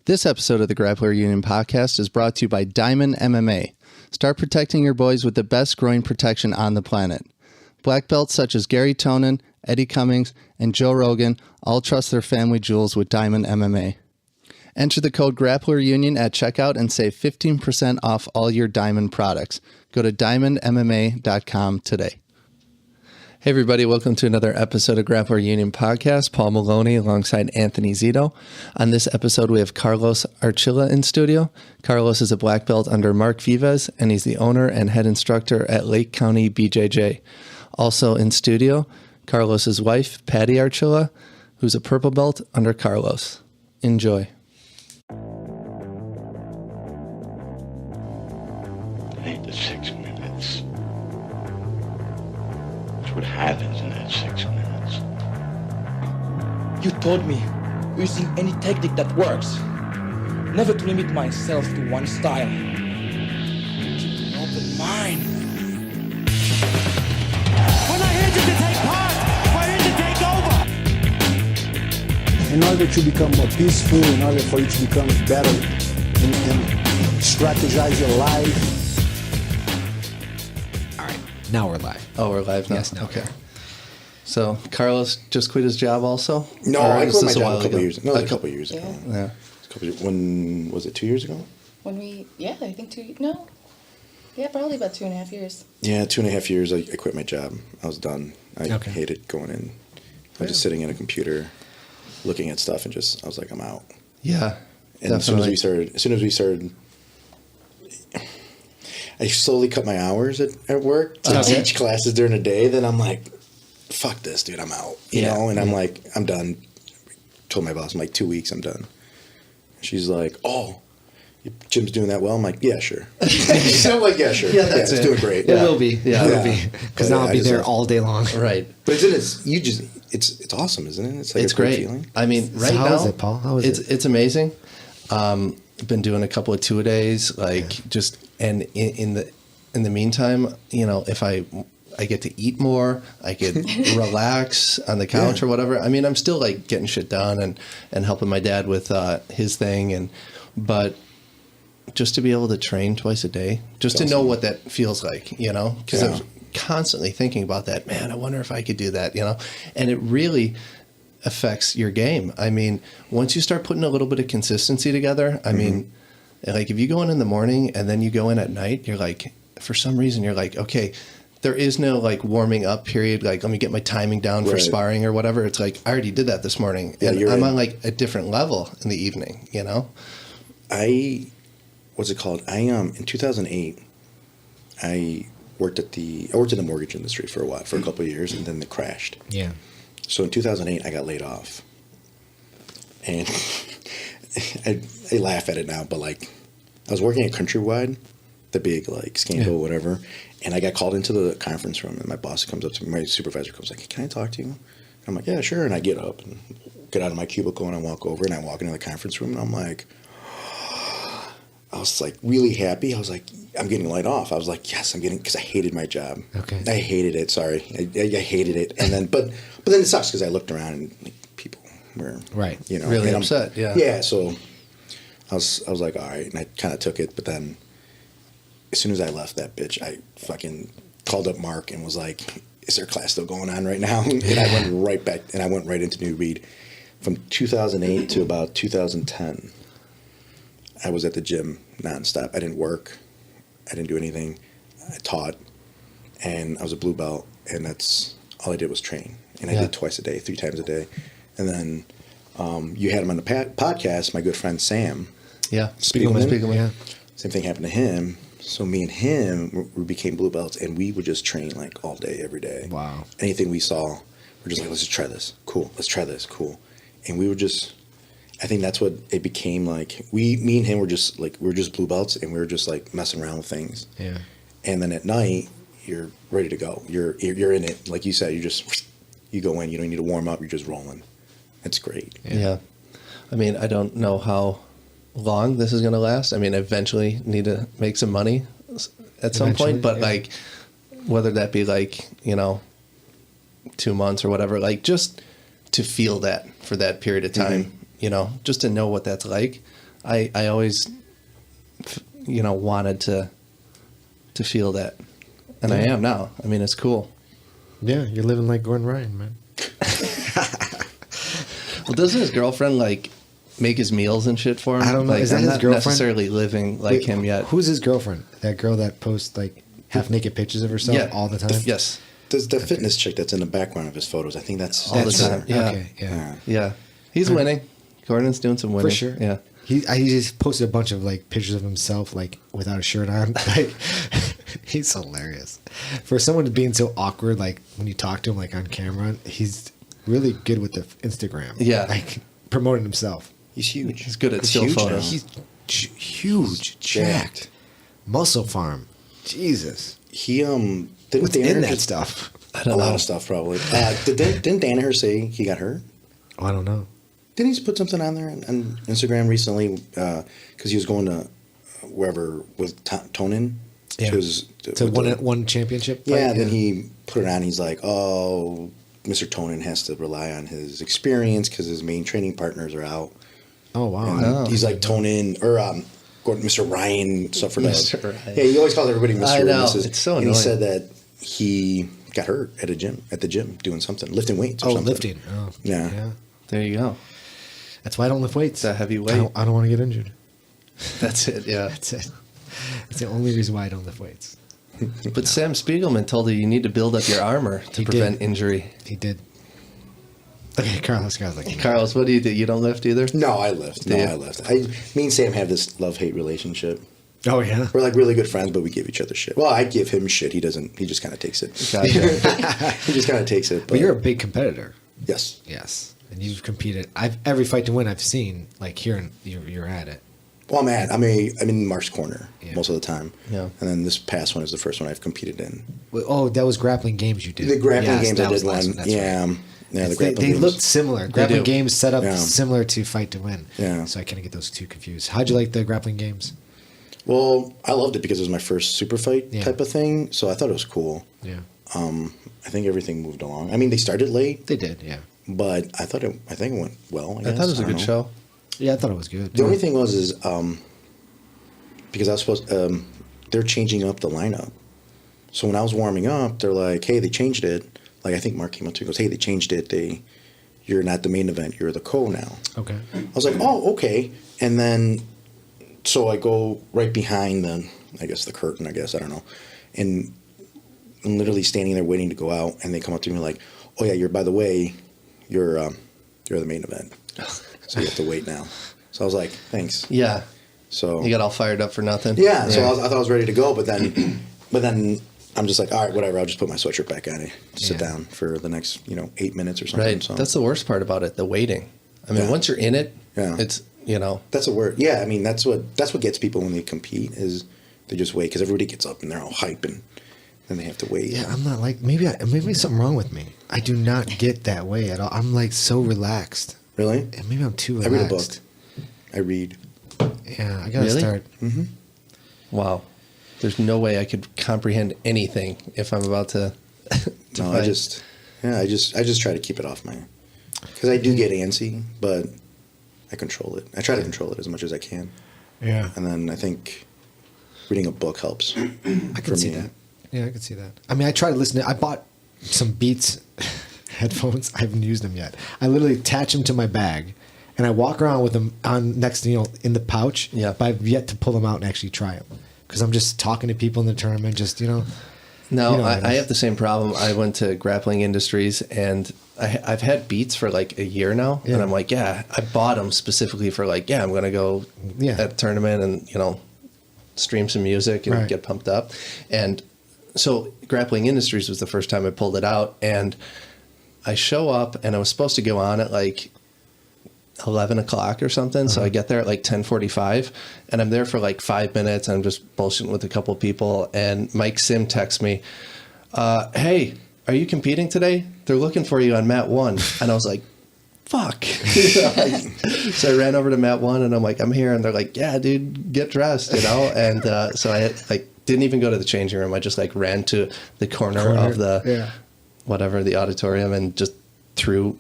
This episode of the Grappler Union podcast is brought to you by Diamond MMA. Start protecting your boys with the best groin protection on the planet. Black belts such as Gary Tonin, Eddie Cummings, and Joe Rogan all trust their family jewels with Diamond MMA. Enter the code Grappler Union at checkout and save 15% off all your Diamond products. Go to diamondmma.com today. Hey everybody, welcome to another episode of Grappler Union Podcast. Paul Maloney alongside Anthony Zito. On this episode, we have Carlos Archila in studio. Carlos is a black belt under Mark Vives, and he's the owner and head instructor at Lake County BJJ. Also in studio, Carlos's wife, Patty Archila, who's a purple belt under Carlos. Enjoy. 8 to 6 minutes. What happens in that 6 minutes? You told me using any technique that works, never to limit myself to one style. Keep an open mind. We're not here just to take part, we're here to take over. In order to become more peaceful, in order for you to become better and strategize your life. Now we're live. Oh, we're live now? Yes, now. Okay. So, Carlos just quit his job also? No, Or I was quit my this a job while a couple ago? years ago. No, a couple years ago. Yeah. When was it? 2 years ago? I think probably about 2.5 years. Yeah, 2.5 years. I quit my job. I was done. I hated going in. I was just sitting in a computer, looking at stuff, and I was like, I'm out. Yeah. And as soon as we started, I slowly cut my hours at work to teach classes during the day. Then I'm like, fuck this, dude. I'm out. You know? And I'm like, I'm done. Told my boss, I'm like, 2 weeks, I'm done. She's like, oh, your gym's doing that well? I'm like, yeah, sure. I'm like, yeah, sure. Yeah, that's it's doing great. It will be. Yeah, it will be. Because now I'll be there just, all day long. Right. But it's awesome, isn't it? It's like It's a great great. feeling. I mean, right now. How is it, Paul? How is it? It's amazing. Been doing a couple of 2-a-days, and in the meantime, you know, if I get to eat more, I could relax on the couch or whatever. I mean, I'm still like getting shit done and helping my dad with his thing, but just to be able to train twice a day, just to know what that feels like, you know, because I was constantly thinking about that. Man, I wonder if I could do that, you know, and it really affects your game. I mean, once you start putting a little bit of consistency together, I mean, like if you go in the morning and then you go in at night, you're like, for some reason, you're like, okay, there is no like warming up period. Like, let me get my timing down for sparring or whatever. It's like, I already did that this morning. Yeah, and I'm on like a different level in the evening, you know? In 2008, I worked in the mortgage industry for a couple of years, and then it crashed. Yeah. So in 2008, I got laid off. And I laugh at it now, but like, I was working at Countrywide, the big like scandal, whatever, and I got called into the conference room, and my boss comes up to me, my supervisor comes like, hey, can I talk to you? And I'm like, yeah, sure. And I get up and get out of my cubicle and I walk over and I walk into the conference room and I'm like, I was like really happy. I was like, I'm getting laid off. I was like, yes, I'm getting, because I hated my job. Okay. I hated it. Sorry. I hated it. And then, but then it sucks because I looked around and like, people were, you know, really upset. Yeah. Yeah. So I was like, all right. And I kind of took it. But then as soon as I left that bitch, I fucking called up Mark and was like, is their class still going on right now? And I went right back and I went right into New Reed from 2008 to about 2010. I was at the gym nonstop. I didn't work. I didn't do anything. I taught, and I was a blue belt, and that's all I did was train. And I did twice a day, 3 times a day. And then you had him on the podcast, my good friend Sam. Yeah. Spiegelman. Yeah. Same thing happened to him. So me and him, we became blue belts, and we would just train like all day, every day. Wow. Anything we saw, we're just like, let's just try this. Cool. Let's try this. Cool. And we would just... I think that's what it became like. Me and him were just blue belts, and we were just like messing around with things. Yeah. And then at night, you're ready to go. You're in it, like you said. You go in. You don't need to warm up. You're just rolling. It's great. Yeah. I mean, I don't know how long this is going to last. I mean, I eventually need to make some money at some point, but like, whether that be like, you know, 2 months or whatever, like just to feel that for that period of time. You know, just to know what that's like. I always, wanted to feel that. And I am now. I mean, it's cool. Yeah, you're living like Gordon Ryan, man. Well, doesn't his girlfriend, like, make his meals and shit for him? I don't know. Like, Is that I'm his not girlfriend? necessarily living like him yet. Who's his girlfriend? That girl that posts, like, half-naked pictures of herself all the time? Yes. There's the fitness chick that's in the background of his photos. I think that's All the time. Yeah. Okay, yeah. Yeah. He's winning. Gordon's doing some winning. For sure. Yeah. He just posted a bunch of, like, pictures of himself, like, without a shirt on. Like, he's hilarious. For someone being so awkward, like, when you talk to him, like, on camera, he's really good with the Instagram. Yeah. Like, promoting himself. He's huge. He's good at He's still huge photos. now. He's huge, jacked. Muscle Farm. Jesus. He didn't What's in Danaher that just- stuff? A lot of stuff probably. Didn't Danaher say he got hurt? Oh, I don't know. Didn't he just put something on there on Instagram recently? Because he was going to wherever with Tonin. Yeah. To one championship fight? Yeah, then he put it on. He's like, oh, Mr. Tonin has to rely on his experience because his main training partners are out. Oh, wow. And he's like Tonin, or Mr. Ryan suffered Mr. Ryan. Yeah, he always calls everybody Mr. I know. and Mrs. It's so And he annoying. said that he got hurt at the gym doing something, lifting weights or something. Lifting. Oh, Yeah. There you go. That's why I don't lift weights. It's a heavy weight. I don't want to get injured. That's it, yeah. That's it. That's the only reason why I don't lift weights. But Sam Spiegelman told you need to build up your armor to He prevent did. injury. He did. Okay, Carlos like, Carlos, what do you do? You don't lift either? No, I lift. Do you? I lift. Me and Sam have this love-hate relationship. oh, yeah? We're like really good friends, but we give each other shit. Well, I give him shit. He doesn't. He just kind of takes it. Gotcha. He just kind of takes it. But you're a big competitor. Yes. Yes. And you've competed. Every fight to win I've seen, like, here, and you're at it. Well, I'm in Mark's corner Yeah. most of the time. Yeah. And then this past one is the first one I've competed in. Oh, that was grappling games you did. The grappling Yes, games that I was did the last one. That's Yeah. right. Yeah, the They grappling games. looked similar. Grappling do. games set up Yeah. similar to fight to win. Yeah. So I kind of get those two confused. How'd you like the grappling games? Well, I loved it because it was my first super fight Yeah. type of thing. So I thought it was cool. Yeah. I think everything moved along. I mean, they started late, They did, yeah. but I think it went well. I guess. thought it was a don't good know. show. Yeah, I thought it was good. The only thing was because I was supposed they're changing up the lineup. So when I was warming up, they're like, "Hey, they changed it." Like I think Mark came up to me and goes, "Hey, they changed it. You're not the main event. You're the co now." Okay. I was like, "Oh, okay." And then so I go right behind the curtain. I don't know, and I'm literally standing there waiting to go out, and they come up to me like, "Oh yeah, you're the main event, so you have to wait now." So I was like, "Thanks." Yeah. So You got all fired up for nothing? yeah, so I thought I was ready to go, but then I'm just like, all right, whatever. I'll just put my sweatshirt back on and sit Yeah. down for the next 8 minutes or something. Right. So That's the worst part about it, the waiting. I mean, Yeah. once you're in it, Yeah. it's, that's a word. Yeah, I mean that's what gets people when they compete is they just wait because everybody gets up and they're all hype and then they have to wait. Yeah, I'm not like maybe something wrong with me. I do not get that way at all. I'm like so relaxed. Really? And maybe I'm too I relaxed. read a book. I read. Yeah, I gotta Really? start. wow. There's no way I could comprehend anything if I'm about to No, fight. I just try to keep it off my because I do get antsy, but I control it. I try to control it as much as I can, Yeah, and then I think reading a book helps. I can see that. Yeah, I can see that. I mean, I try to listen to. I bought some Beats headphones. I haven't used them yet. I literally attach them to my bag, and I walk around with them on next to in the pouch. Yeah. But I've yet to pull them out and actually try them because I'm just talking to people in the tournament. Just No, You know, I have the same problem. I went to Grappling Industries, and I've had Beats for like a year now, Yeah. and I'm like, I bought them specifically for like, I'm going to go at a tournament and, stream some music and Right. get pumped up. And so Grappling Industries was the first time I pulled it out, and I show up, and I was supposed to go on at like 11 o'clock or something. So I get there at like 10:45 and I'm there for like 5 minutes. And I'm just bullshitting with a couple of people. And Mike Sim texts me, hey, are you competing today? They're looking for you on mat 1. And I was like, fuck. So I ran over to mat 1 and I'm like, I'm here. And they're like, yeah, dude, get dressed, And so I didn't even go to the changing room. I just like ran to the corner of the the auditorium and just threw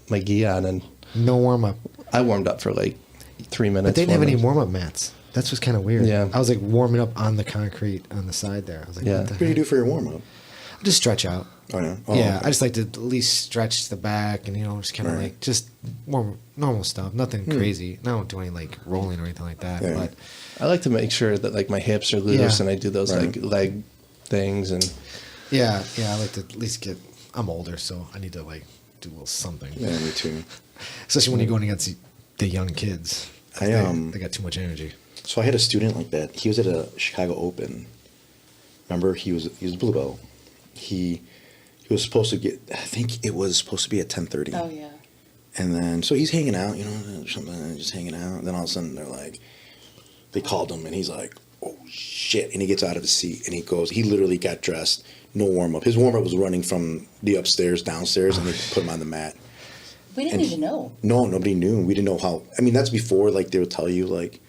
my gi on and no warm up. I warmed up for like 3 minutes. But they didn't have 4 any minutes. warm-up mats. That's what's kind of weird. Yeah. I was like warming up on the concrete on the side there. I was like, Yeah. what the What do you heck? do for your warm up? Just stretch out. Oh yeah. Oh, Yeah, okay. I just like to at least stretch the back and, just kind of Right. like just more normal stuff. Nothing crazy. I don't do any like rolling or anything like that. Yeah. But I like to make sure that like my hips are loose Yeah. and I do those Right. like leg things and yeah, I like to at least get. I'm older, so I need to like do a little something. Yeah, me too. Especially when you're going against the young kids. 'Cause they got too much energy. So I had a student like that. He was at a Chicago Open. Remember, he was blue belt. He was supposed to get. I think it was supposed to be at 10:30. Oh yeah. And then so he's hanging out, something, just hanging out. And then all of a sudden they called him, and he's like, "Oh shit!" And he gets out of his seat and he goes. He literally got dressed, no warm up. His warm up was running from the upstairs downstairs, and they put him on the mat. We didn't And even know. No, nobody knew. We didn't know how. I mean, that's before like they would tell you like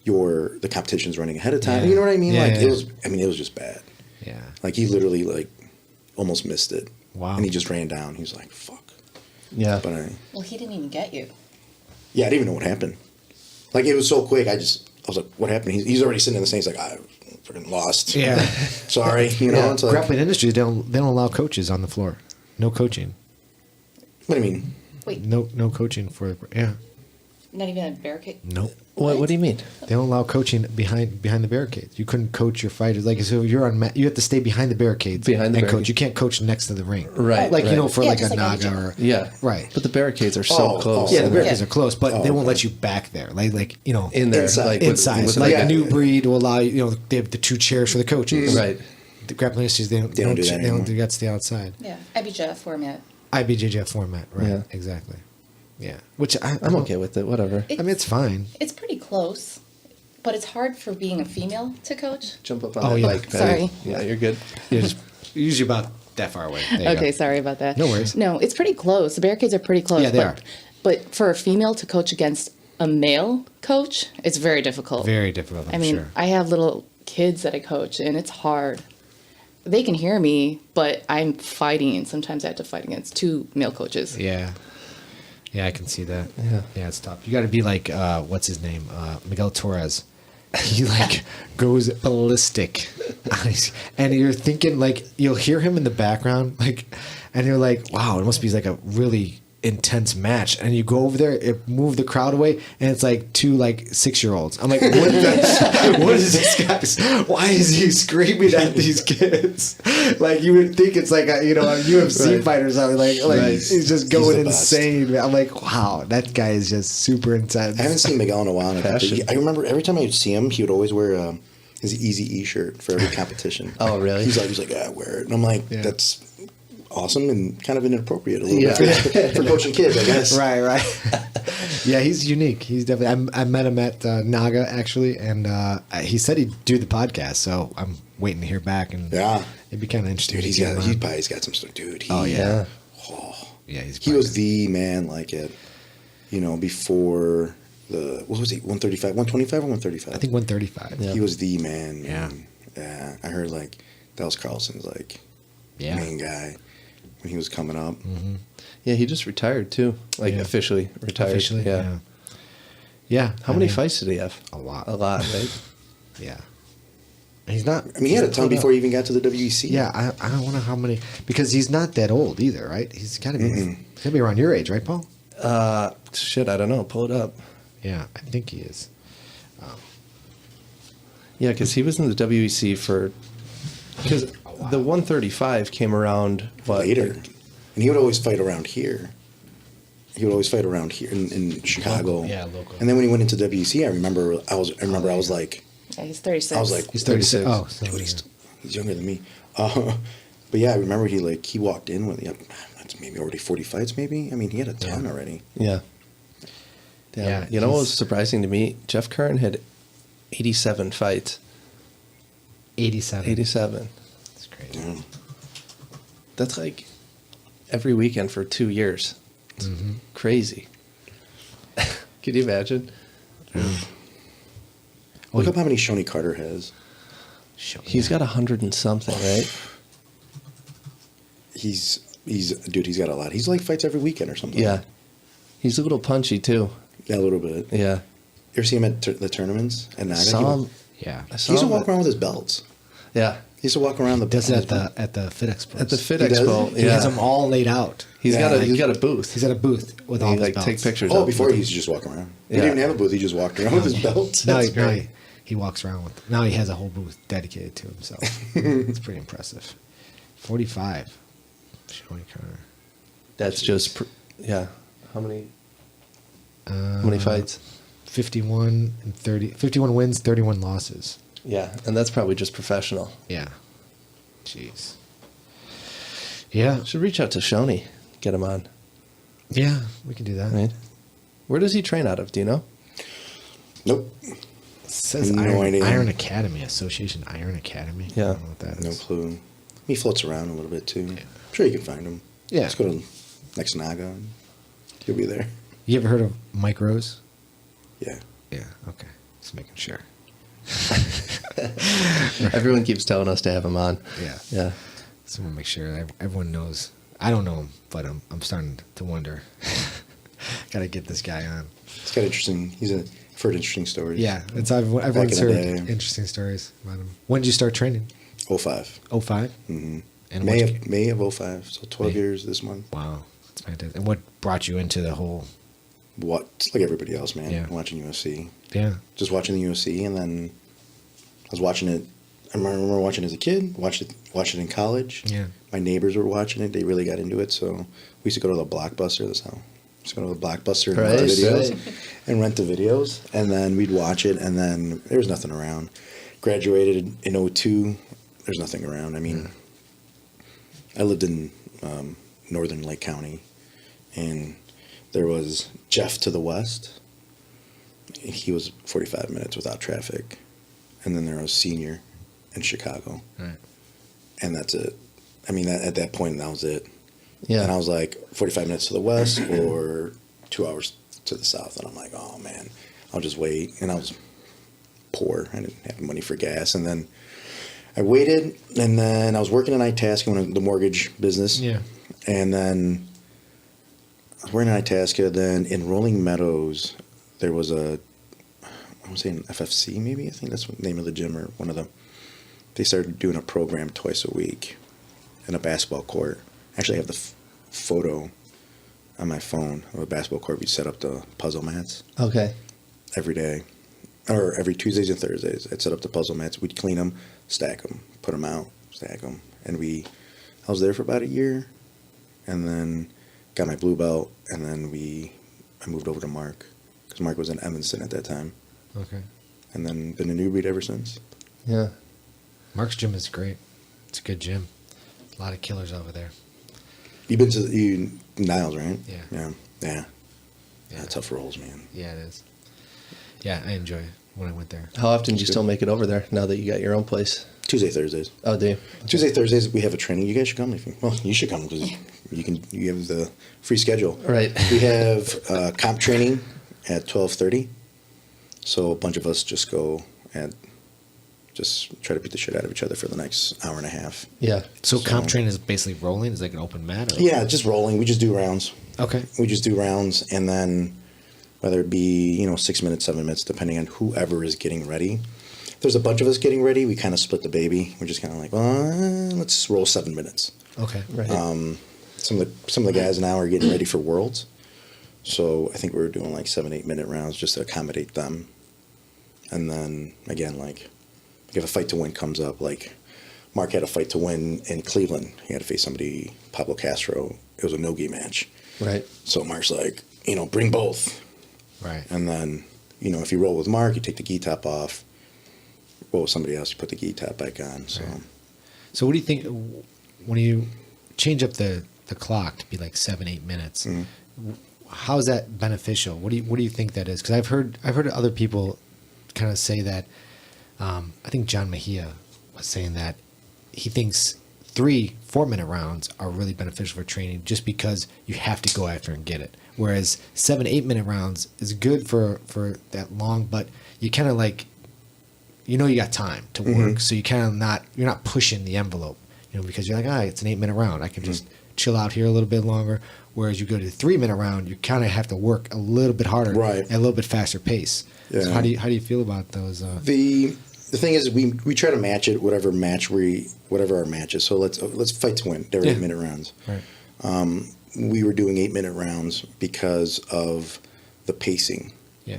the competition's running ahead of time. Yeah. You know what I mean? Yeah, Like yeah. it was. I mean, it was just bad. Yeah. Like he literally like almost missed it. Wow. And he just ran down. He was like, "Fuck." yeah. But Well, he didn't even get you. yeah, I didn't even know what happened. Like it was so quick. I was like, "What happened?" He's already sitting in the stand. He's like, "I freaking lost." Yeah. Sorry. You know. It's like, Grappling industry, they don't allow coaches on the floor. No coaching. what do you mean? Wait, No coaching for not even a barricade. Nope. What do you mean? They don't allow coaching behind the barricades. You couldn't coach your fighters. Like so, if you're on mat, you have to stay behind the barricades. Behind the and coach. barricades. You can't coach next to the ring. Right, Like right. for Yeah, like a just like naga any or Yeah. right. But the barricades are so Oh, close. oh. Yeah, the and barricades Yeah. are close, but they Oh, won't okay. let you back there. Like in there, Inside. like inside. with Like yeah. a new breed will allow you. They have the 2 chairs for the coaches. right. The grappling industries they don't They don't do that They anymore. don't do that's the outside. Yeah, IBJF format. IBJJF format. Right. Yeah. Exactly. Yeah. Which I'm okay with it. Whatever. I mean, it's fine. It's pretty close, but it's hard for being a female to coach. Jump up on Oh, that yeah. bike. Patty. Sorry. Yeah, you're good. You're just usually about that far away. There you Okay, go. sorry about that. No worries. No, it's pretty close. The barricades are pretty close. Yeah, they are. But for a female to coach against a male coach, it's very difficult. Very difficult. I mean, sure. I have little kids that I coach, and it's hard. They can hear me, but I'm fighting, and sometimes I have to fight against 2 male coaches. Yeah. Yeah, I can see that. Yeah. Yeah, it's tough. You got to be like, what's his name? Miguel Torres. He like goes ballistic. And you're thinking like, you'll hear him in the background, like, and you're like, wow, it must be like a really intense match. And you go over there, it move the crowd away, and it's like 2 like 6-year-olds. I'm like, what is this guy? Why is he screaming at these kids? Like you would think it's like a UFC Right. fighter or something. Like Right. he's just He's going the best. insane. I'm like, wow, that guy is just super intense. I haven't seen Miguel in a while. And I remember every time I would see him, he would always wear his Easy E shirt for every competition. Oh, really? He's like, yeah, I wear it. And I'm like, Yeah. that's awesome and kind of inappropriate a little Yeah. bit for coaching kids, I guess. Right. Yeah, he's unique. He's definitely. I met him at Naga actually, and he said he'd do the podcast. So I'm waiting to hear back. And Yeah. it'd be kind of interesting. Dude, to get him he's on. probably got some stuff. Dude, Oh yeah. yeah. He's. He was the man, like it, before the, what was he, 135, 125 or 135? I think 135. Yeah. He was the man. Yeah. Man. Yeah. I heard like that was Carlson's like Yeah. main guy when he was coming up. Yeah, he just retired too. Like Yeah. officially retired. Officially. Yeah. Yeah. How many fights did he have? A lot. A lot, right? Yeah. He's not. I mean, he had a ton before he even got to the WEC. Yeah, I don't know how many, because he's not that old either, right? He's got to be. He's got to be around your age, right, Paul? Shit, I don't know. Pull it up. Yeah, I think he is. Yeah, because he was in the WEC for. Because the 135 came around later. And he would always fight around here. He would always fight around here in Chicago. Local. Yeah, local. And then when he went into WEC, I remember I was like, Yeah, he's 36. I was like, He's 36. Oh, dude, he's younger than me. But yeah, I remember he walked in with that's maybe already 40 fights. Maybe, I mean, he had a ton already. Yeah. Yeah, You know what was surprising to me? Jeff Curran had 87 fights. 87. 87. That's crazy. Yeah. That's like every weekend for 2 years. It's crazy. Could you imagine? Look up how many Shoney Carter has. He's got 100 and something, right? Dude, he's got a lot. He's like fights every weekend or something. Yeah. He's a little punchy too. Yeah, a little bit. Yeah. You ever see him at the tournaments at Naga? Saw him. Yeah. He used to walk around with his belts. Yeah. He used to walk around the. Does it at the Fit Expo. At the Fit He does? Expo. He Yeah. has them all laid out. He's Yeah. got a booth. He's at a booth with all He his like belts. take pictures. Oh, of before them. he used to just walk around. He Yeah. didn't even have a booth. He just walked around with his belts. Now, That's now great. he walks around with. Now he has a whole booth dedicated to himself. It's pretty impressive. 45. Showing Connor. That's just yeah. How many fights? 51 and 30. 51 wins, 31 losses. Yeah, and that's probably just professional. Yeah. Jeez. Yeah. Should reach out to Shoney, get him on. Yeah, we can do that. Right? Where does he train out of? Do you know? Nope. It says No idea. Iron Academy, Association Iron Academy. Yeah. I don't know what that No is. clue. He floats around a little bit too. I'm sure you can find him. Yeah. Let's go to next Naga. And he'll be there. You ever heard of Mike Rose? Yeah. Yeah, okay. Just making sure. Everyone keeps telling us to have him on. Yeah. Yeah. Just want to make sure everyone knows. I don't know him, but I'm starting to wonder. Got to get this guy on. He's got interesting. I've heard interesting stories. Yeah, everyone's in the heard day. interesting stories about him. When did you start training? 05. 05? Mm-hmm. And May of 05. So 12 May. years this month. Wow, that's fantastic. And what brought you into the whole? What? Like everybody else, man. Yeah. Watching UFC. Yeah, Just watching the UFC, and then I was watching it. I remember watching it as a kid. Watched it in college. yeah, My neighbors were watching it. They really got into it. So we used to go to the Blockbuster. That's how. We used to go to the Blockbuster and rent the videos. Right. And rent the videos. And then we'd watch it. And then there was nothing around. Graduated in 02. There's nothing around. I mean, I lived in northern Lake County. And there was Jeff to the west. He was 45 minutes without traffic. And then there was Senior in Chicago. right. And that's it. I mean, at that point, that was it. Yeah. And I was like, 45 minutes to the west or 2 hours to the south. And I'm like, oh, man, I'll just wait. And I was poor. I didn't have money for gas. And then I waited. And then I was working in Itasca, in the mortgage business. Yeah, And then I was working in Itasca. Then in Rolling Meadows, there was I want to say an FFC, maybe. I think that's the name of the gym, or one of the. They started doing a program twice a week in a basketball court. Actually, I have the photo on my phone of a basketball court. We set up the puzzle mats Okay. every day, or every Tuesdays and Thursdays. I'd set up the puzzle mats. We'd clean them, stack them, put them out, stack them, and I was there for about a year, and then got my blue belt, and then I moved over to Mark, because Mark was in Evanston at that time, okay. and then been a New Breed ever since. Yeah. Mark's gym is great. It's a good gym. A lot of killers over there. You've been to Niles, right? Yeah. Yeah. Yeah, Tough rolls, man. yeah, it is. Yeah, I enjoy it when I went there. How often do you That's still good. make it over there now that you got your own place? Tuesday, Thursdays. Oh, do you? Tuesday, Thursdays, we have a training. You guys should come. You should come because you have the free schedule. Right. We have comp training at 12:30. So a bunch of us just go and just try to beat the shit out of each other for the next hour and a half. Yeah. So comp training is basically rolling? Is like an open mat? Or? Yeah, just rolling. We just do rounds. Okay. We just do rounds, and then whether it be 6 minutes, 7 minutes, depending on whoever is getting ready. If there's a bunch of us getting ready, we kind of split the baby. We're just kind of like, let's roll 7 minutes. Okay. Right. Some of the guys now are getting ready for Worlds, so I think we were doing like 7-8 minute rounds just to accommodate them. And then again, like if a fight to win comes up, like Mark had a fight to win in Cleveland. He had to face somebody, Pablo Castro. It was a no-gi match. Right. So Mark's like, bring both. Right. And then, if you roll with Mark, you take the gi top off. Roll with somebody else, you put the gi top back on. So Right. So what do you think when you change up the clock to be like 7-8 minutes? How is that beneficial? What do you think that is? Because I've heard other people kind of say that. I think John Mejia was saying that he thinks 3-4 minute rounds are really beneficial for training just because you have to go after and get it. Whereas 7-8 minute rounds is good for that long, but you kind of like, you got time to work. So you're not pushing the envelope, because you're like, it's an 8 minute round. I can just chill out here a little bit longer. Whereas you go to the 3 minute round, you kind of have to work a little bit harder Right. at a little bit faster pace. Yeah. So how do you feel about those? The thing is, we try to match it whatever our match is. So let's fight to win. They're 8-minute rounds. Right. We were doing 8-minute rounds because of the pacing. Yeah.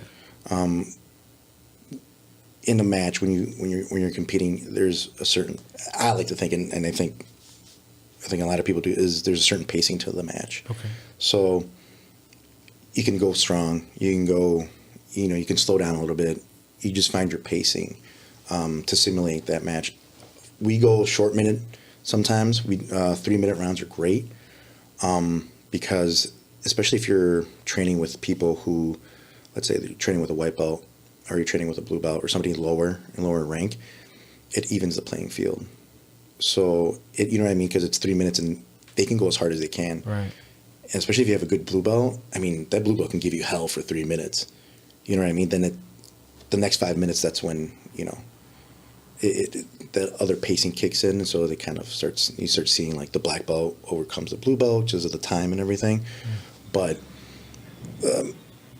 In a match, when you're competing, there's a certain, I like to think, and I think a lot of people do, is there's a certain pacing to the match. Okay. So you can go strong, you can go, you can slow down a little bit. You just find your pacing to simulate that match. We go short minute sometimes. 3-minute rounds are great because especially if you're training with people who, let's say you're training with a white belt or you're training with a blue belt or somebody lower rank, it evens the playing field. So you know what I mean? Because it's 3 minutes and they can go as hard as they can. Right. And especially if you have a good blue belt, I mean, that blue belt can give you hell for 3 minutes. You know what I mean? Then the next 5 minutes, that's when, the other pacing kicks in. So they kind of you start seeing like the black belt overcomes the blue belt because of the time and everything. But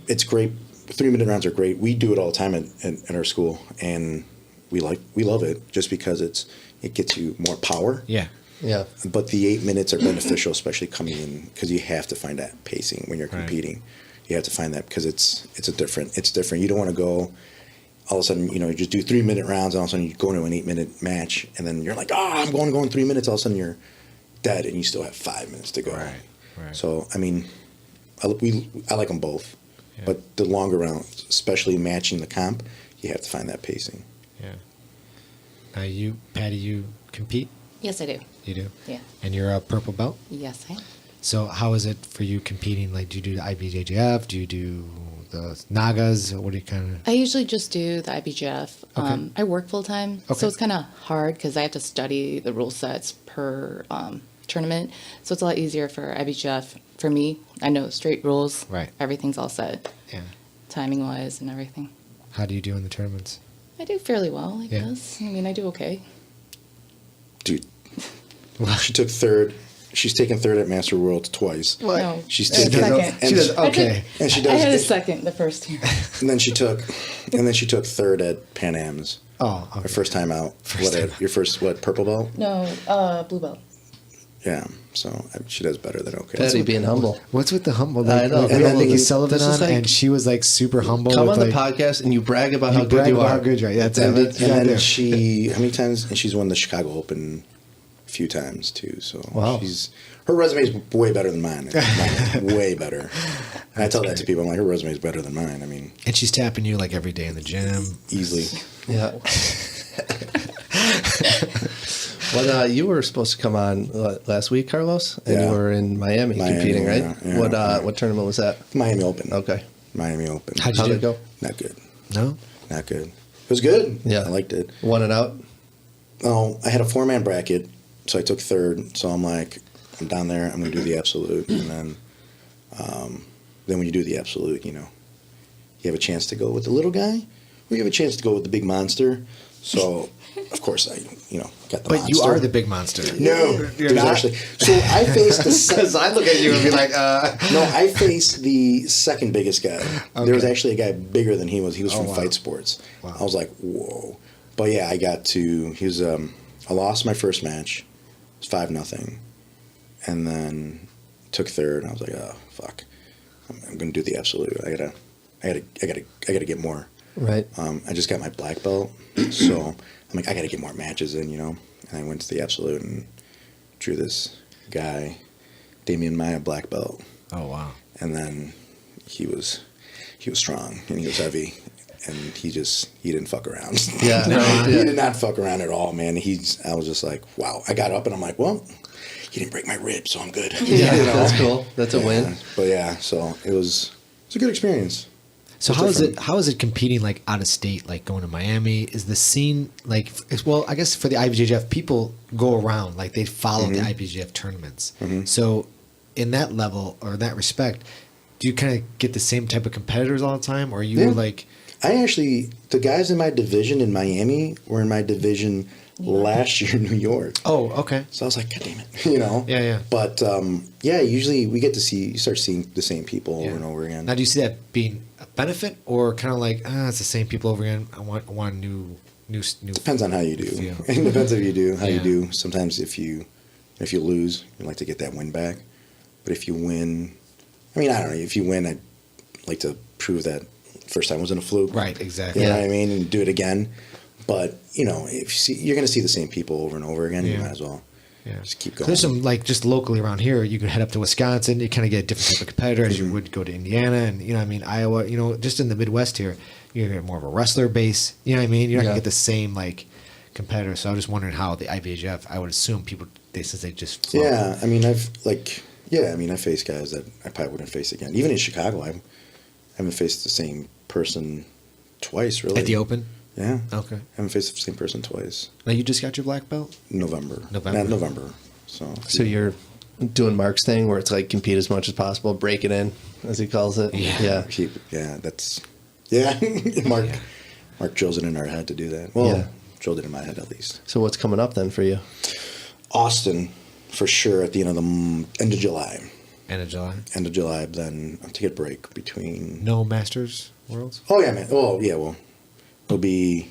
it's great. 3-minute rounds are great. We do it all the time at our school, and we love it just because it gets you more power. Yeah. Yeah. But the 8 minutes are beneficial, especially coming in, because you have to find that pacing when you're competing. Right. You have to find that because it's different. You don't want to go all of a sudden, you just do 3-minute rounds, and all of a sudden you go into an 8-minute match, and then you're like, I'm going 3 minutes. All of a sudden you're dead, and you still have 5 minutes to go. Right. So I mean, I like them both. Yeah. But the longer rounds, especially matching the comp, you have to find that pacing. Yeah. Now Patty, you compete? Yes, I do. You do? Yeah. And you're a purple belt? Yes, I am. So how is it for you competing? Like, do you do the IBJJF? Do you do the Nagas? What do you kind of... I usually just do the IBJJF. Okay. I work full time, Okay. so it's kind of hard because I have to study the rule sets per tournament. So it's a lot easier for IBJJF. For me, I know straight rules. Right. Everything's all set. Yeah. Timing-wise and everything. How do you do in the tournaments? I do fairly well, I Yeah. guess. I mean, I do okay. Dude, she took third. She's taken third at Master World twice. What? No. She's I had taken second. She does okay. And she I does. had a second the first year. And then she took third at Pan Am's. Oh, okay. Her first time out. Your first purple belt? No, blue belt. Yeah. So she does better than okay. Patty being humble. What's with the humble? I know. Like, And we then had Nikki you- Sullivan this is on, like- and she was like super humble. Come with, on the like, podcast and you brag about how good brag you about are. how good you are. Yeah, that's And, it. That's what you gotta then do. she, how many times? And she's won the Chicago Open a few times too. So Wow. her resume is way better than mine. Way better. And I tell that to people. I'm like, her resume is better than mine. I mean, And she's tapping you like every day in the gym. easily. Yeah. Well, you were supposed to come on last week, Carlos, and Yeah. you were in Miami competing, right? yeah. What tournament was that? Miami Open. Okay. Miami Open. How'd you How'd do? it go? Not good. No? Not good. It was good. Yeah. I liked it. Won it out? Oh, I had a 4-man bracket, so I took third. So I'm like, I'm down there. I'm going to do the absolute, and then when you do the absolute, you have a chance to go with the little guy, or you have a chance to go with the big monster. So, of course, I got the monster. But you are the big monster. No, You're there's not? actually. So I faced the Because I look at you and be like, No, I faced the second biggest guy. There was Okay. actually a guy bigger than he was. He was Oh, from wow. Fight Sports. Wow. I was like, whoa. But yeah, I lost my first match. It was 5-0. And then took third. And I was like, oh, fuck. I'm going to do the absolute. I gotta get more. Right. I just got my black belt. So I'm like, I got to get more matches in, And I went to the absolute and drew this guy, Damian Maya, black belt. oh, wow. And then he was strong and he was heavy, and he didn't fuck around. Yeah. He did not fuck around at all, man. I was just like, wow. I got up and I'm like, well, he didn't break my rib, so I'm good. Yeah, that's cool. That's a win. But yeah, so it was a good experience. So It's how is it competing like out of state, like going to Miami? Is the scene like, well, I guess for the IBJJF, people go around, like they follow the IBJJF tournaments. So in that level or in that respect, do you kind of get the same type of competitors all the time? Or are you like... the guys in my division in Miami were in my division last year in New York. Oh, okay. So I was like, God damn it, you know? Yeah, yeah. But usually we get to you start seeing the same people over and over again. Now, do you see that being a benefit or kind of like, it's the same people over again? I want new. Depends on how you do. feel. It depends how you do. How Yeah. you do. Sometimes if you lose, you like to get that win back. But if you win, I mean, I don't know. If you win, I'd like to prove that first time wasn't a fluke. Right, exactly. You know what I mean? And do it again. But, you know, if you're going to see the same people over and over again, you might as well just keep going. There's some, like, just locally around here, you can head up to Wisconsin, you kind of get a different type of competitor as you would go to Indiana and, you know what I mean, Iowa, you know, just in the Midwest here, you're going to get more of a wrestler base, you know what I mean? You're not going to get the same, like, competitor. So I was just wondering how the IBHF, I would assume people, since they just flow. Yeah, I mean, I faced guys that I probably wouldn't face again. Even in Chicago, I haven't faced the same person twice, really. At the Open? Yeah. Okay. I haven't faced the same person twice. Now you just got your black belt? November. Not November. So you're doing Mark's thing where it's like compete as much as possible, break it in, as he calls it. Yeah. Mark drills it in our head to do that. Well, drilled it in my head at least. So what's coming up then for you? Austin, for sure, at the end of July. End of July? End of July, then I'll take a break between... No Masters Worlds? Oh, yeah, man. Oh, yeah, well, it'll be...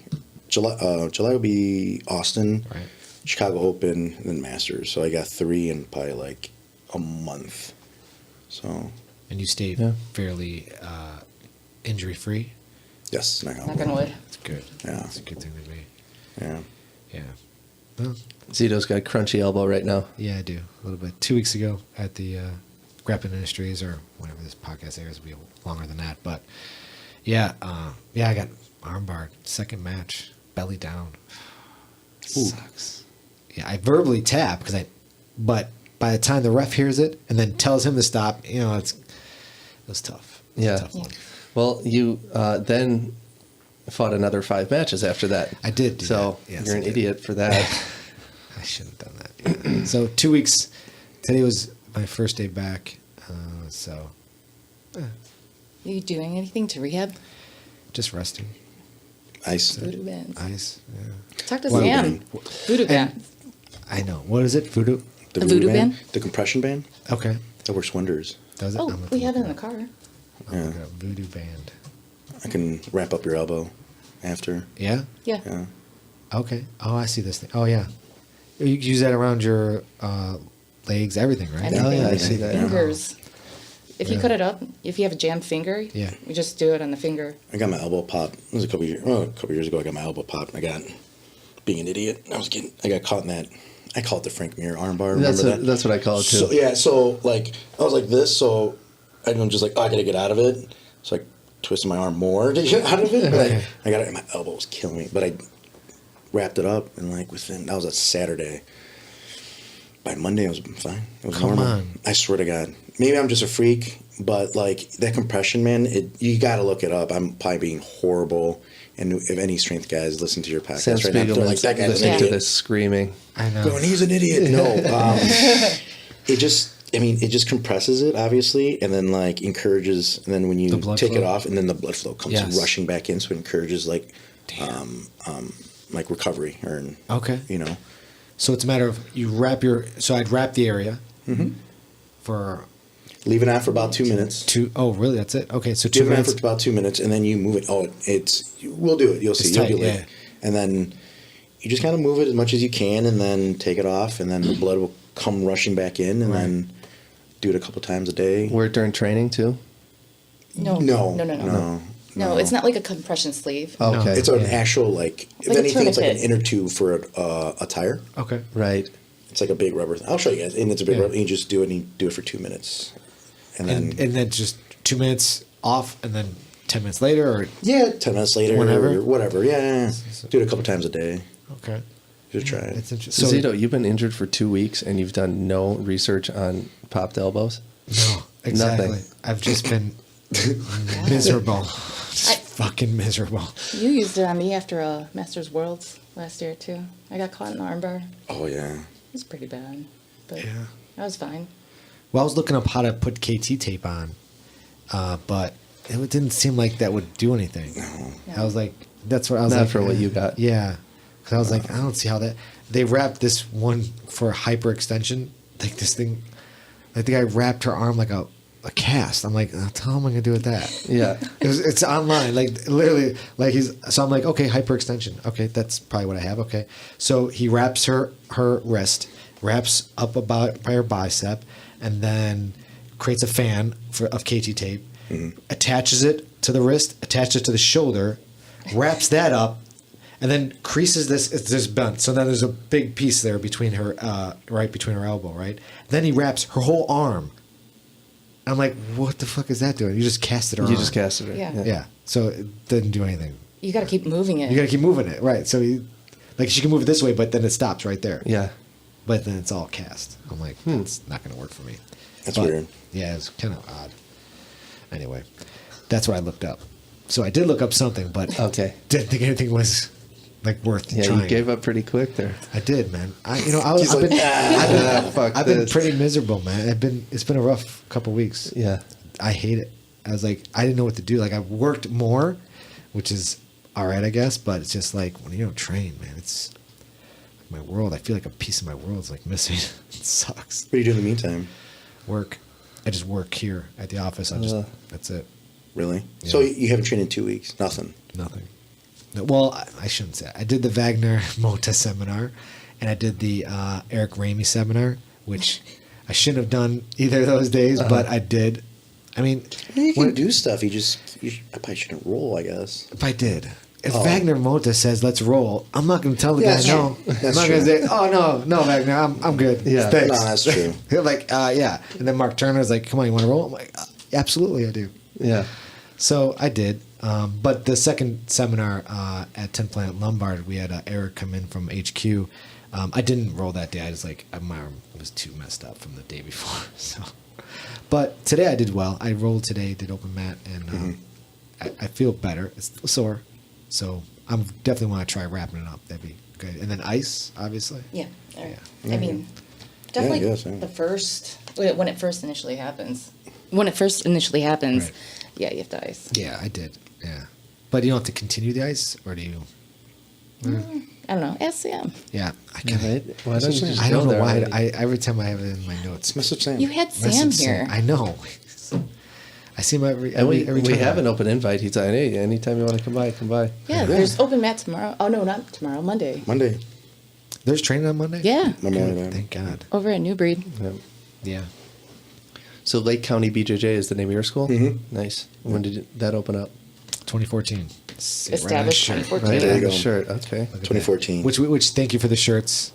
July will be Austin, right. Chicago Open, and then Masters. So I got 3 in probably like a month. So... And you stay fairly injury-free? Yes, Knock on wood. That's good. Yeah. That's a good thing to be. Yeah. Yeah. Well, Zito's got a crunchy elbow right now. yeah, I do. A little bit. 2 weeks ago at the Grappler Industries, or whenever this podcast airs, will be longer than that. But yeah, I got armbarred. Second match, belly down. Sucks. Yeah, I verbally tap but by the time the ref hears it and then tells him to stop, you know, it was tough. It was a tough one. Well, you then fought another 5 matches after that. I did. So Yes, you're I an did. idiot for that. I should have done that. Yeah. So 2 weeks. Today was my first day back. So Are you doing anything to rehab? just resting. Ice. Voodoo bands. Ice. Yeah. Talk to Well, Sam. Voodoo band. I know. What is it? Voodoo? The A voodoo band? The compression band? Okay. That works wonders. Does it? Oh, I'm we looking have it in for the car. I'm looking up Voodoo band. I can wrap up your elbow after. Yeah? Yeah. Yeah. Okay. Oh, I see this thing. Oh, yeah. You use that around your legs, everything, right? Anything. Oh, yeah, I see that. Fingers. If you Yeah. cut it up, if you have a jammed finger, Yeah. you just do it on the finger. I got my elbow popped. It was a couple years ago. I got my elbow popped. I got, being an idiot, I got caught in that. I call it the Frank Mir armbar. Remember that? That's what I call it too. So yeah, so like I was like this, so I'm just like, I gotta get out of it. So I twisted my arm more to get out of it. But I got it, and my elbow was killing me. But I wrapped it up, and like that was a Saturday. By Monday, I was fine. It was Come normal. on. I swear to God. Maybe I'm just a freak, but like that compression, man, you got to look it up. I'm probably being horrible. And if any strength guys listen to your podcast Sam right now, they're like, Spiegelman's that guy's an listening to idiot. this screaming. I know. Going, he's an idiot. No, it just compresses it, obviously, and then like encourages, and then when you The blood take it flow? off, and then the blood flow comes Yes. rushing back in, so it encourages like recovery, or Okay. you know, So it's a matter of I'd wrap the area for leave it on for about 2 minutes. 2. Oh, really? That's it? Okay, so 2 Leave it on minutes. for about 2 minutes, and then you move it. Oh, we'll do it. You'll see. It's You'll tight, do it. yeah. And then you just kind of move it as much as you can, and then take it off, and then the blood will come rushing back in, and then do it a couple times a day. Wear it during training too? No. No, it's not like a compression sleeve. Oh, okay. It's an Yeah. actual, like, if Like a anything, it's like an tourniquet. inner tube for a tire. Okay. Right. It's like a big rubber. I'll show you guys. And it's a big Yeah. rubber. And you just do it, and you do it for 2 minutes. And then, And then just 2 minutes off, and then 10 minutes later, or 10 minutes later, Whenever? or whatever. Yeah. Do it a couple times a day. okay. You should try it. It's interesting. So Zito, you've been injured for 2 weeks and you've done no research on popped elbows? No, exactly. Nothing. I've just been miserable. Just fucking miserable. You used it on me after a Masters Worlds last year too. I got caught in the armbar. Oh, yeah. It was pretty bad, but Yeah. I was fine. Well, I was looking up how to put KT tape on, but it didn't seem like that would do anything. No. I was like, that's what I was Not like. for what you got. Yeah. Because I was like, I don't see how that. They wrapped this one for hyperextension. Like this thing. Like the guy wrapped her arm like a cast. I'm like, how am I gonna do with that? Yeah. It's online, like literally, like so I'm like, okay, hyperextension. Okay, that's probably what I have. Okay, so he wraps her wrist, wraps up about by her bicep, and then creates a fan of KT tape, attaches it to the wrist, attaches it to the shoulder, wraps that up, and then creases this. It's this bent, so then there's a big piece there between her, right between her elbow, right. Then he wraps her whole arm. I'm like, what the fuck is that doing? You just casted her arm. You just casted it. Yeah. Yeah. So it didn't do anything. You got to keep moving it. You got to keep moving it, right? So, like, she can move it this way, but then it stops right there. Yeah. But then it's all cast. I'm like, it's not going to work for me. That's weird. Yeah, it's kind of odd. Anyway, that's what I looked up. So I did look up something, but Okay. didn't think anything was like worth Yeah, trying. you gave up pretty quick there. I did, man. I've Fuck been this. pretty miserable, man. It's been a rough couple weeks. Yeah. I hate it. I was like, I didn't know what to do. Like, I worked more, which is all right, I guess. But it's just like when you don't train, man. It's my world. I feel like a piece of my world is like missing. It sucks. What do you do in the meantime? Work. I just work here at the office. That's it. Really? Yeah. So you haven't trained in 2 weeks? Nothing. Nothing. No, well, I shouldn't say. I did the Wagner Mota seminar, and I did the Eric Ramey seminar, which I shouldn't have done either of those days, but I did. I mean, You can do stuff. I probably shouldn't roll, I guess. if I did. If Wagner Mota says, let's roll, I'm not going to tell the Yeah, guy that's no. true. I'm That's not going to true. say, oh, no, Wagner, I'm good. Yeah. Thanks. No, that's true. They're like, yeah. And then Mark Turner's like, come on, you want to roll? I'm like, absolutely, I do. Yeah. So I did. But the second seminar at 10 Planet Lombard, we had Eric come in from HQ. I didn't roll that day. I just my arm was too messed up from the day before. So, but today I did well. I rolled today, did open mat, and I feel better. It's still sore, so I'm definitely want to try wrapping it up. That'd be good. And then ice, obviously. Yeah. All right. Yeah. I mean, definitely I guess, yeah. the first when it first initially happens. When it first initially happens, Right. yeah, you have to ice. Yeah, I did. Yeah, but you don't have to continue the ice, or do you? I don't know. SCM. Yeah, I Yeah, can. right? Why don't you just I go don't know there why. already? Every time I have it in my notes. Message Sam. You had Sam Message here. I know. I see him every And we time. have an open invite. He's like, hey, anytime you want to come by, come by. Yeah, there's open mat tomorrow. Oh no, not tomorrow. Monday. Monday. There's training on Monday. Yeah, Monday. Thank God. over at New Breed. Yeah. Yeah. So Lake County BJJ is the name of your school? Mm-hmm. Nice. When did that open up? 2014. See, right on the Established shirt. 2014. Right There on you the go. shirt. Okay. Look at that. 2014. Which thank you for the shirts.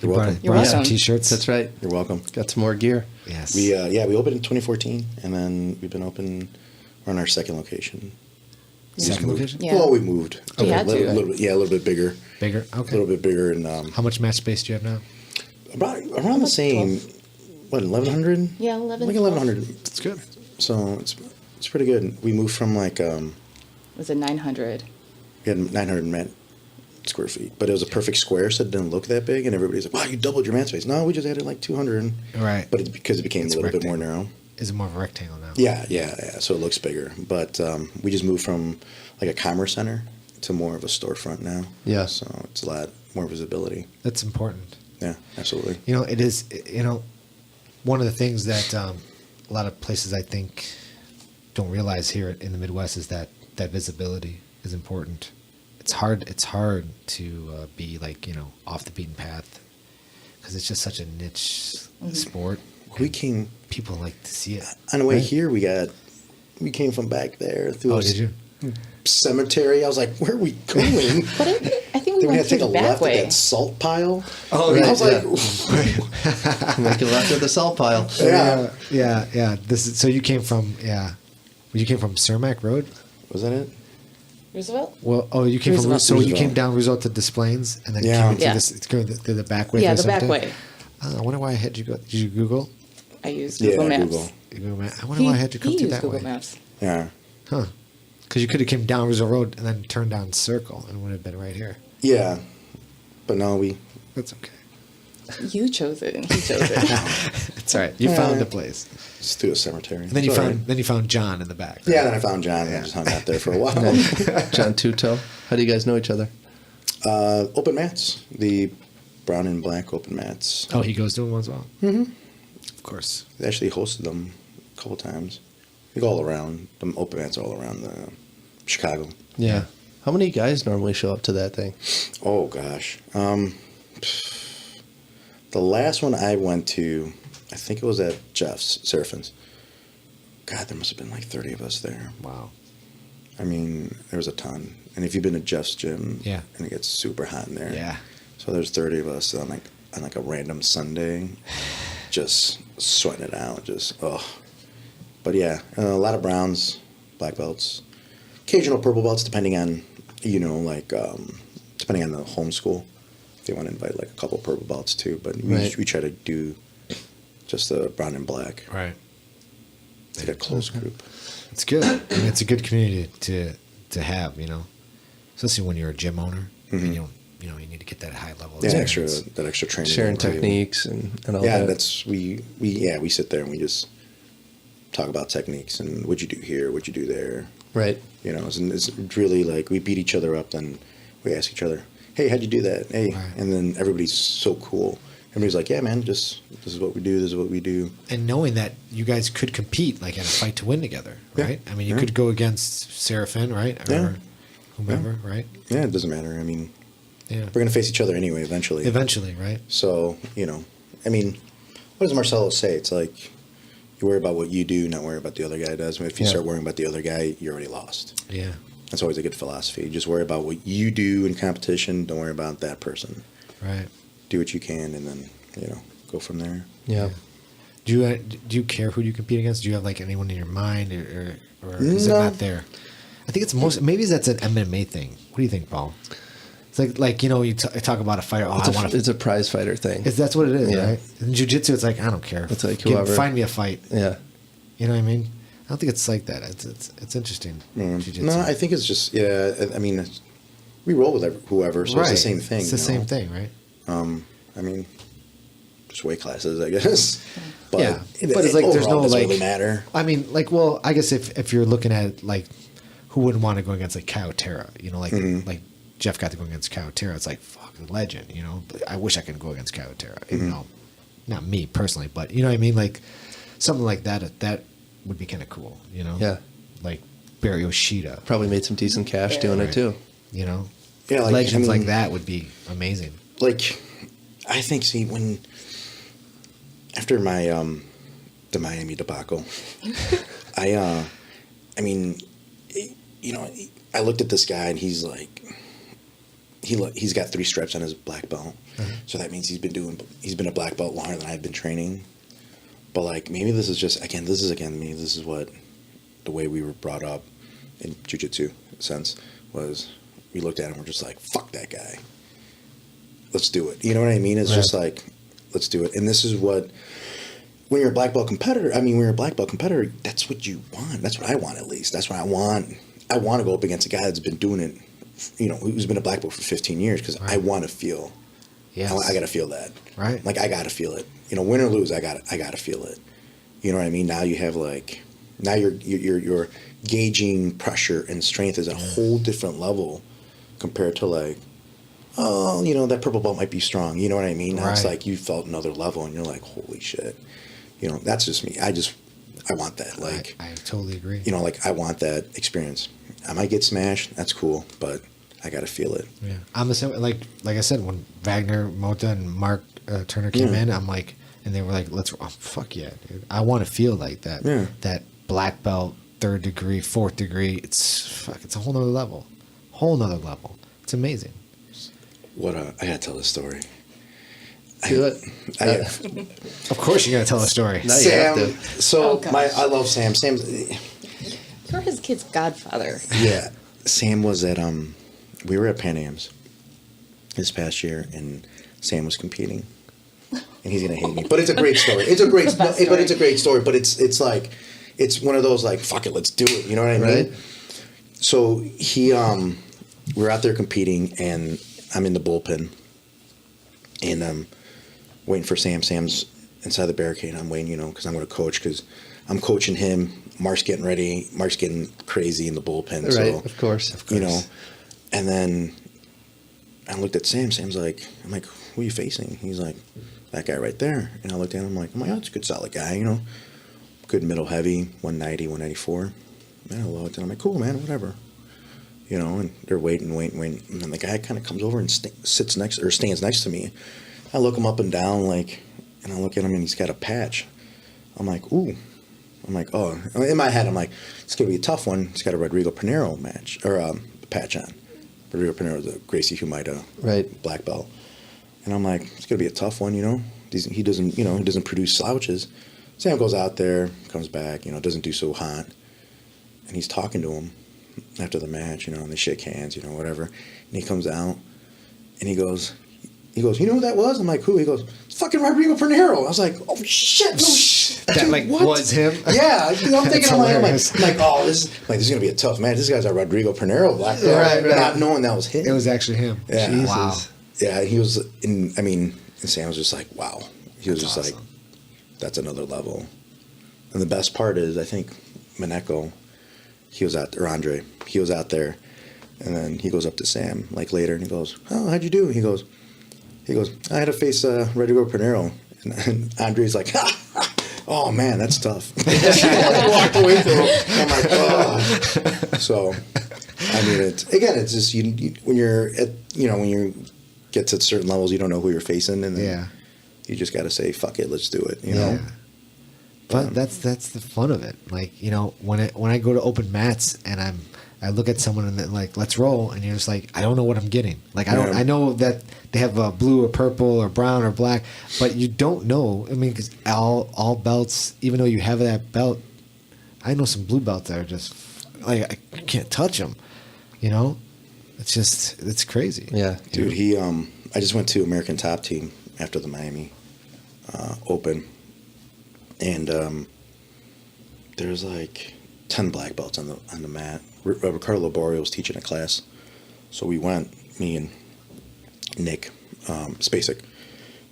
You're welcome. You're brought some welcome. t-shirts. That's right. You're welcome. Got some more gear. Yes. We opened in 2014, and then we've been open. We're on our second location. We just Second moved. location? Yeah. Well, we moved. We had to. A little bit bigger. Bigger. A Okay. little bit bigger, and How much match space do you have now? about around the same. What 1100? Yeah, 11. Like 1100. It's good. So it's pretty good. We moved from like Was it 900? we had 900 square feet, but it was a perfect square, so it didn't look that big. And everybody's like, "Wow, you doubled your mat space." No, we just added like 200. Right. But because it became It's a little bit more rectangle. narrow. Is it more of a rectangle now? Yeah. So it looks bigger, but we just moved from like a commerce center to more of a storefront now. Yeah. So it's a lot more visibility. That's important. Yeah, absolutely. You know, it is. You know, one of the things that a lot of places I think don't realize here in the Midwest is that visibility is important. It's hard to be like off the beaten path because it's just such a niche sport. We and came people like to see it. on the way Right? here. We came from back there through Oh, a did you? cemetery. I was like, "Where are we going?" But I think we Then we went had to through take a the back left at way. that salt pile. Oh, And I right, was like, Make it left of the salt pile. Yeah. This is, so you came from Cermak Road. was that it? Roosevelt? Well, you came from Roosevelt. so you Roosevelt. came down Roosevelt to Des Plaines and then Yeah. came into Yeah. this through the back way. Yeah, through the back cemetery? way. I wonder why I had you go. Did you Google? I used Yeah, Google Maps. Google. You Google Map? I wonder why I had you come he through used that Google way. Maps. Yeah. Huh? Because you could have came down Roosevelt Road and then turned down Circle and would have been right here. Yeah. But no, we. That's okay. You chose it, and he chose it. It's all right. You found the place. Just through a cemetery. And then you It's all found right. then you found John in the back. right? Yeah, then I found John and I just hung out there for a while. John Tuto. How do you guys know each other? Open mats, the brown and black open mats. Oh, he goes to them as well. Mm-hmm. Of course. They actually hosted them a couple times. They go all around. The open mats all around Chicago. Yeah. How many guys normally show up to that thing? Oh gosh. The last one I went to, I think it was at Jeff's Seraphins. God, there must have been like 30 of us there. Wow. I mean, there was a ton. And if you've been to Jeff's gym, Yeah. and it gets super hot in there. Yeah. So there's 30 of us on like a random Sunday, just sweating it out, just But yeah, a lot of browns, black belts, occasional purple belts, depending on, depending on the home school. They want to invite like a couple purple belts too, but we try to do just the brown and black. Right. Like a close group. It's good. I mean, it's a good community to have, especially when you're a gym owner. Mm-hmm. And you need to get that high level. Yeah, experience. that extra training. Sharing techniques and all that. Yeah, that's we sit there and we just talk about techniques and what'd you do here, what'd you do there. Right. It's really like we beat each other up, then we ask each other, hey, how'd you do that? Hey, Right. And then everybody's so cool. Everybody's like, yeah, man, this is what we do. This is what we do. And knowing that you guys could compete like at a fight to win together, right? Yeah. I mean, you could go against Seraphin, right? Or Yeah. whomever, right? Yeah, it doesn't matter. I mean, Yeah. we're gonna face each other anyway eventually. Eventually, right? So I mean, what does Marcelo say? It's like you worry about what you do, not worry about the other guy does. If you start worrying about the other guy, you're already lost. Yeah. That's always a good philosophy. Just worry about what you do in competition. Don't worry about that person. Right. Do what you can, and then go from there. Yeah. Do you care who you compete against? Do you have like anyone in your mind, or is it No. not there? I think it's maybe that's an MMA thing. What do you think, Paul? It's like you talk about a fighter. Oh, It's a prize fighter thing. That's what it is, Yeah. right? In jiu-jitsu, it's like I don't care. It's like whoever. Find me a fight. Yeah. You know what I mean? I don't think it's like that. It's interesting. Jiu-jitsu. No, I think it's just I mean, we roll with whoever, so it's the same thing. It's the same thing, right? I mean, just weight classes, I guess. But Yeah, but it's like there's overall, no it doesn't like really matter. I mean, like, well, I guess if you're looking at like who wouldn't want to go against like Kyotera, like Jeff got to go against Kyotera. It's like fuck, the legend, But I wish I could go against Kyotera. Even though, not me personally, but you know what I mean. Like something like that. That would be kind of cool, Yeah. Like Barry Yoshida, Probably made some decent cash doing it too. Yeah, legends like that would be amazing. Like, I think, when after my the Miami debacle, I mean, I looked at this guy and he's like, he's got 3 stripes on his black belt, so that means he's been a black belt longer than I've been training. But like, maybe this is just this is what the way we were brought up in jiu-jitsu sense was. We looked at him, we're just like, fuck that guy. Let's do it. You know what I mean? It's just like, let's do it. And this is what, when you're a black belt competitor, that's what you want. That's what I want, at least. That's what I want. I want to go up against a guy that's been doing it, who's been a black belt for 15 years, because I want to feel, I got to feel that. Right. Like, I got to feel it. Win or lose, I got to feel it. You know what I mean? Now you have now you're gauging pressure and strength is at a whole different level compared to that purple belt might be strong. You know what I mean? Now it's like you felt another level and you're like, holy shit. That's just me. I want that. Like, I totally agree. I want that experience. I might get smashed. That's cool, but I got to feel it. Yeah, I'm the same. Like I said, when Wagner, Mota, and Mark Turner came in, I'm like, and they were like, fuck yeah, dude. I want to feel like that. Yeah. That black belt, 3rd degree, 4th degree. It's a whole nother level. It's amazing. I gotta tell this story. Do it. Of course, you're gonna tell a story. Now you have Sam. to. So gosh. I love Sam. Sam's. You're his kid's godfather. Yeah, Sam was at we were at Pan Am's this past year, and Sam was competing, and he's gonna hate me, but it's a great story. It's a great, But it's a great story. But it's like, it's one of those like, fuck it, let's do it. You know what I mean? Right. So he we're out there competing, and I'm in the bullpen, and I'm waiting for Sam. Sam's inside the barricade. I'm waiting, because I'm going to coach, because I'm coaching him. Mark's getting ready. Mark's getting crazy in the bullpen. Right, So, of course. and then I looked at Sam. Sam's like, I'm like, who are you facing? He's like, that guy right there. And I looked at him. I'm like, oh, that's a good, solid guy. You know, good middle heavy, 190, 194. And I looked, and I'm like, cool, man, whatever. You know, and they're waiting. And then the guy kind of comes over and stands next to me. I look him up and down, like, and I look at him, and he's got a patch. I'm like, ooh. I'm like, oh. In my head, I'm like, it's going to be a tough one. He's got a Rodrigo Pinheiro patch on. Rodrigo Pinheiro is a Gracie Humaita black belt. And I'm like, it's going to be a tough one, you know. He doesn't produce slouches. Sam goes out there, comes back, you know, doesn't do so hot. And he's talking to him after the match, you know, and they shake hands, you know, whatever. And he comes out, and he goes, you know who that was? I'm like, who? He goes, it's fucking Rodrigo Pinheiro. I was like, oh shit, no, that dude, like what? was him. Yeah, I'm thinking, I'm like, oh, this is gonna be a tough match. This guy's a Rodrigo Pinheiro black belt, right. not knowing that was him. It was actually him. Yeah. Jesus. Wow. Yeah, he was. And Sam was just like, wow. He was just awesome. like, that's another level. And the best part is, I think Mineko, Andre, he was out there, and then he goes up to Sam like later, and he goes, oh, how'd you do? He goes, I had to face Rodrigo Pinheiro, and Andre's like, oh man, that's tough. I walked away from him. I'm like, oh. So, I mean, it's just when you get to certain levels, you don't know who you're facing, and then you just got to say, fuck it, let's do it. You know. But that's the fun of it. Like, you know, when I go to open mats and I look at someone and they're like, let's roll, and you're just like, I don't know what I'm getting. Like, I know that they have blue or purple or brown or black, but you don't know. I mean, because all belts, even though you have that belt, I know some blue belts that are just like, I can't touch them. You know, it's crazy. Yeah, dude. I just went to American Top Team after the Miami Open. And there's like 10 black belts on the mat. Ricardo Laborio was teaching a class, so we went. Me and Nick Spacek,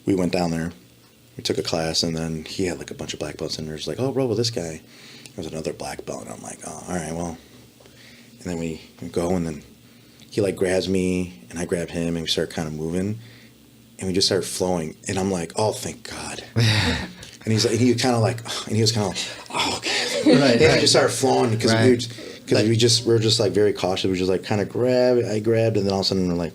we went down there. We took a class, and then he had like a bunch of black belts, and there's like, oh, roll with this guy. There's another black belt, and I'm like, oh, all right, well. And then we go, and then he like grabs me, and I grab him, and we start kind of moving, and we just start flowing, and I'm like, oh, thank God. And he was kind of like, oh, okay. Right. And I just started flowing because we're just like very cautious. We just like kind of I grabbed, and then all of a sudden we're like,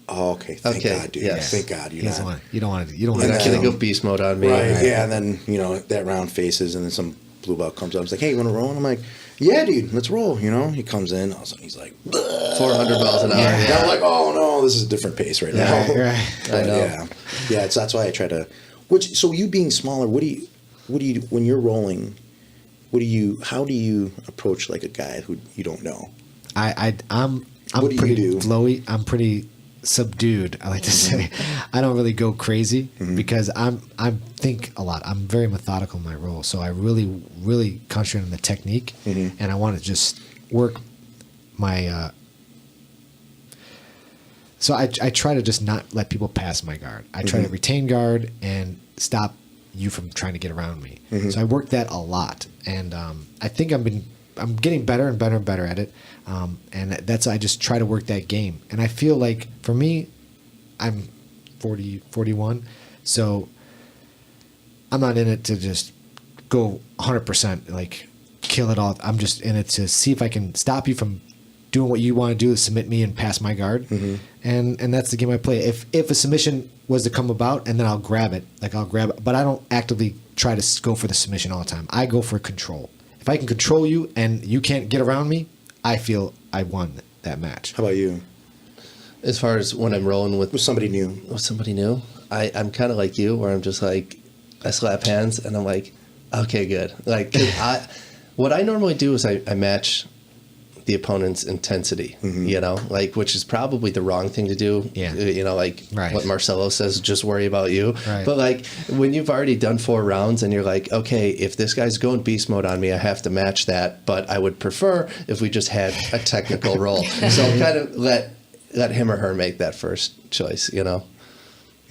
oh, okay, thank God, dude. Yes. Thank God you're not. You don't want to go beast mode on me. Right. Yeah. And then, you know, that round faces, and then some blue belt comes up. He's like, hey, you want to roll? And I'm like, yeah, dude, let's roll. You know, he comes in, all of a sudden he's like, 400 miles an hour. Yeah. I'm like, oh no, this is a different pace right now. Right. I know. Yeah. That's why I try to. So you being smaller, what do you when you're rolling? How do you approach like a guy who you don't know? I'm pretty flowy. I'm pretty subdued. I like to say, I don't really go crazy because I think a lot. I'm very methodical in my role, so I really concentrate on the technique, and I want to just work my. So I try to just not let people pass my guard. I try to retain guard and stop you from trying to get around me. So I work that a lot, and I think I'm getting better and better and better at it. And I just try to work that game. And I feel like for me, I'm 41, so I'm not in it to just go 100%, like kill it all. I'm just in it to see if I can stop you from doing what you want to do, submit me and pass my guard. And that's the game I play. If a submission was to come about, and then I'll grab it, but I don't actively try to go for the submission all the time. I go for control. If I can control you and you can't get around me, I feel I won that match. How about you? As far as when I'm rolling with somebody new, I'm kind of like you, where I'm just like, I slap hands and I'm like, okay, good. Like, what I normally do is I match the opponent's intensity, you know, like, which is probably the wrong thing to do. Yeah. You know, like what Marcelo says, just worry about you. Right. But like when you've already done 4 rounds and you're like, okay, if this guy's going beast mode on me, I have to match that. But I would prefer if we just had a technical roll. So kind of let him or her make that first choice, you know.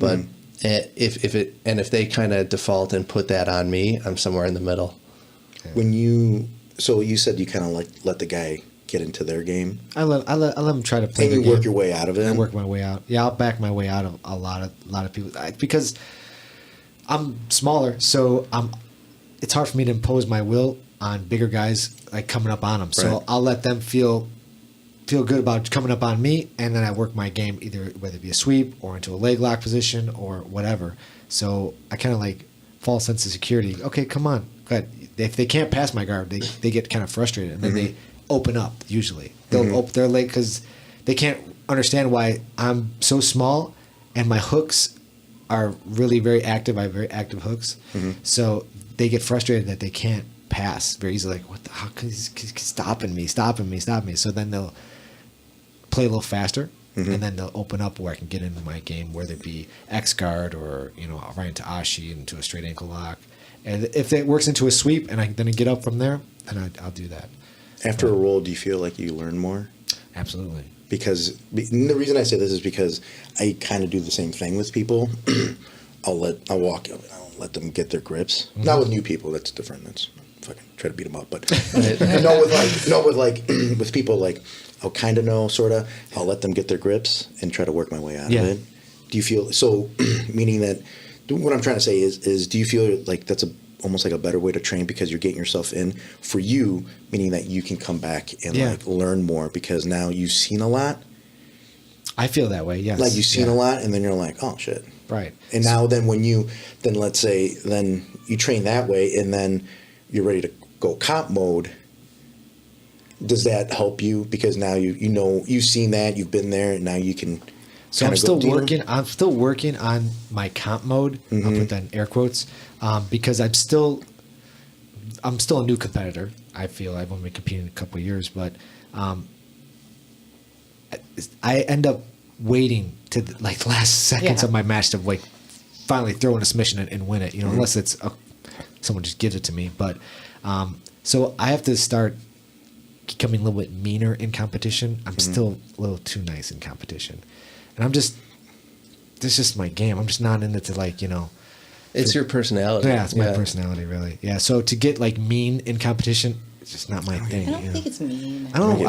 But if they kind of default and put that on me, I'm somewhere in the middle. So you said you kind of like let the guy get into their game? I let them try to play. And their you work game. your way out of it. I work my way out. Yeah, I'll back my way out of a lot of people because I'm smaller, so it's hard for me to impose my will on bigger guys like coming up on them. So Right. I'll let them feel good about coming up on me, and then I work my game either whether it be a sweep or into a leg lock position or whatever. So I kind of like false sense of security. Okay, come on, go ahead. If they can't pass my guard, they get kind of frustrated, and then they open up. Usually, they'll open their leg because they can't understand why I'm so small, and my hooks are really very active. I have very active hooks, so they get frustrated that they can't pass very easily. Like, what the? How can he's stopping me? So then they'll play a little faster, and then they'll open up where I can get into my game, whether it be X guard or right into Ashi into a straight ankle lock. And if it works into a sweep and I get up from there, then I'll do that. After a roll, do you feel like you learn more? Absolutely. Because the reason I say this is because I kind of do the same thing with people. I'll let them get their grips. Not with new people. That's different. That's fucking try to beat them up. But with people like I'll kind of know sort of. I'll let them get their grips and try to work my way out of it. Do you feel so? Meaning that what I'm trying to say is do you feel like that's almost like a better way to train because you're getting yourself in for you, meaning that you can come back and like learn more because now you've seen a lot. I feel that way. Yes. Like you've seen a lot, and then you're like, oh shit. Right. And now then let's say then you train that way, and then you're ready to go comp mode. Does that help you because now you've seen that, you've been there, and now you can. So I'm still working on my comp mode. I'll put that in air quotes because I'm still a new competitor. I feel I've only been competing a couple of years, but I end up waiting to the last seconds of my match to finally throw in a submission and win it. Unless it's someone just gives it to me. But so I have to start becoming a little bit meaner in competition. I'm still a little too nice in competition. And this is just my game. I'm just not in it to It's your personality. Yeah, it's my personality, really. Yeah, so to get mean in competition, it's just not my thing. I don't think it's mean. I don't.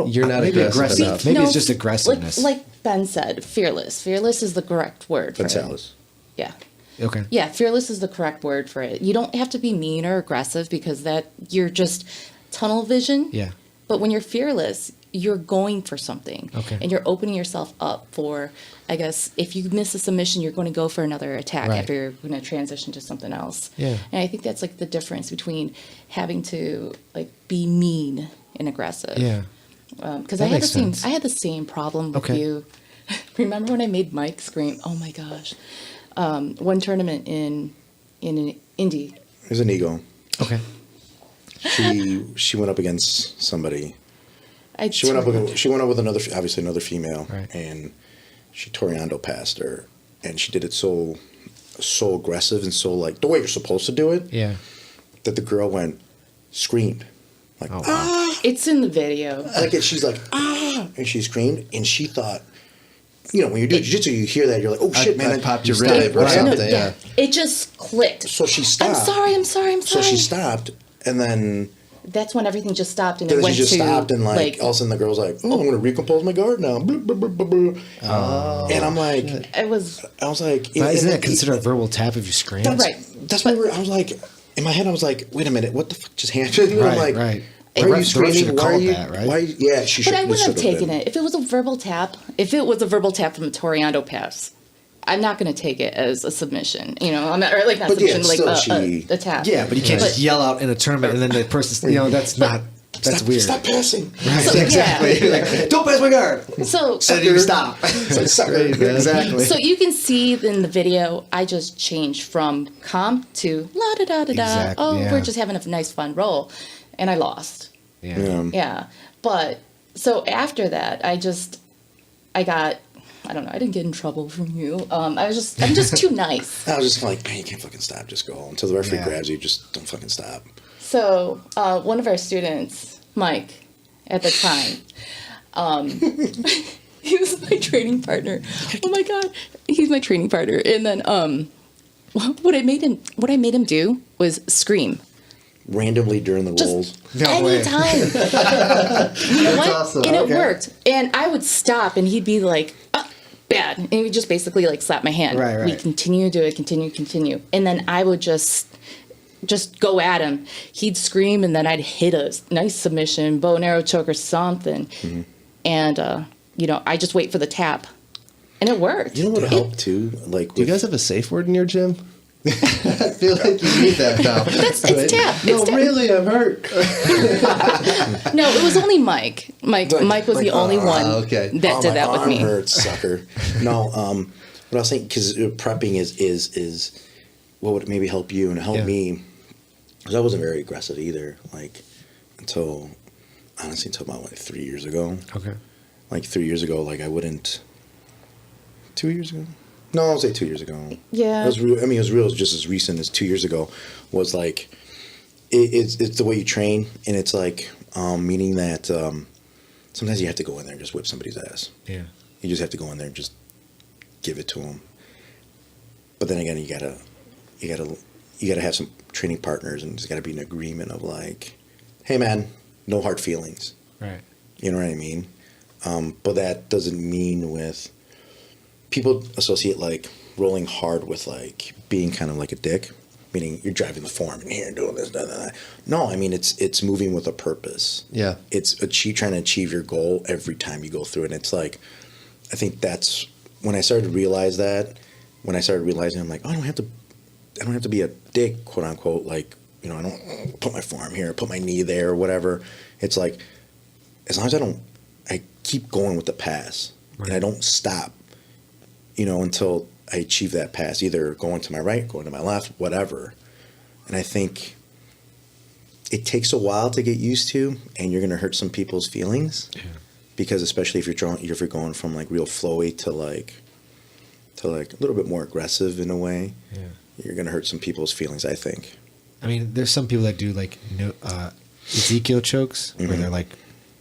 You're not maybe aggressive enough. Maybe it's just aggressiveness. Like Ben said, fearless. Fearless is the correct word for it. Yeah. Okay. Yeah, fearless is the correct word for it. You don't have to be mean or aggressive because you're just tunnel vision. Yeah. But when you're fearless, you're going for something. Okay. And you're opening yourself up for, I guess, if you miss a submission, you're going to go for another attack after you're going to transition to something else. Yeah. And I think that's the difference between having to be mean and aggressive. Yeah. Because I had the same problem with you. Remember when I made Mike scream? Oh my gosh. One tournament in an Indy. It was an ego. Okay. She went up against somebody. She went up with another female, and she Toriando passed her, and she did it so aggressive and so the way you're supposed to do it. Yeah. That the girl screamed, It's in the video. She's like and she screamed, and she thought, when you do jiu-jitsu, you hear that, you're like, oh shit, man, I popped your rib or something. Yeah. It just clicked. So she stopped. I'm sorry. So she stopped, and then. That's when everything just stopped and then it went she just to stopped and all of a sudden the girl's like, "Oh, I'm going to recompose my guard now." And I'm like, I was like, but isn't that considered a verbal tap if you scream? That's why I was like, in my head, I was like, wait a minute, what the fuck just happened? And I'm like, right. Why are you screaming? Why are you? That, right? Why? Yeah, she should. But I wouldn't have taken it if it was a verbal tap. If it was a verbal tap from a Toriando pass, I'm not going to take it as a submission. I'm not not but submission, a tap. Yeah, but you can't just yell out in a tournament and then the person, that's not. That's weird. Stop passing. Right. So, exactly. Don't pass my guard. So and you stop. Exactly. So you can see in the video, I just changed from comp to la da da da da. Exactly, Oh, we're just having a nice fun roll, and I lost. Yeah. But so after that, I got. I don't know. I didn't get in trouble from you. I'm just too nice. I was just like, man, you can't fucking stop. Just go until the referee grabs you. Just don't fucking stop. So one of our students, Mike, at the time, he was my training partner. Oh my God, he's my training partner. And then what I made him do was scream. randomly during the rolls. No way. Anytime. You know what? awesome. And it Okay. worked. And I would stop, and he'd be like, oh, bad. And he would just basically like slap my hand. Right, right. We continue to do it, continue. And then I would just go at him. He'd scream, and then I'd hit a nice submission, bow and arrow choke or something. Mm-hmm. And, you know, I just wait for the tap. And it worked. You know what would help too? Like, Do you guys have a safe word in your gym? I feel like you need that now. It's tap. No, It's tap. really, I'm hurt. No, it was only Mike. Mike was the only one okay. that did my that with arm me. hurts, sucker. No, what I was thinking, because prepping is what would maybe help you and help me, because I wasn't very aggressive either, like, until about, like, 3 years ago. Okay. Like, 3 years ago, like, I wouldn't, 2 years ago? No, I'll say 2 years ago. Yeah. It was real, it was just as recent as 2 years ago, was like, it's the way you train, and it's like, meaning that sometimes you have to go in there and just whip somebody's ass. Yeah. You just have to go in there and just give it to them. But then again, you gotta have some training partners, and there's gotta be an agreement of like, hey man, no hard feelings. Right. You know what I mean? But that doesn't mean with people associate like rolling hard with like being kind of like a dick, meaning you're driving the form and here and doing this, that. No, I mean it's moving with a purpose. Yeah. It's trying to achieve your goal every time you go through it. And it's like, I think that's when I started to realize that. When I started realizing, I'm like, oh, I don't have to be a dick, quote unquote. Like, you know, I don't put my forearm here, put my knee there, or whatever. It's like, as long as I keep going with the pass, and I don't stop, you know, until I achieve that pass, either going to my right, going to my left, whatever. And I think it takes a while to get used to, and you're going to hurt some people's feelings, because especially if you're going from like real flowy to like a little bit more aggressive in a way, you're going to hurt some people's feelings, I think. I mean, there's some people that do like Ezekiel chokes where they're like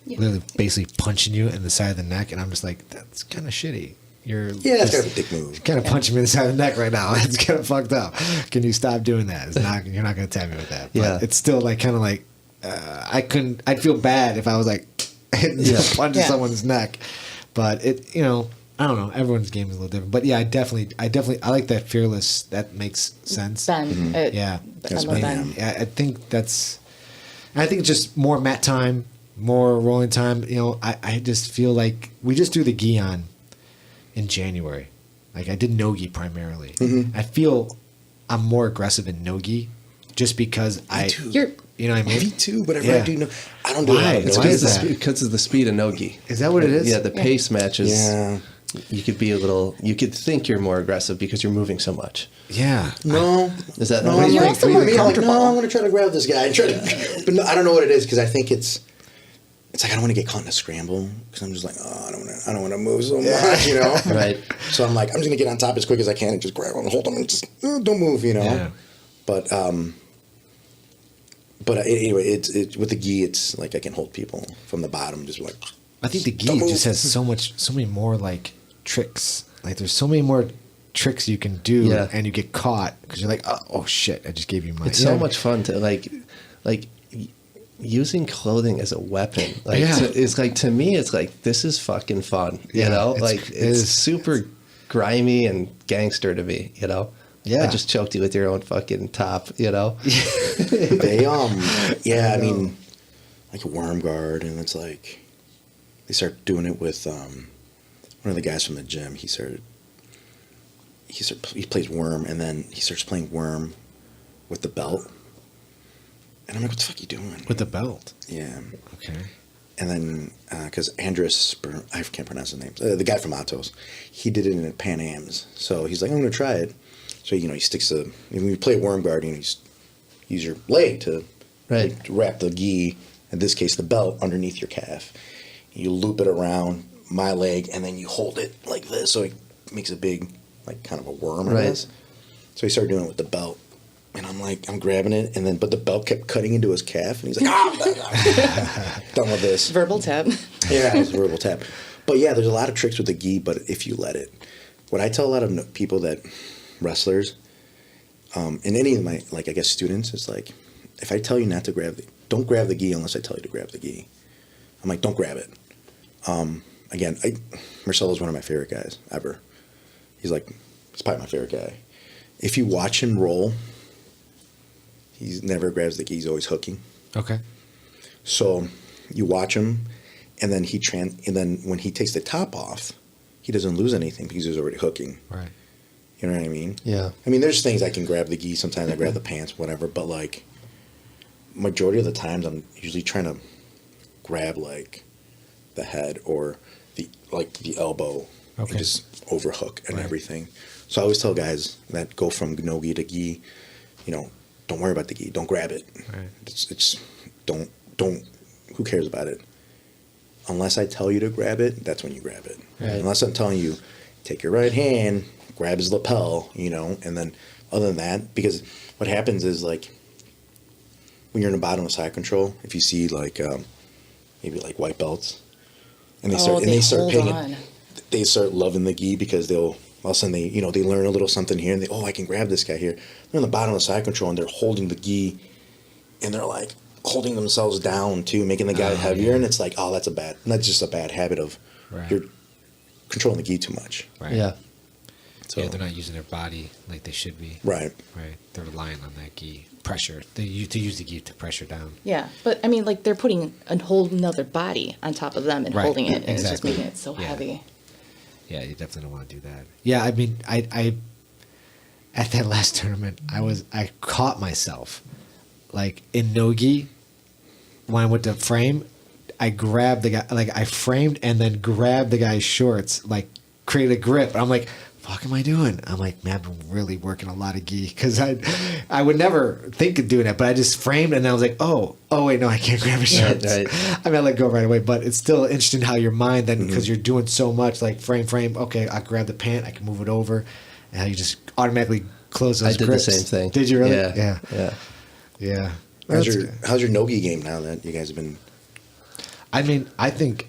literally basically punching you in the side of the neck, and I'm just like, that's kind of shitty. That's kind of a dick move. Kind of punching me in the side of the neck right now. It's kind of fucked up. Can you stop doing that? You're not going to tap me with that. But it's still like kind of like I'd feel bad if I was like punching someone's neck. But it, you know, I don't know. Everyone's game is a little different. But yeah, I definitely I like that fearless. That makes sense. Ben. Yeah, I love Ben. I think it's just more mat time, more rolling time. You know, I just feel like we just do the gi on in January. Like I did no-gi primarily. I feel I'm more aggressive in no-gi just because you know what I mean? Me too, but I do know. I don't do Why? it. Why is that? Because of the speed of no-gi. Is that what it is? Yeah, the pace matches. Yeah. You could think you're more aggressive because you're moving so much. Yeah. No. Is that No, not You're also more comfortable. no, I'm going to try to grab this guy. But no, I don't know what it is, because I think it's like I don't want to get caught in a scramble, because I'm just like, oh, I don't want to move so much, you know? Right. So I'm like, I'm just going to get on top as quick as I can and just grab him and hold him and just don't move, you know? Yeah. But anyway, it's with the gi, it's like I can hold people from the bottom, just like. I think the Don't gi move. just has so many more like tricks. Like there's so many more tricks you can do, and you get caught because you're like, oh shit, I just gave you my. It's so much fun to like using clothing as a weapon. Like it's like, to me, it's like, this is fucking fun. You know, it's super grimy and gangster to me. You know. Yeah. I just choked you with your own fucking top. You know. They I mean, like a worm guard, and it's like they start doing it with one of the guys from the gym. He plays worm, and then he starts playing worm with the belt, and I'm like, what the fuck are you doing with the belt? Yeah. Okay. And then because Andres, I can't pronounce his name, the guy from Atos, he did it in Pan Am's, so he's like, I'm gonna try it. So he sticks when you play worm guard, you use your leg to wrap the gi, in this case the belt, underneath your calf. You loop it around my leg, and then you hold it like this, so it makes a big, like, kind of a worm, I guess. So he started doing it with the belt, and I'm like, I'm grabbing it, and then but the belt kept cutting into his calf, and he's like, done with this. Verbal tap. Yeah, it's a verbal tap. But yeah, there's a lot of tricks with the gi, but if you let it. What I tell a lot of people that wrestlers, and any of my, like, I guess students, is like, if I tell you not to don't grab the gi unless I tell you to grab the gi. I'm like, don't grab it. Again, Marcelo's one of my favorite guys ever. He's probably my favorite guy. If you watch him roll, he never grabs the gi. He's always hooking. Okay. So you watch him, and then and then when he takes the top off, he doesn't lose anything because he's already hooking. Right. You know what I mean? Yeah. I mean, there's things I can grab the gi. Sometimes I grab the pants, whatever. But majority of the times, I'm usually trying to grab the head or the elbow, Okay. and just overhook and everything. So I always tell guys that go from no gi to gi, don't worry about the gi. Don't grab it. Right. It's don't. Who cares about it? Unless I tell you to grab it, that's when you grab it. Right. Unless I'm telling you, take your right hand, grab his lapel, and then other than that, because what happens is when you're in the bottom of side control, if you see maybe white belts, and they they start loving the gi because all of a sudden they learn a little something here and I can grab this guy here. They're in the bottom of side control and they're holding the gi and they're holding themselves down too, making the guy heavier, and it's that's just a bad habit of you're controlling the gi too much. Right. Yeah. So they're not using their body like they should be. Right. Right. They're relying on that gi pressure. They use the gi to pressure down. Yeah, but I mean, they're putting a whole nother body on top of them and holding it, and it's just making it so heavy. Yeah, you definitely don't want to do that. Yeah, I mean, I at that last tournament, I caught myself in no-gi when I went to frame. I grabbed the guy, I framed and then grabbed the guy's shorts, created a grip. And I'm like, fuck am I doing? I'm like, man, I'm really working a lot of gi because I would never think of doing that, but I just framed and I was like, oh wait, no, I can't grab his shorts. Right. I mean, I let go right away, but it's still interesting how your mind then, because you're doing so much, frame. Okay, I grab the pant, I can move it over, and how you just automatically close those grips. I did the same thing. Did you really? Yeah. How's your no-gi game now that you guys have been? I mean, I think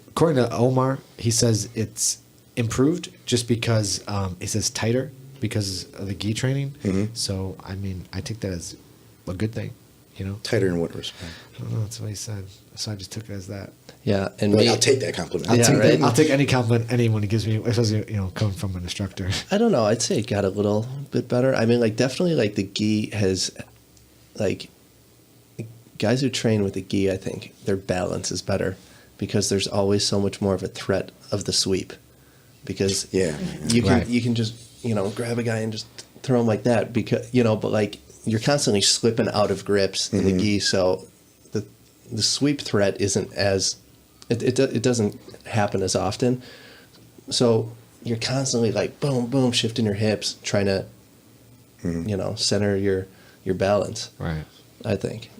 according to Omar, he says it's improved just because he says tighter because of the gi training. Mm-hmm. So I mean, I take that as a good thing, Tighter in what respect? I don't know. That's what he said. So I just took it as that. Yeah, and I'll take that compliment. I'll take any compliment anyone gives me, especially coming from an instructor. I don't know. I'd say it got a little bit better. I mean, definitely the gi has guys who train with the gi, I think their balance is better because there's always so much more of a threat of the sweep. Because you can just grab a guy and just throw him like that because but you're constantly slipping out of grips in the gi, so the sweep threat isn't as it doesn't happen as often. So you're constantly boom boom shifting your hips, trying to center your balance. Right. I think.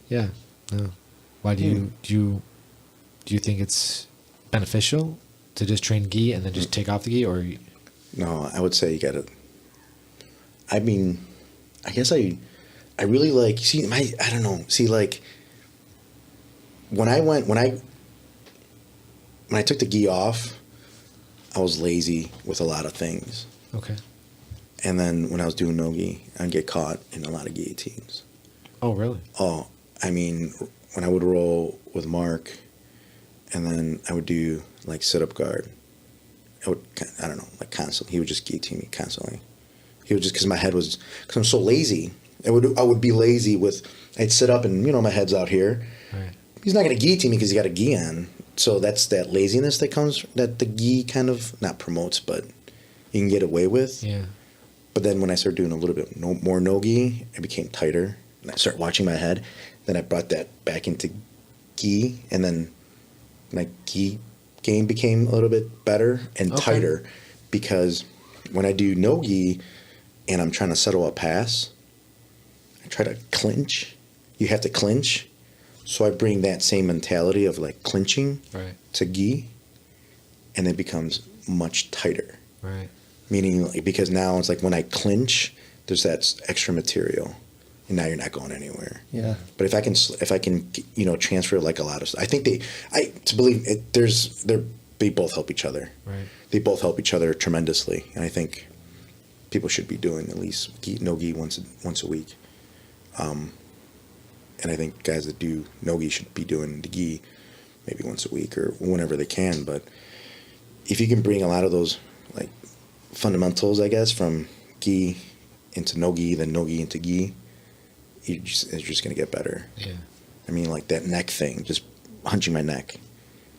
Yeah. No. Why do you think it's beneficial to just train gi and then just take off the gi, or? No, I would say you got to. I mean, I guess I really I don't know. See, when I took the gi off, I was lazy with a lot of things. Okay. And then when I was doing no-gi, I'd get caught in a lot of guillotines. Oh, really? Oh, I mean, when I would roll with Mark, and then I would do sit-up guard, I don't know, constantly. He would just guillotine me constantly. He would just, because I'm so lazy. I would be lazy I'd sit up and, my head's out here. Right. He's not going to guillotine me because he got a gi on. So that's that laziness that the gi kind of, not promotes, but you can get away with. Yeah. But then when I started doing a little bit more no-gi, I became tighter. And I started watching my head. Then I brought that back into gi. And then my gi game became a little bit better and tighter. Because when I do no-gi and I'm trying to settle a pass, I try to clinch. You have to clinch. So I bring that same mentality of clinching to gi. And it becomes much tighter. Right. Meaning, because now it's when I clinch, there's that extra material, and now you're not going anywhere. Yeah. But if I can, transfer a lot of stuff, I think they both help each other. Right. They both help each other tremendously, and I think people should be doing at least no-gi once a week. and I think guys that do no-gi should be doing the gi maybe once a week or whenever they can. But if you can bring a lot of those like fundamentals, I guess, from gi into no-gi, then no-gi into gi, it's just going to get better. Yeah. I mean, like that neck thing, just hunching my neck.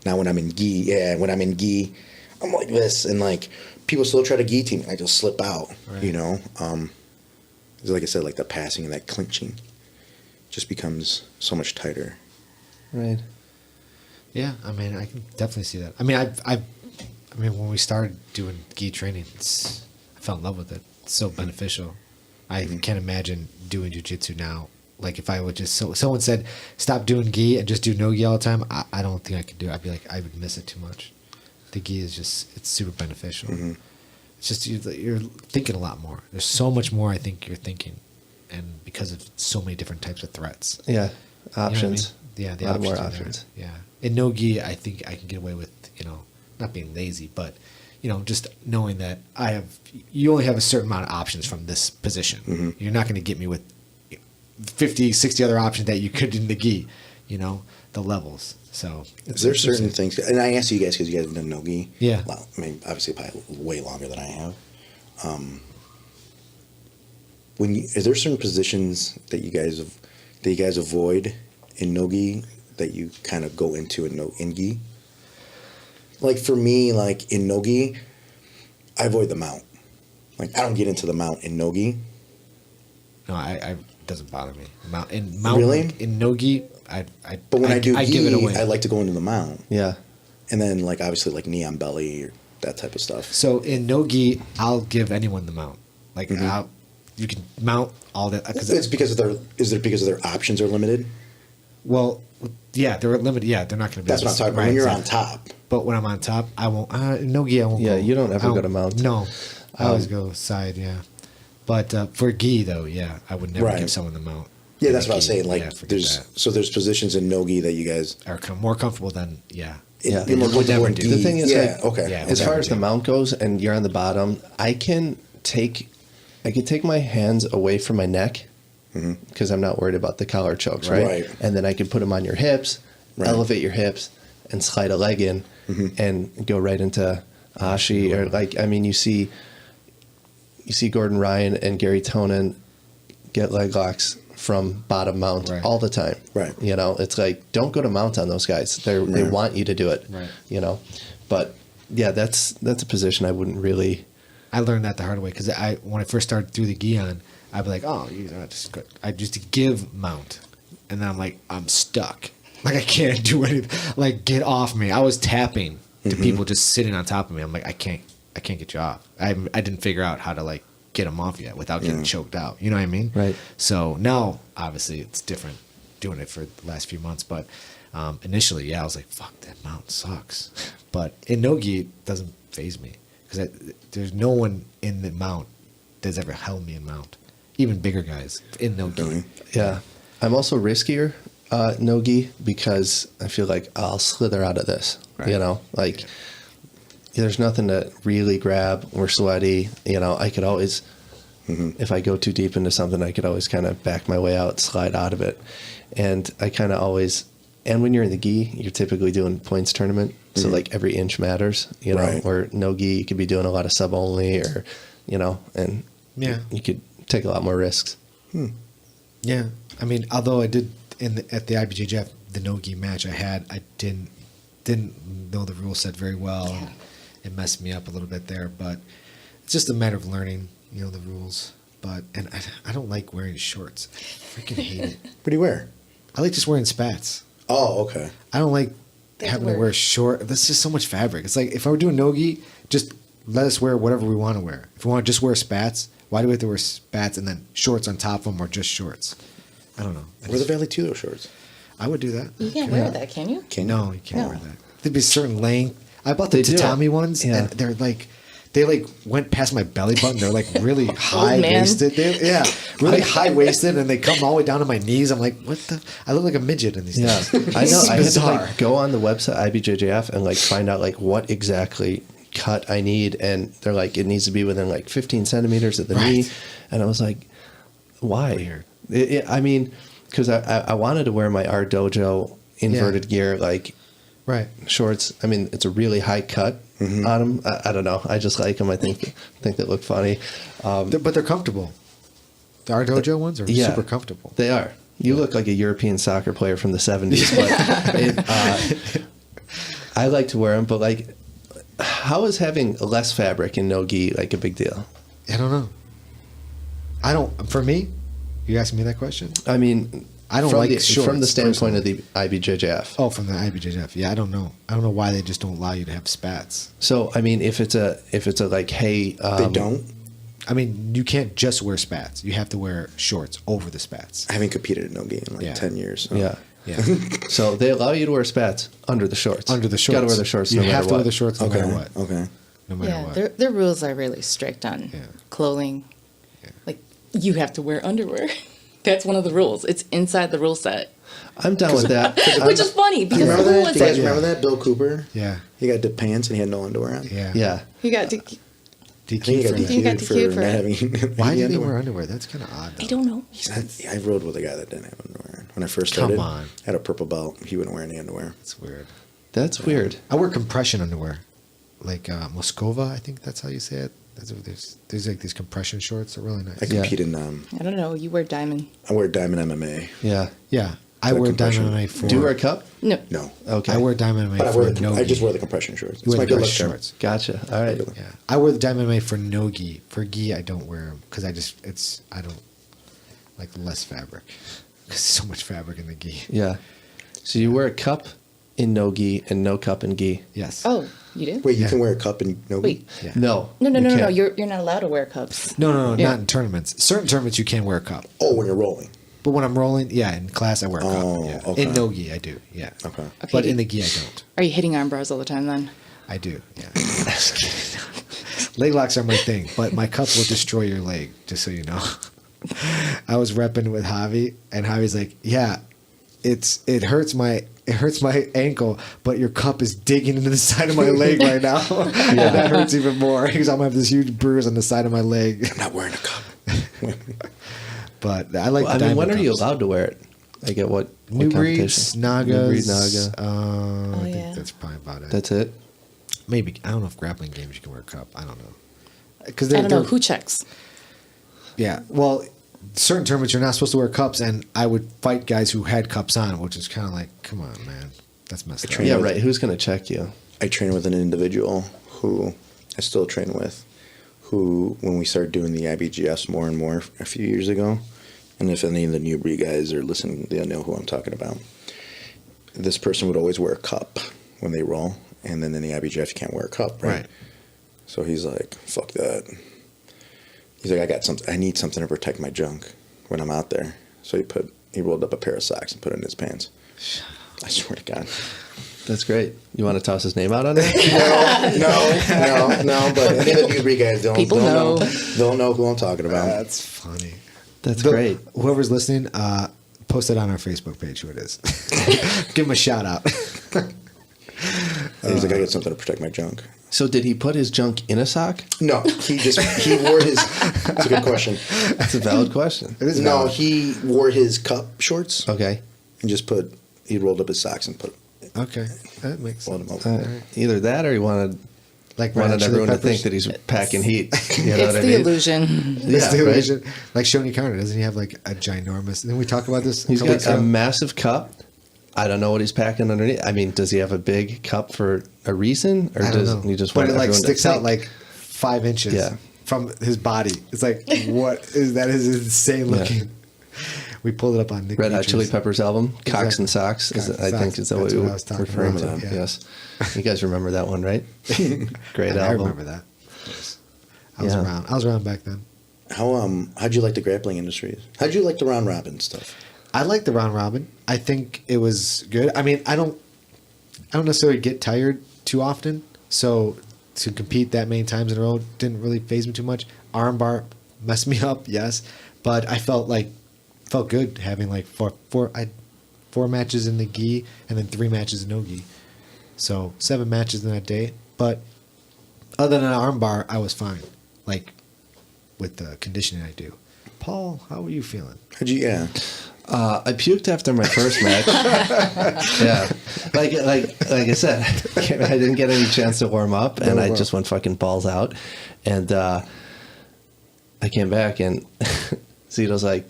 Now when I'm in gi, I'm like this, and like people still try to gi team, and I just slip out, Right. you know? It's like I said, like the passing and that clinching just becomes so much tighter. Right. Yeah, I mean, I can definitely see that. I mean, I mean, when we started doing gi training, I fell in love with it. It's so beneficial. I can't imagine doing jiu-jitsu now. Like if I would just, someone said, stop doing gi and just do no gi all the time, I don't think I could do it. I'd be like, I would miss it too much. The gi is just, it's super beneficial. It's just, you're thinking a lot more. There's so much more I think you're thinking. And because of so many different types of threats. Yeah. You know what I Options. mean? Yeah, the A lot options. more are there. options. Yeah. In no gi, I think I can get away with, not being lazy, but, just knowing that you only have a certain amount of options from this position. You're not going to get me with 50, 60 other options that you could in the gi, the levels. So Is there certain things, and I asked you guys because you guys have done no-gi. Yeah. Well, I mean, obviously probably way longer than I have. Is there certain positions that you guys avoid in no-gi that you kind of go into in gi? Like for me, like in no-gi, I avoid the mount. Like I don't get into the mount in no-gi. No, it doesn't bother me. Mount Really? In no-gi, But when I do gi, give it away. I like to go into the mount. Yeah. And then like obviously like knee on belly or that type of stuff. So in no-gi, I'll give anyone the mount. Like you can mount all that. It's because of their options are limited. Well, yeah, they're limited. Yeah, they're not going to be. That's what I'm talking about. When you're on top. But when I'm on top, I won't. No-gi, I won't. Yeah, go. you don't ever I go to mount. No, I always go side. Yeah, but for gi though, yeah, I would never Right. give someone the mount. Yeah, that's For what I was gi. saying. Like Yeah, forget there's that. positions in no-gi that you guys are more comfortable than Yeah. you're more would comfortable never in do. gi. The thing is, yeah, like, okay. Yeah, as okay. far as the mount goes and you're on the bottom, I can take my hands away from my neck because I'm not worried about the collar chokes, right? Right. And then I can put them on your hips, Right. elevate your hips, and slide a leg in and go right into ashi. Or like, I mean, you see Gordon Ryan and Gary Tonin get leg locks from bottom mount Right. all the time. Right. It's like, don't go to mount on those guys. They want you to do it. Right. But yeah, that's a position I wouldn't really. I learned that the hard way because when I first started through the gi on, I'd be like, oh, I just give mount, and then I'm like, I'm stuck. Like I can't do anything. Like get off me. I was tapping to people just sitting on top of me. I'm like, I can't get you off. I didn't figure out how to like get them off yet without getting choked out. You know what I mean? Right. So now, obviously, it's different doing it for the last few months. But initially, yeah, I was like, fuck, that mount sucks. But in no-gi, it doesn't faze me because there's no one in the mount that's ever held me in mount. Even bigger guys in no-gi. Yeah. I'm also riskier no-gi because I feel like I'll slither out of this. Right. There's nothing to really grab. We're sweaty. I could always, if I go too deep into something, I could always kind of back my way out, slide out of it. And I kind of always, and when you're in the gi, you're typically doing points tournament. So like every inch matters, Right. Or no gi, you could be doing a lot of sub only or, and Yeah. you could take a lot more risks. Yeah, I mean, although I did at the IBJJF the no-gi match I didn't know the rule set very well. Yeah. It messed me up a little bit there, but it's just a matter of learning, the rules. But I don't like wearing shorts. I freaking hate it. What do you wear? I like just wearing spats. Oh, okay. I don't like They having wear- to wear short. That's just so much fabric. It's like if I were doing no-gi, just let us wear whatever we want to wear. If we want to just wear spats, why do we have to wear spats and then shorts on top of them or just shorts? I don't know. Wear the Valley Tudo shorts. I would do that. You can't wear that, can you? No, you can't No. wear that. There'd be a certain length. I bought the They do. tatami ones, Yeah. and they're like, they went past my belly button. They're like really high waisted. Really high waisted, and they come all the way down to my knees. I'm like, what the? I look like a midget in these Yeah, things. I know. It's I had to bizarre. go on the website IBJJF and find out what exactly cut I need, and they're like, it needs to be within 15 centimeters of the knee, and I was like, why? Weird. I mean, because I wanted to wear my Art Dojo inverted gear like Right. shorts. I mean, it's a really high cut on them. I don't know. I just like them. I think they look funny. But they're comfortable. Our dojo ones are Yeah. super comfortable. They are. You look like a European soccer player from the 70s. But I like to wear them. But like, how is having less fabric in no gi like a big deal? I don't know. For me, you asking me that question? I mean, I don't from like the, shorts, from the standpoint of the IBJJF. Oh, from the IBJJF. Yeah, I don't know. I don't know why they just don't allow you to have spats. So I mean, if it's a like, hey, They don't. I mean, you can't just wear spats. You have to wear shorts over the spats. I haven't competed in no-gi in like Yeah. 10 years. So. Yeah. Yeah. So they allow you to wear spats under the shorts. Under the shorts. Got to wear the shorts. You no matter have to what. wear the shorts no Okay. matter what. Okay. No matter Yeah, what. their rules are really strict on Yeah. clothing. Like, you have to wear underwear. That's one of the rules. It's inside the rule set. I'm down with that. Which is funny because Remember who that? was Do you guys it? remember that? Bill Cooper? Yeah. He got dipped pants and he had no underwear on. Yeah. Yeah. You got to. I think he DQ got for that. You got DQ'd for DQ'd for not it. having Why any did he underwear. wear underwear? That's kind of odd. Though. I don't know. I rode with a guy that didn't have underwear. When I first Come started, on. had a purple belt. He wouldn't wear any underwear. That's weird. That's weird. I wear compression underwear, like Moskova. I think that's how you say it. There's like these compression shorts. They're really nice. I compete in. I don't know. You wear diamond. I wear Diamond MMA. Yeah. Yeah, I Like wear compression. Diamond MMA for. Do you wear a cup? No. No, Okay. I wear Diamond MMA but I for wear. no. I just wear the compression shorts. You It's wear my the good luck compression term. shorts. Gotcha. All right. Yeah, I wear the Diamond MMA for no gi. For gi, I don't wear them because I don't like less fabric. There's so much fabric in the gi. Yeah. So you wear a cup in no gi and no cup in gi. Yes. Oh, you do? Wait, you Yeah. can wear a cup and no. Wait. Yeah. No. No, you no. can't. You're not allowed to wear cups. No, Yeah. not in tournaments. Certain tournaments you can wear a cup, Oh, when you're rolling. but when I'm rolling, yeah, in class I wear a cup. Oh, Yeah. okay. In no gi, I do. Yeah. Okay. Okay. But in the gi, I don't. Are you hitting arm bars all the time then? I do. Yeah. Just kidding. Leg locks are my thing, but my cup will destroy your leg. Just so you know. I was repping with Javi, and Javi's like, "Yeah, it hurts my ankle, but your cup is digging into the side of my leg right now, and that hurts even more because I'm gonna have this huge bruise on the side of my leg." I'm not wearing a cup. But I like. Well, the I mean, when diamond are you cups. allowed to wear it? Like at what New competition? breeds, Nagas. New breed, Naga. Oh, I yeah. think that's probably about it. That's it. Maybe I don't know if grappling games you can wear a cup. I don't know. Because I don't know. Who checks? Yeah, well, certain tournaments you're not supposed to wear cups, and I would fight guys who had cups on, which is kind of like, come on, man, that's messed up. train Yeah, with- right. Who's going to check you? I train with an individual who I still train with, who, when we started doing the IBGS more and more a few years ago, and if any of the new breed guys are listening, they'll know who I'm talking about. This person would always wear a cup when they roll, and then in the IBGF you can't wear a cup, right? Right. So he's like, fuck that. He's like, I need something to protect my junk when I'm out there. So he rolled up a pair of socks and put it in his pants. I swear to God. That's great. You want to toss his name out on it? No. But any of the new breed guys don't People they'll know who I'm talking about. That's funny. That's great. Whoever's listening, post it on our Facebook page. Who it is? Give him a shout out. He's like, I got something to protect my junk. So did he put his junk in a sock? No, he wore his. That's a good question. That's a valid question. It is No, valid. he wore his cup shorts Okay. and he rolled up his socks and Okay, that makes rolled sense. them up. Either that, or he wanted Like Red Hot Chili everyone to Peppers? think that he's packing heat. You know It's what I the mean? illusion. It's the right? illusion. Like Shoni Carter, doesn't he have like a ginormous? Didn't we talk about this? He's couple got weeks a ago? massive cup. I don't know what he's packing underneath. I mean, does he have a big cup for a reason, or I don't does know. he just but want it like everyone to sticks out think? like 5 inches Yeah. from his body. It's like what is that? Is insane looking. We pulled it up on Nick Red Hot Beatrice. Chili Peppers album, Cocks and Socks. Cocks and I think Socks. is that what That's we what I were was talking referring about, to. yeah. Yes, you guys remember that one, right? Great I album. remember that. Yes. I was Yeah. around. I was around back then. How'd you like the grappling industry? How'd you like the round robin stuff? I liked the round robin. I think it was good. I mean, I don't necessarily get tired too often, so to compete that many times in a row didn't really faze me too much. Armbar messed me up, yes, but I felt good having like four matches in the gi and then 3 matches in no gi, so 7 matches in that day. But other than an armbar, I was fine, like with the conditioning I do. Paul, how were you feeling? How'd you? Yeah. I puked after my first match. Yeah, like I said, I didn't get any chance to warm up, and I just went fucking balls out. And I came back, and Zito's like,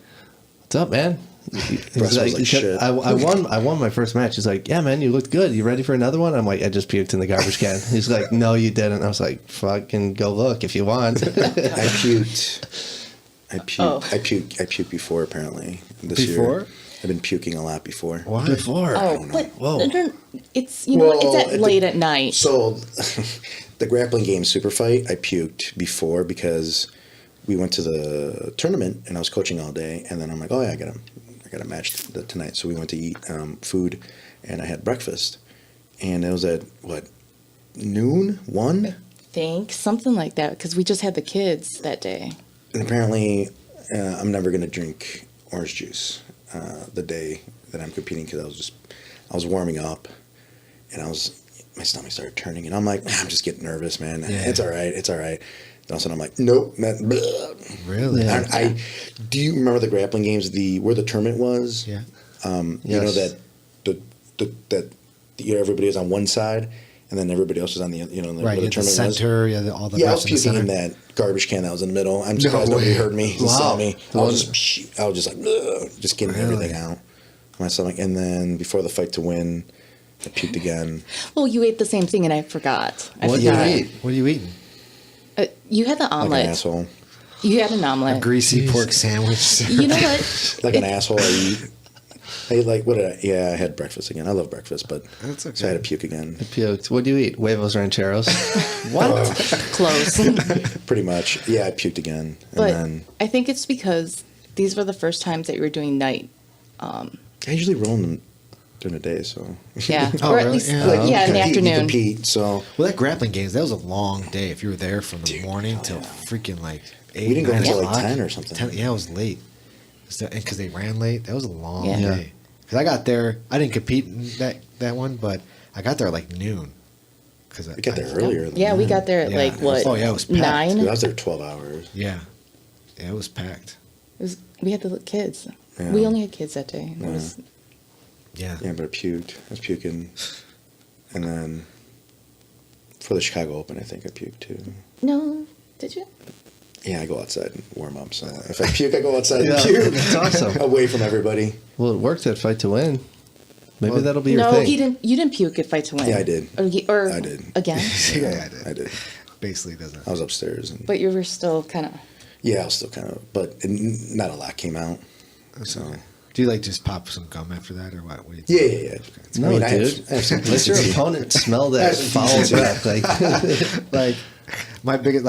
"What's up, man?" He's like, shit. I won my first match. He's like, "Yeah, man, you looked good. You ready for another one?" I'm like, "I just puked in the garbage can." He's like, "No, you didn't." I was like, "Fucking go look if you want." I puked. I puked before apparently this year. I've been puking a lot before. Why? Before. Oh, but Whoa. it's it's late at night. So the grappling game super fight, I puked before because we went to the tournament and I was coaching all day, and then I'm like, oh yeah, I got a match tonight. So we went to eat food, and I had breakfast, and it was at noon, 1? I think something like that, because we just had the kids that day. And apparently, I'm never going to drink orange juice the day that I'm competing, because I was warming up, and my stomach started turning, and I'm like, I'm just getting nervous, man. Yeah. It's all right. And all of a sudden I'm like, nope, man. Really? I do you remember the grappling games, where the tournament was? Yeah. You know that everybody is on one side, and then everybody else is on the where the tournament was. Center, all the I was puking in that garbage can that was in the middle. I'm surprised nobody heard me. Wow. Saw me. I was just like, just getting everything out of my stomach. And then before the fight to win, I puked again. Well, you ate the same thing, and I forgot. What did you eat? What are you eating? You had the omelet. Like an asshole. You had an omelet. A greasy pork sandwich. You know what? Like an asshole, I ate like, what did I? Yeah, I had breakfast again. I love breakfast, but that's okay. So I had to puke again. I puked. What do you eat? Huevos rancheros? What? Close. Pretty much. Yeah, I puked again. But I think it's because these were the first times that you were doing night. I usually roll them during the day, so. Yeah. Oh, or at really? least, Yeah. in the afternoon. You compete, so. Well, that grappling games, that was a long day. If you were there from the morning till freaking like 8, We didn't go 9 until o'clock. like 10 or something. 10, yeah, it was late. Because they ran late. That was a long Yeah. day. Because I got there, I didn't compete in that one, but I got there at like noon. We got there earlier. Yeah, we got there at Yeah. like, what, Oh, yeah, it was packed. 9? Dude, I was there 12 hours. Yeah. Yeah, it was packed. We had the kids. Yeah. We only had kids that day. It was, Yeah. Yeah, but I puked. I was puking. And then for the Chicago Open, I think I puked too. no, did you? Yeah, I go outside and warm up. So if I puke, I go outside Yeah, and puke. that's awesome. Away from everybody. Well, it worked at Fight to Win. Maybe that'll be your No, thing. he didn't. You didn't puke at Fight to Win. Yeah, I did. Or I did. Again? Yeah, I did. I did. Basically doesn't. I was upstairs. And But you were still kind of... yeah, I was still kind of, but not a lot came out. So. Do you like just pop some gum after that or what? What do Yeah, you yeah, yeah. No, I mean, dude. I have some Let your decency. opponent smell that foul breath. like my biggest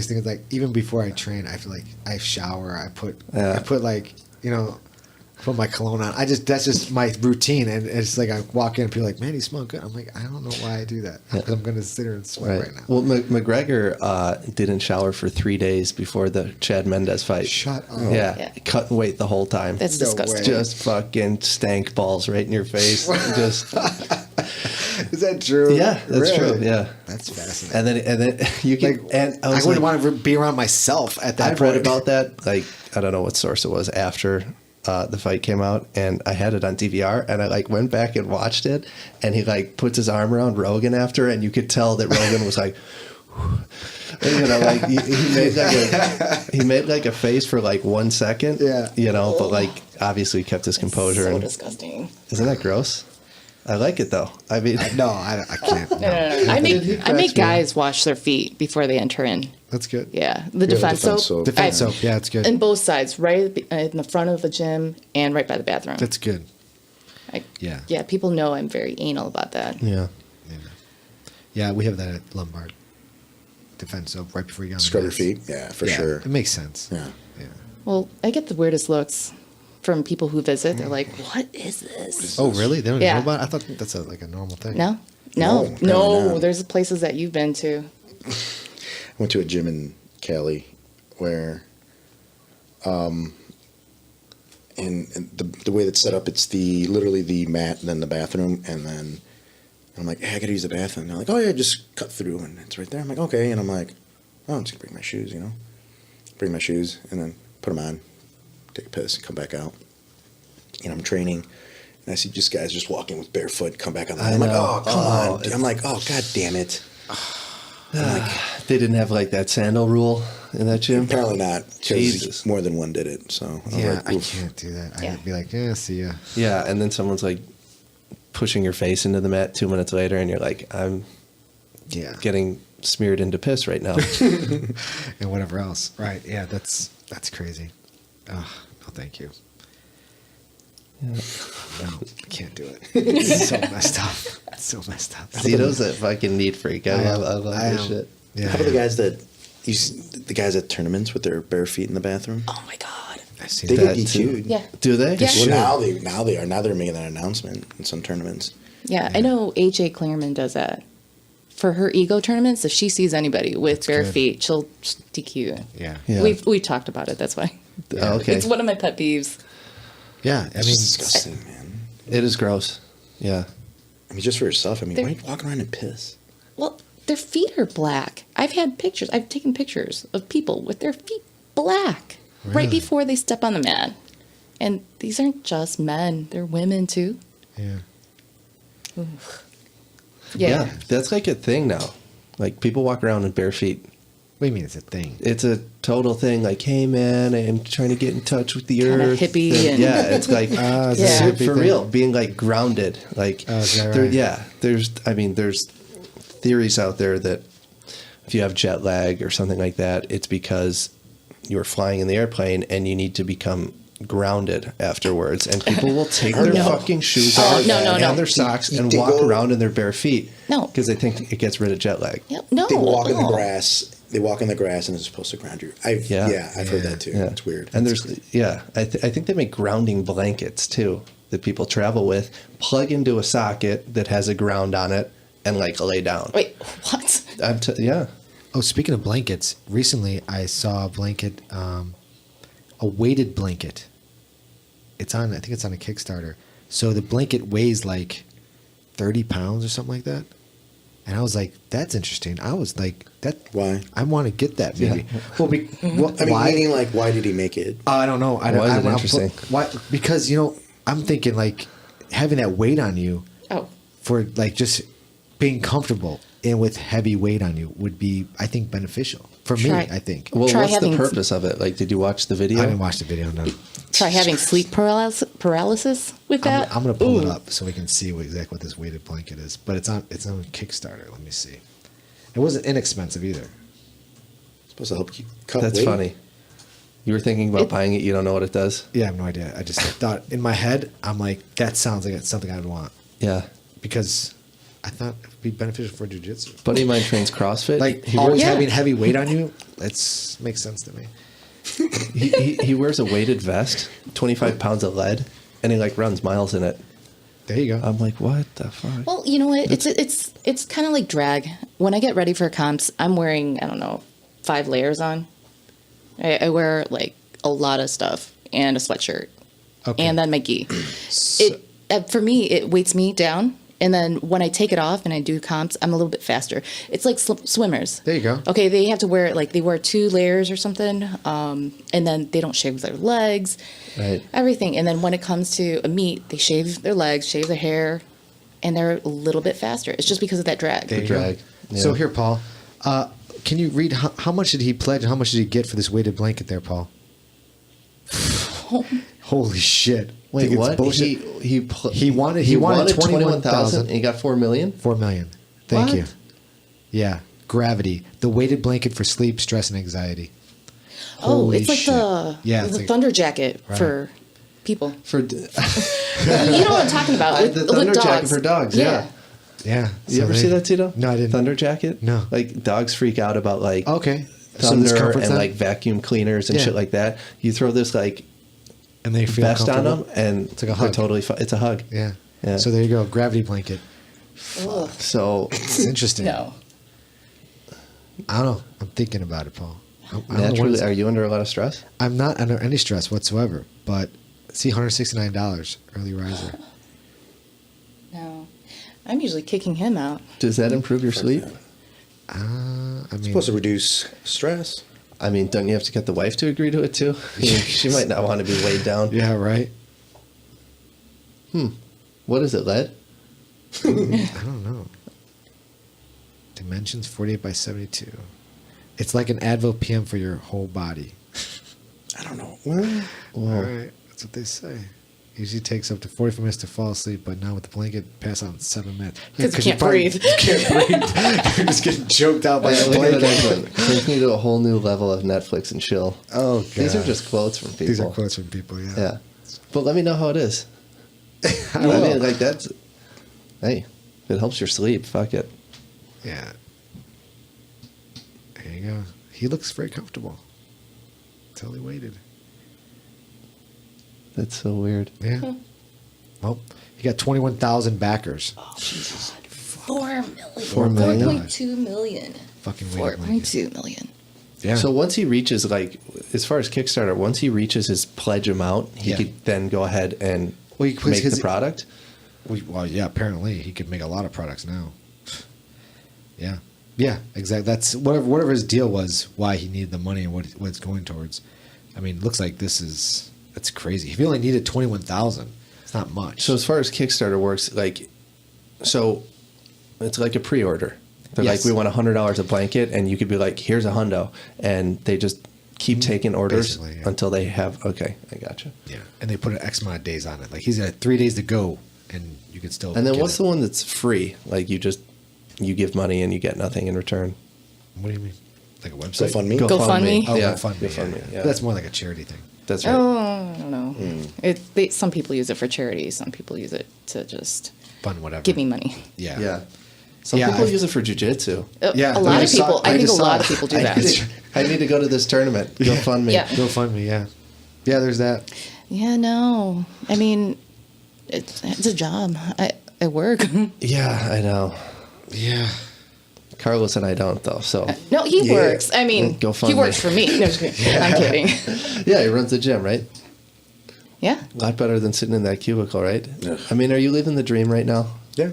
thing is like even before I train, I feel like I shower. I put like put my cologne on. That's just my routine, and it's like I walk in and people are like, man, you smell good. I'm like, I don't know why I do that because I'm gonna sit here and sweat right now. Well, McGregor didn't shower for 3 days before the Chad Mendez fight. Shut up. Yeah, cutting weight the whole time. That's No disgusting. way. Just fucking stank balls right in your face. Just Is that true? yeah, that's Really? true. Yeah, That's fascinating. and then you can. Like, and I wouldn't want to be around myself at that I've point. read about that. Like I don't know what source it was after the fight came out, and I had it on DVR, and I like went back and watched it, and he like puts his arm around Rogan after, and you could tell that Rogan was like. And, like he made like a face for like 1 second, but like obviously kept his composure. So and disgusting. isn't that gross? I like it though. I mean, No, I can't. No. I make guys wash their feet before they enter in. That's good. Yeah, the defense soap. Defense soap. Yeah, it's good. And both sides, right in the front of the gym and right by the bathroom. That's good. Yeah. Yeah, people know I'm very anal about that. yeah. Yeah, we have that at Lombard. Defense soap right before you get on the Scrub your mats. feet? Yeah, for sure. It makes sense. Yeah. Well, I get the weirdest looks from people who visit. They're like, "What is this?" Oh, really? They don't Yeah. know about it? I thought that's like a normal thing. No. apparently not. There's places that you've been to. I went to a gym in Cali where, and the way that's set up, it's literally the mat and then the bathroom, and then I'm like, hey, I gotta use the bathroom. And they're like, oh yeah, just cut through and it's right there. I'm like, okay, and I'm like, oh, I'm just gonna bring my shoes, bring my shoes and then put them on, take a piss, and come back out. And I'm training, and I see just guys just walking with barefoot, come back on the line. I'm like, oh, come on. I'm like, oh, God damn it. They didn't have like that sandal rule in that gym? Apparently not, Jesus. because more than one did it. So I was Yeah, like, I oof. can't do that. Yeah. I'd be like, yeah, see ya. Yeah, and then someone's like pushing your face into the mat 2 minutes later, and you're like, I'm Yeah. getting smeared into piss right now. And whatever else. Right. Yeah, that's crazy. Oh, no, thank you. No, I can't do it. It's so messed up. It's so messed up. Zito's a fucking neat freak. I love this shit. Yeah. How about the guys that the guys at tournaments with their bare feet in the bathroom? Oh my God. I've seen They that. get DQ'd. Yeah. Do they? Yeah. Well, now they are. Now they're making that announcement in some tournaments. Yeah, I know AJ Clearman does that. For her ego tournaments, if she sees anybody with bare good. feet, she'll DQ. Yeah. Yeah. We've talked about it. That's why. Oh, okay. It's one of my pet peeves. Yeah. I It's mean, just disgusting, man. It is gross. Yeah. I mean, just for yourself. I mean, They're- why are you walking around in piss? Well, their feet are black. I've had pictures. I've taken pictures of people with their feet black Really? right before they step on the mat. And these aren't just men; they're women too. yeah. Yeah. That's like a thing now. Like people walk around in bare feet. What do you mean it's a thing? It's a total thing. Like, hey man, I'm trying to get in touch with the Kinda earth. hippie and- yeah, it's like is this a for hippie thing? real, being like grounded. Like, Oh, is that there- right? yeah. There's theories out there that if you have jet lag or something like that, it's because you're flying in the airplane and you need to become grounded afterwards. And people will take their No. fucking shoes Oh, off no, no, and no. their socks and They walk go- around in their bare feet. No. Because they think it gets rid of jet lag. Yep. No. They walk in the no. grass. They walk in the grass, and it's supposed to ground you. I've heard that too. Yeah. It's weird. And there's I think they make grounding blankets too that people travel with. Plug into a socket that has a ground on it and like lay down. Wait, what? Yeah. Oh, speaking of blankets, recently I saw a blanket, a weighted blanket. I think it's on a Kickstarter. So the blanket weighs like 30 pounds or something like that. And I was like, that's interesting. I was like, Why? I want to get that maybe. Yeah. Well, I mean, why? meaning like, why did he make it? I don't know. Why is it interesting? Why? Because, I'm thinking like having that weight on you Oh, for like just being comfortable and with heavy weight on you would be, I think, beneficial for me, Try- I think. Well, Try what's the having- purpose of it? Like, did you watch the video? I didn't watch the video, no. try having sleep paralysis with that. I'm gonna pull it up so we can see exactly what this weighted blanket is. But it's on Kickstarter. Let me see. It wasn't inexpensive either. It's supposed to help you cut That's weight. funny. You were thinking about It- buying it. You don't know what it does. Yeah, I have no idea. I just thought in my head, I'm like, that sounds like it's something I'd want Yeah. because I thought it would be beneficial for jujitsu. Buddy of mine trains CrossFit. Like he always wears, Yeah. having heavy weight on you, makes sense to me. he wears a weighted vest, 25 pounds of lead, and he like runs miles in it. There you go. I'm like, what the fuck? Well, you know what? It's kind of like drag. When I get ready for comps, I'm wearing, I don't know, 5 layers on. I wear like a lot of stuff and a sweatshirt, Okay. and then my gi. For me, it weights me down, and then when I take it off and I do comps, I'm a little bit faster. It's like swimmers. There you go. Okay, they have to wear they wear 2 layers or something, and then they don't shave their legs, Right. everything. And then when it comes to a meet, they shave their legs, shave their hair, and they're a little bit faster. It's just because of that drag. There you drag. go. So Yeah. here, Paul, can you read how much did he pledge and how much did he get for this weighted blanket there, Paul? Holy shit! Wait, Think it's what? bullshit? He wanted 21,000 and he got 4 million? 4 million. Thank What? you. Yeah, Gravity, the weighted blanket for sleep, stress, and anxiety. Oh, Holy it's like shit. the It's like- thunder jacket Right. for people. For You know what I'm talking about? With, the with thunder dogs. jacket for dogs, yeah. Yeah. You ever see that, Tito? No, I didn't. Thunder jacket? No. Like dogs freak out about like Okay. So thunder this comforts and them? like vacuum cleaners and Yeah. shit like that. You throw this like and they feel vest on comfortable? them and It's like a they're hug. totally it's a hug. Yeah. Yeah. So there you go, Gravity blanket. Ugh, So It's interesting. no. I don't know. I'm thinking about it, Paul. I don't know what naturally, it's- are you under a lot of stress? I'm not under any stress whatsoever, but see $169 early riser. No. I'm usually kicking him out. Does that improve your sleep? I mean, Supposed to reduce stress. I mean, don't you have to get the wife to agree to it too? She might not want to be weighed down. Yeah, right. What is it, lead? I don't know. Dimensions 48 by 72. It's like an Advil PM for your whole body. I don't know. Well, All right, that's what they say. Usually takes up to 45 minutes to fall asleep, but now with the blanket, pass out in 7 minutes. 'Cause you can't breathe. You can't breathe. You're just getting choked out by the Look at blanket. that one. Takes me to a whole new level of Netflix and chill. Oh, God. These are just quotes from people. These are quotes from people, yeah. Yeah. But let me know how it is. I will. mean, like, that's... Hey, if it helps your sleep, fuck it. Yeah. There you go. He looks very comfortable. Until he waited. That's so weird. Yeah. Well, he got 21,000 backers. Oh, Jesus. 4 million. 4 million? 4.2 million. Fucking weighted blanket. 4.2 million. Yeah. So once he reaches, like, as far as Kickstarter, once he reaches his pledge amount, he Yeah. could then go ahead and Well, make the product. Well, yeah, apparently he could make a lot of products now. Yeah. Yeah, exactly. That's whatever his deal was, why he needed the money and what it's going towards. I mean, it looks like that's crazy. If he only needed 21,000, it's not much. So as far as Kickstarter works, like, so it's like a pre-order. They're Yes. like, we want $100 a blanket, and you could be like, here's $100, and they just keep taking orders Basically, yeah. until they have. Okay, I gotcha. yeah, and they put an X amount of days on it. Like he's got 3 days to go, and you can still. And then get what's it. the one that's free? Like you give money and you get nothing in return. What do you mean? Like a website? GoFundMe. GoFundMe? Oh, Yeah, GoFundMe. GoFundMe, yeah. That's more like a charity thing. That's right. Oh, I don't know. Some people use it for charity. Some people use it to just Fun, whatever. give me money. Yeah. Yeah. Some Yeah, people I've- use it for jujitsu. Yeah, a lot I of saw- people. I I think a just saw lot it. of people do I that. need to go to this tournament. GoFundMe. Yeah. GoFundMe. Yeah. Yeah. There's that. Yeah, no. I mean, it's a job. I work. Yeah, I know. Yeah. Carlos and I don't, though. So No, he Yeah. works. I mean, Go he fund works me. for me. No, just kidding. I'm kidding. yeah, he runs the gym, right? Yeah. A lot better than sitting in that cubicle, right? Yeah. I mean, are you living the dream right now? Yeah.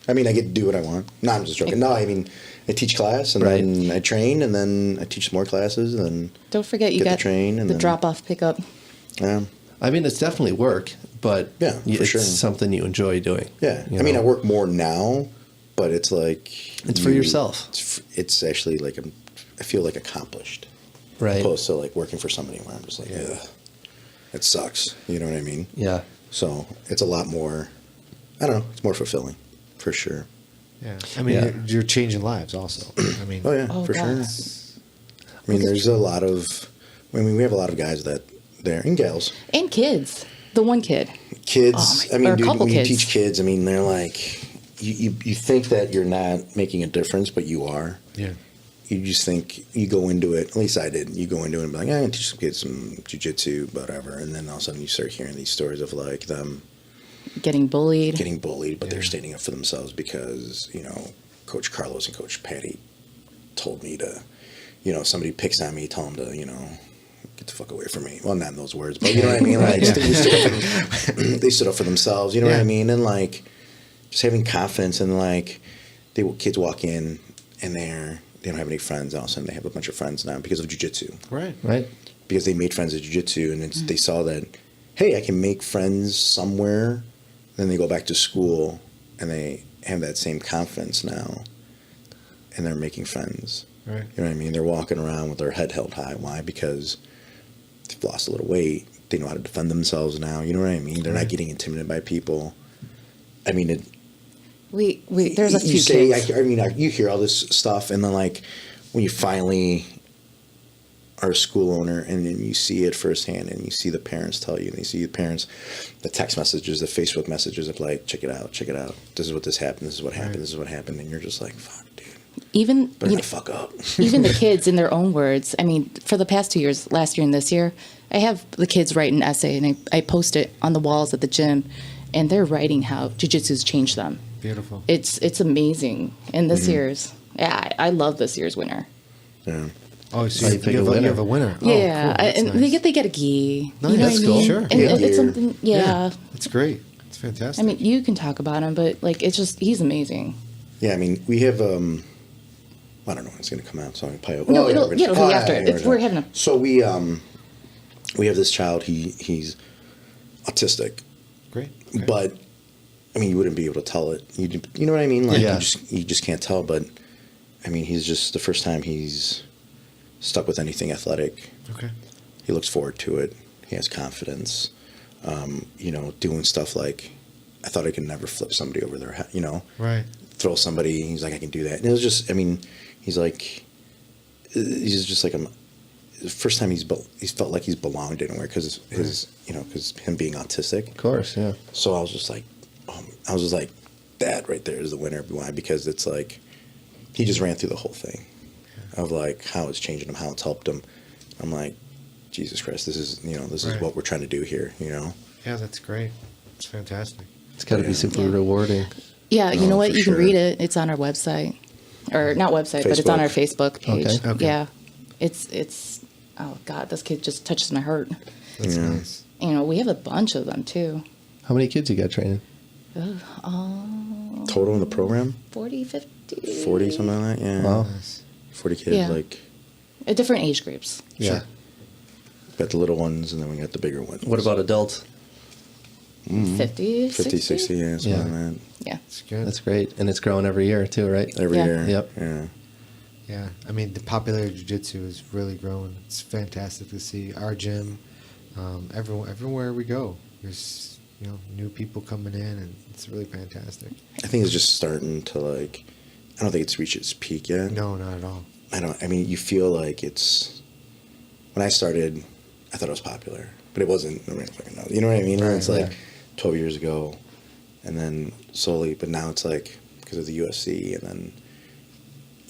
I mean, I get to do what I want. No, I'm just joking. No, I mean, I teach class, and Right. then I train, and then I teach some more classes, and then Don't forget, you Get the got train and the then- drop-off pickup. I mean, it's definitely work, but Yeah, for it's sure. something you enjoy doing. yeah. you I mean, I know? work more now, but it's like It's for yourself. It's actually like I feel like accomplished, Right. opposed to like working for somebody where I'm just like, yeah, it sucks. You know what I mean? Yeah. So it's a lot more. I don't know. It's more fulfilling, for sure. Yeah. I mean, Yeah. you're changing lives also. I mean, Oh yeah, Oh, for sure. God. I mean, there's a lot of. I mean, we have a lot of guys that there and gals, And kids. The one kid. kids. Oh, my- I mean, or a dude, couple when you kids. teach kids, I mean, they're like, you think that you're not making a difference, but you are. yeah. You just think you go into it. At least I did. You go into it and be like, I'm gonna teach some kids some jujitsu, whatever, and then all of a sudden you start hearing these stories of like them Getting bullied. getting bullied, but they're standing up for themselves because Coach Carlos and Coach Patty told me to, somebody picks on me, tell them to, get the fuck away from me. Well, not in those words, but you know what I mean. Like they stood up for themselves. You know what I mean? And like just having confidence and like kids walk in and they don't have any friends. All of a sudden they have a bunch of friends now because of jiu-jitsu. Right. Right. Because they made friends at jiu-jitsu and they saw that, hey, I can make friends somewhere. Then they go back to school and they have that same confidence now and they're making friends. Right. You know what I mean? They're walking around with their head held high. Why? Because they've lost a little weight. They know how to defend themselves now. You know what I mean? They're not getting intimidated by people. I mean, We there's a few you say, kids. you hear all this stuff, and then like when you finally are a school owner, and then you see it firsthand, and you see the parents tell you, and you see the parents, the text messages, the Facebook messages of like, check it out, this is what this happened, this is what happened, this is what happened, and you're just like, fuck, dude, Even better not fuck up. even the kids in their own words. I mean, for the past 2 years, last year and this year, I have the kids write an essay and I post it on the walls at the gym, and they're writing how jiu-jitsu's changed them. Beautiful. It's amazing. And this year's, I love this year's winner. Yeah. Oh, so Oh, you, you pick you, a have a, you winner. have a winner. Yeah, Oh, cool. That's and nice. they get a gi. Nice. You know That's what I cool. mean? Sure. And Yeah. it's something. Yeah. It's great. It's fantastic. I mean, you can talk about him, but like, it's just he's amazing. Yeah, I mean, we have, I don't know when it's going to come out, so I'm going to play it. No, it'll be after. We're having a. So we have this child. He's autistic, Great. but I mean, you wouldn't be able to tell it. You know what I mean? Like Yeah. you just can't tell. But I mean, he's just the first time he's stuck with anything athletic. Okay. He looks forward to it. He has confidence. You know, doing stuff like, I thought I could never flip somebody over their head. You know, Right. throw somebody. He's like, I can do that. And it was just, I mean, he's just like the first time he's felt like he's belonged anywhere because because him being autistic. Of course, yeah. So I was just like, that right there is the winner. Why? Because it's like, he just ran through the whole thing of like how it's changing him, how it's helped him. I'm like, Jesus Christ, this is Right. what we're trying to do here. You know. Yeah, that's great. It's fantastic. It's got to be super rewarding. Yeah, you know what? for You can sure. read it. It's on our website, or not website, but it's on our Facebook page. Okay. Yeah, it's. Oh God, this kid just touches my heart. That's Yeah. nice. You know, we have a bunch of them too. How many kids you got training? Total in the program, 40, 50. 40, something like that. Yeah. Wow. Nice. 40 kids, Yeah. like. At different age groups. Yeah. Got the little ones, and then we got the bigger ones. What about adults? 50, 50, 60, yeah, something Yeah. like Yeah. It's good. That's great. And it's growing every year, too, right? that. Every Yeah. year. Yep. Yeah. Yeah, I mean the popularity of jiu-jitsu is really growing. It's fantastic to see our gym. Everywhere we go, there's new people coming in, and it's really fantastic. I think it's just starting to like. I don't think it's reached its peak yet. No, not at all. I mean, you feel like it's. When I started, I thought it was popular, but it wasn't. Nobody fucking knows. You know what I mean? Right, It's like yeah. 12 years ago, and then slowly, but now it's like because of the UFC, and then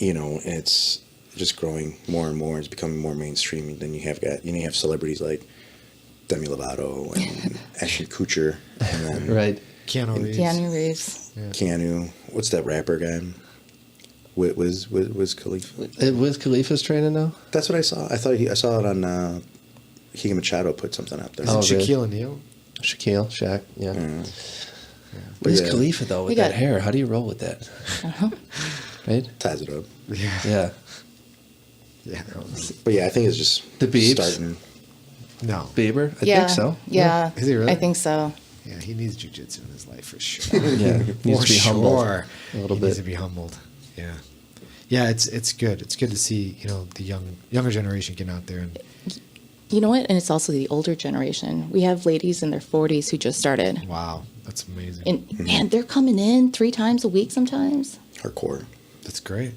it's just growing more and more. It's becoming more mainstream. And then you have celebrities like Demi Lovato and Ashton Kutcher, and then Right. Keanu Reeves. Keanu Reeves. Keanu. What's that rapper guy? Wiz Khalifa. Wiz Khalifa's training now? That's what I saw. I saw it on Higa Machado put something up there. Oh, really? Shaquille O'Neal. Shaquille, Shaq, yeah. But Wiz yeah, Khalifa, though, with We that got- hair, how do you roll with that? Right? ties it up. Yeah. Yeah. Yeah. But yeah, I think it's just The Biebs? starting. No. Bieber? I Yeah. think so. Yeah. Is he really? I think so. Yeah, he needs jiu-jitsu in his life for sure. Yeah. Needs For to be humbled sure. a little He bit. needs to be humbled. Yeah. Yeah, it's good. It's good to see, the younger generation getting out there and You know what? And it's also the older generation. We have ladies in their 40s who just started. wow, that's amazing. And man, they're coming in 3 times a week sometimes. Hardcore. That's great.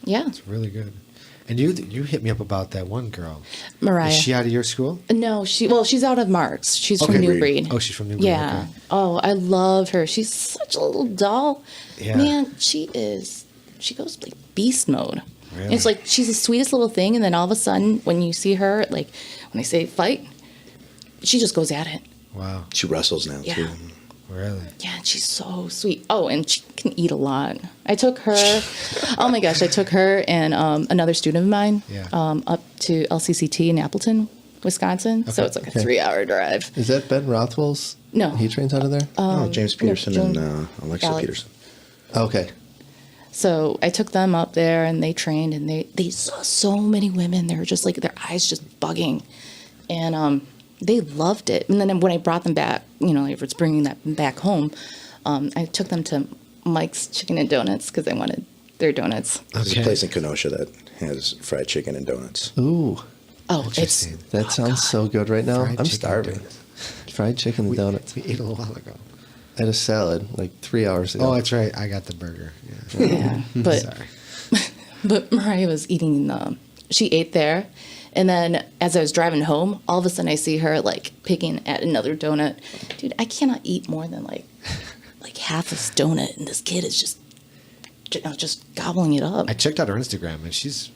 Yeah. It's really good. And you hit me up about that one girl. Mariah. Is she out of your school? No, she's out of Mark's. She's from New Breed. Oh, she's from New Breed. Yeah. Okay. Oh, I love her. She's such a little doll. Yeah. Man, she goes like beast mode. Really? It's like she's the sweetest little thing, and then all of a sudden, when you see her, like when they say fight, she just goes at it. Wow. She wrestles now Yeah. too. Really? Yeah, and she's so sweet. Oh, and she can eat a lot. I took her. Oh my gosh, I took her and another student of mine Yeah. up to LCCT in Appleton, Wisconsin. So Okay. it's like a 3-hour drive. Is that Ben Rothwell's? No. He trains out of there? James Peterson James- and Alexa Alex. Peterson. Okay. So I took them up there and they trained and they saw so many women. They were just like, their eyes just bugging. And they loved it. And then when I brought them back, if it's bringing that back home, I took them to Mike's Chicken and Donuts because they wanted their donuts. There's Okay. a place in Kenosha that has fried chicken and donuts. Ooh, Oh, it's Interesting. that sounds so good right now. Fried I'm chicken starving. donuts. Fried chicken and donuts. We ate a little while ago. I had a salad like 3 hours ago. Oh, that's right. I got the burger. Yeah. yeah. But Sorry. but Mariah was eating she ate there. And then as I was driving home, all of a sudden I see her like picking at another donut. Dude, I cannot eat more than like half this donut, and this kid is just gobbling it up. I checked out her Instagram, and she's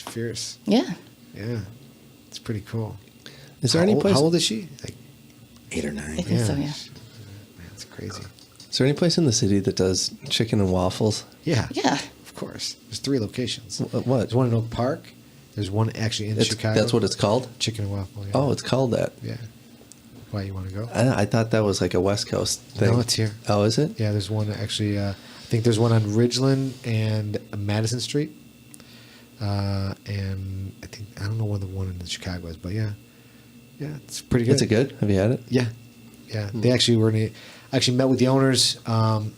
fierce. Yeah. Yeah, it's pretty cool. Is there any place? How old is she? Like, 8 or 9. I think so, yeah. Man, it's crazy. Is there any place in the city that does chicken and waffles? Yeah. Yeah. Of course. There's 3 locations. What? There's one in Oak Park. There's one actually in Chicago. That's what it's called? Chicken and waffle. Yeah. Oh, it's called that. Yeah. Why, you want to go? I thought that was like a West Coast thing. No, it's here. Oh, is it? Yeah, there's one actually I think there's one on Ridgeland and Madison Street. And I don't know where the one in Chicago is, but yeah, it's pretty good. Is it good? Have you had it? Yeah. They actually actually met with the owners, and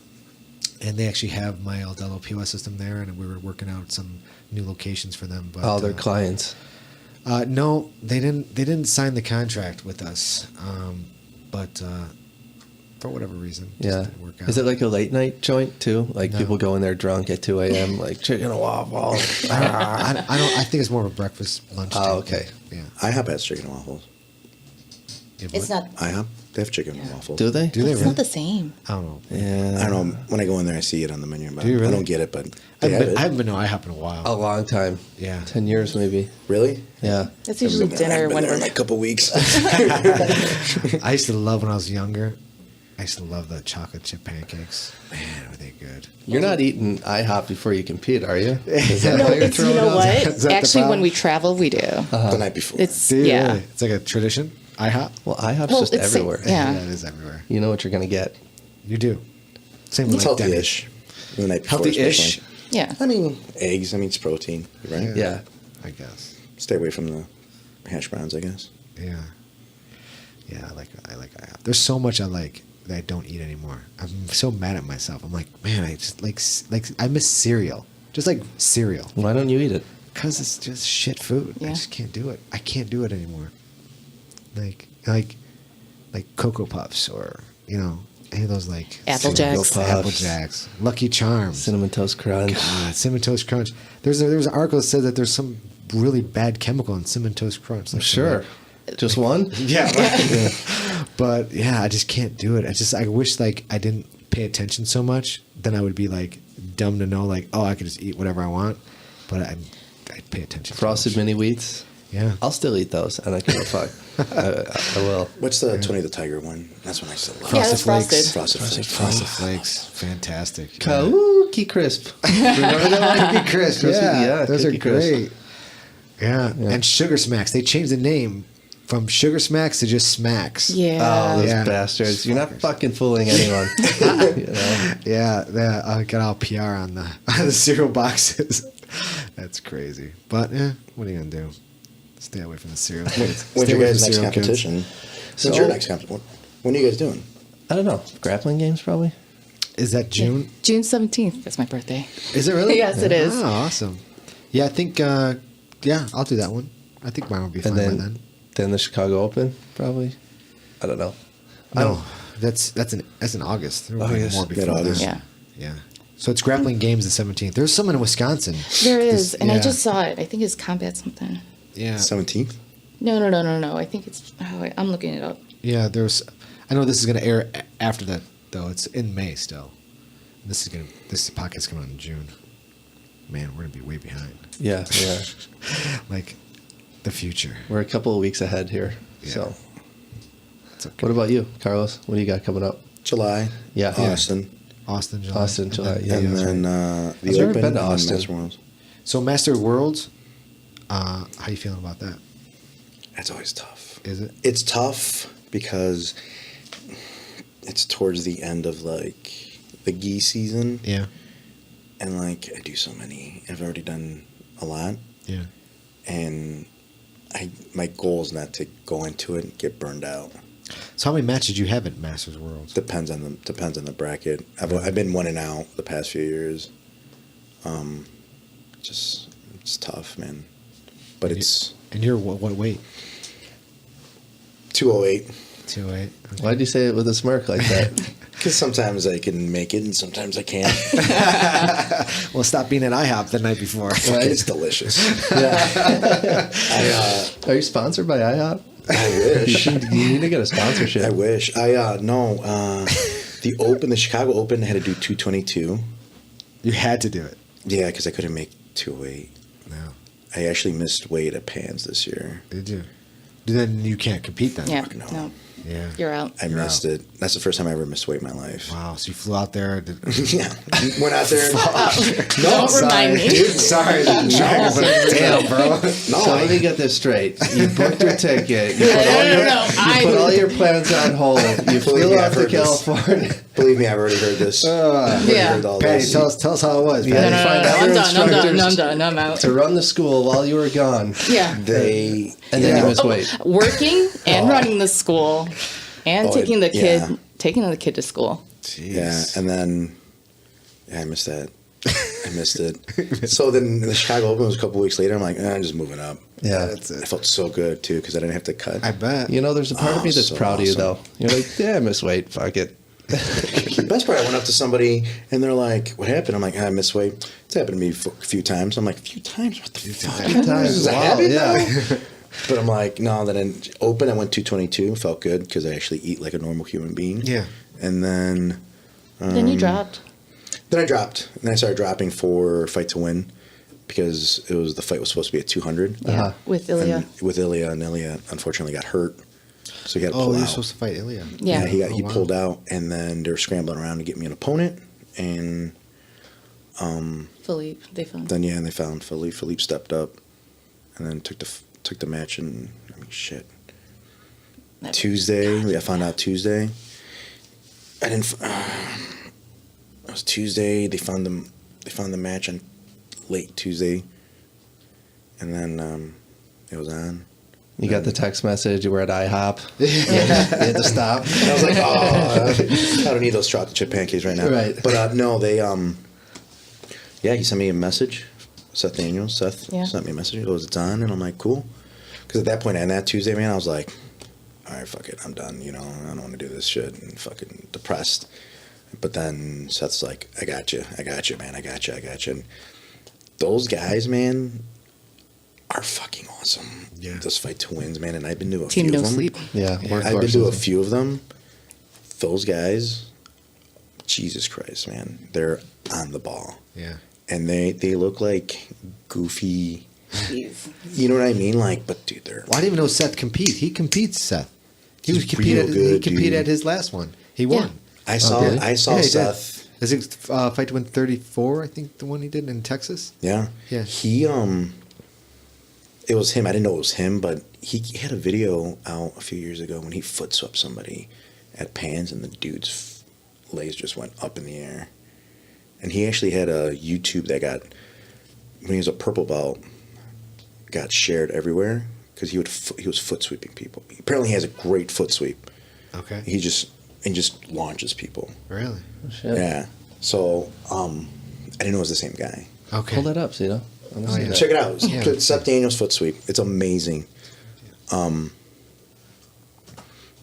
they actually have my Aldelo POS system there, and we were working out some new locations for them. But All their clients. no, they didn't sign the contract with us, but for whatever reason, it just didn't work out. Is it like a late night joint too? Like No. people go in there drunk at 2 a.m. like chicken and waffles. I think it's more of a breakfast lunch. Oh, thing. okay. Yeah. IHOP has chicken and waffles. Yeah, It's what? not. IHOP, they have chicken and waffles. Do they? Do they It's really? not the same. I don't know. Yeah. I don't know. When I go in there, I see it on the menu, but Do you really? I don't get it. But I they have haven't it. been to IHOP in a while. A long time. Yeah. 10 years maybe. Really? Yeah. It's usually I haven't dinner been when there in we're like a couple weeks. I used to love when I was younger. I used to love the chocolate chip pancakes. Man, are they good? You're not eating IHOP before you compete, are you? Is that No, why you're it's, you throwing know out- what? Is that the Actually, when problem? we travel, we do. The night before. It's Do you yeah. really? It's like a tradition. IHOP. Well, IHOP's Well, just it's- everywhere. yeah. it is everywhere. You know what you're going to get. You do. Same with It's like Denny's. healthy-ish. The night before, Healthy-ish. especially. Yeah. I mean, eggs. I mean, it's protein, right? Yeah. I guess. Stay away from the hash browns, I guess. Yeah. Yeah, I like IHOP. There's so much I like that I don't eat anymore. I'm so mad at myself. I'm like, man, I just like I miss cereal. Just like cereal. Why don't you eat it? Because it's just shit food. I Yeah. just can't do it. I can't do it anymore. Like Cocoa Puffs or, any of those like Apple cereal- Jacks. Apple Jacks, Lucky Charms, Cinnamon Toast Crunch. God, Cinnamon Toast Crunch. There's an article that said that there's some really bad chemical in Cinnamon Toast Crunch. Like Sure. Just one? Yeah, right. But yeah, I just can't do it. I wish like I didn't pay attention so much. Then I would be like dumb to know like, oh, I could just eat whatever I want. But I pay attention. too Frosted much. mini wheats. Yeah. I'll still eat those. I don't give a fuck. I will. What's the Tony the Tiger one? That's one I still love. Yeah, that's frosted. Frosted Flakes. Frosted Flakes, fantastic. Cookie Crisp. Remember that one? Cookie Crisp, Yeah, those are Cookie Crisp. great. Yeah. And Sugar Smacks. They changed the name from Sugar Smacks to just Smacks. Yeah. Oh, those Yeah. bastards. You're not fucking fooling anyone. You know? Yeah, I got all PR on the cereal boxes. That's crazy. But what are you gonna do? Stay away from the cereal. When's Stay your away guys' from next cereal kids. competition? So- When's your next competition? When are you guys doing? I don't know. Grappling games, probably? Is that June? June 17th. That's my birthday. Is it really? Yes, it is. Oh, awesome. Yeah, I think. I'll do that one. I think mine will be fine And by then. then the Chicago Open, probably? I don't know. No, that's in August. There will be August. more before Mid-August. that. Yeah. Yeah. So it's grappling games the 17th. There's some in Wisconsin. There is, and I yeah. just saw it. I think it's combat something. Yeah. 17th? No. I think it's. Oh, I'm looking it up. Yeah, I know this is going to air after that though. It's in May still. This podcast's coming out in June. Man, we're gonna be way behind. Yeah. Like the future. We're a couple of weeks ahead here. Yeah. So, It's okay. what about you, Carlos? What do you got coming up? July. Yeah. Austin. Austin, July. Austin, July, yeah. And that's then right. the I've never Open been to and Austin. Master Worlds. So Master Worlds. How you feeling about that? That's always tough. Is it? It's tough because it's towards the end of like the gi season, Yeah. and like I do so many. I've already done a lot, Yeah. and my goal is not to go into it and get burned out. So how many matches did you have at Masters Worlds? Depends on the bracket. I've been one and out the past few years. Just it's tough, man. But it's And you're what weight? 208. 208. Why'd you say it with a smirk like that? Because sometimes I can make it and sometimes I can't. Well, stop being at IHOP the night before. Fucking it's delicious. Are you sponsored by IHOP? I wish. You need to get a sponsorship. I wish. The Chicago Open, I had to do 222. You had to do it. Yeah, because I couldn't make 208. No. I actually missed weight at Pans this year. Did you? Then you can't compete then. Yeah. no. No. Yeah. You're out. I missed it. That's the first time I ever missed weight in my life. Wow. So you flew out there. Yeah, went out there. Don't remind me. Dude, sorry. Damn, bro. So let me get this straight. You booked your ticket. You I put all your plans on hold. You flew out to California. Believe me, I've already heard this. I've Yeah. heard all Patty, this. tell us how it was. You Patty. had to find I'm other done. instructors I'm out. to run the school while you were gone. Yeah. They And then you missed weight. Working and running the school and Oh, taking the kid yeah. taking the kid to school. Yeah, and then I missed that. I missed it. So then the Chicago Open was a couple weeks later. I'm like, I'm just moving up. Yeah. That's I it. felt so good too because I didn't have to cut. I bet. You know, there's a part of me that's so proud of you, awesome. though. You're like, yeah, I missed weight. Fuck it. The best part, I went up to somebody and they're like, "What happened?" I'm like, "I missed weight." It's happened to me a few times. I'm like, "A few times? What the fuck? times. Is that Wow, habit yeah. now?" But I'm like, no. Then in Open, I went 222. Felt good because I actually eat like a normal human being. Yeah. And then Then you dropped. I dropped. And then I started dropping for Fight to Win because the fight was supposed to be at 200. Uh-huh. With Ilya. And with Ilya, and Ilya unfortunately got hurt, so he had to Oh, pull you're out. supposed to fight Ilya. Yeah. He wow. pulled out, and then they were scrambling around to get me an opponent, and Philippe, they found. then and they found Philippe. Philippe stepped up, and then took the match, and I mean shit. Tuesday, I found out Tuesday. I didn't. It was Tuesday. They found the match on late Tuesday, and then it was on. You got the text message. You were at IHOP. You had to stop. And I was like, oh, I don't need those chocolate chip pancakes right now. Right. But no, they, he sent me a message. Seth Daniels, Yeah. sent me a message. He goes, it's on. And I'm like, cool. Because at that point, on that Tuesday, man, I was like, all right, fuck it. I'm done. You know, I don't want to do this shit. And fucking depressed. But then Seth's like, I got you, man. I got you. And those guys, man, are fucking awesome. Yeah. Those Fight to Wins, man. And I've been to a Team few No of them. Sleep. Yeah, I've been to a few of them. Those guys, Jesus Christ, man, they're on the ball. Yeah. And they look like goofy, you know what I mean? Like, but dude, they're... Well, I didn't even know Seth compete. He competes, Seth. He He's competed. real good, He competed dude. at his last one. He won. I saw did he? I saw Yeah, he did. Seth. I think Fight to Win 34, I think the one he did in Texas. Yeah. Yeah. He, it was him. I didn't know it was him, but he had a video out a few years ago when he foot swept somebody at Pans and the dude's legs just went up in the air. And he actually had a YouTube that got, when he was a purple belt, got shared everywhere because he was foot sweeping people. Apparently he has a great foot sweep. Okay. He just launches people. Really? Yeah. So I didn't know it was the same guy. Okay. Pull that up, so you know. I wanna see yeah. that. Check it out. Yeah. Seth Daniels foot sweep. It's amazing.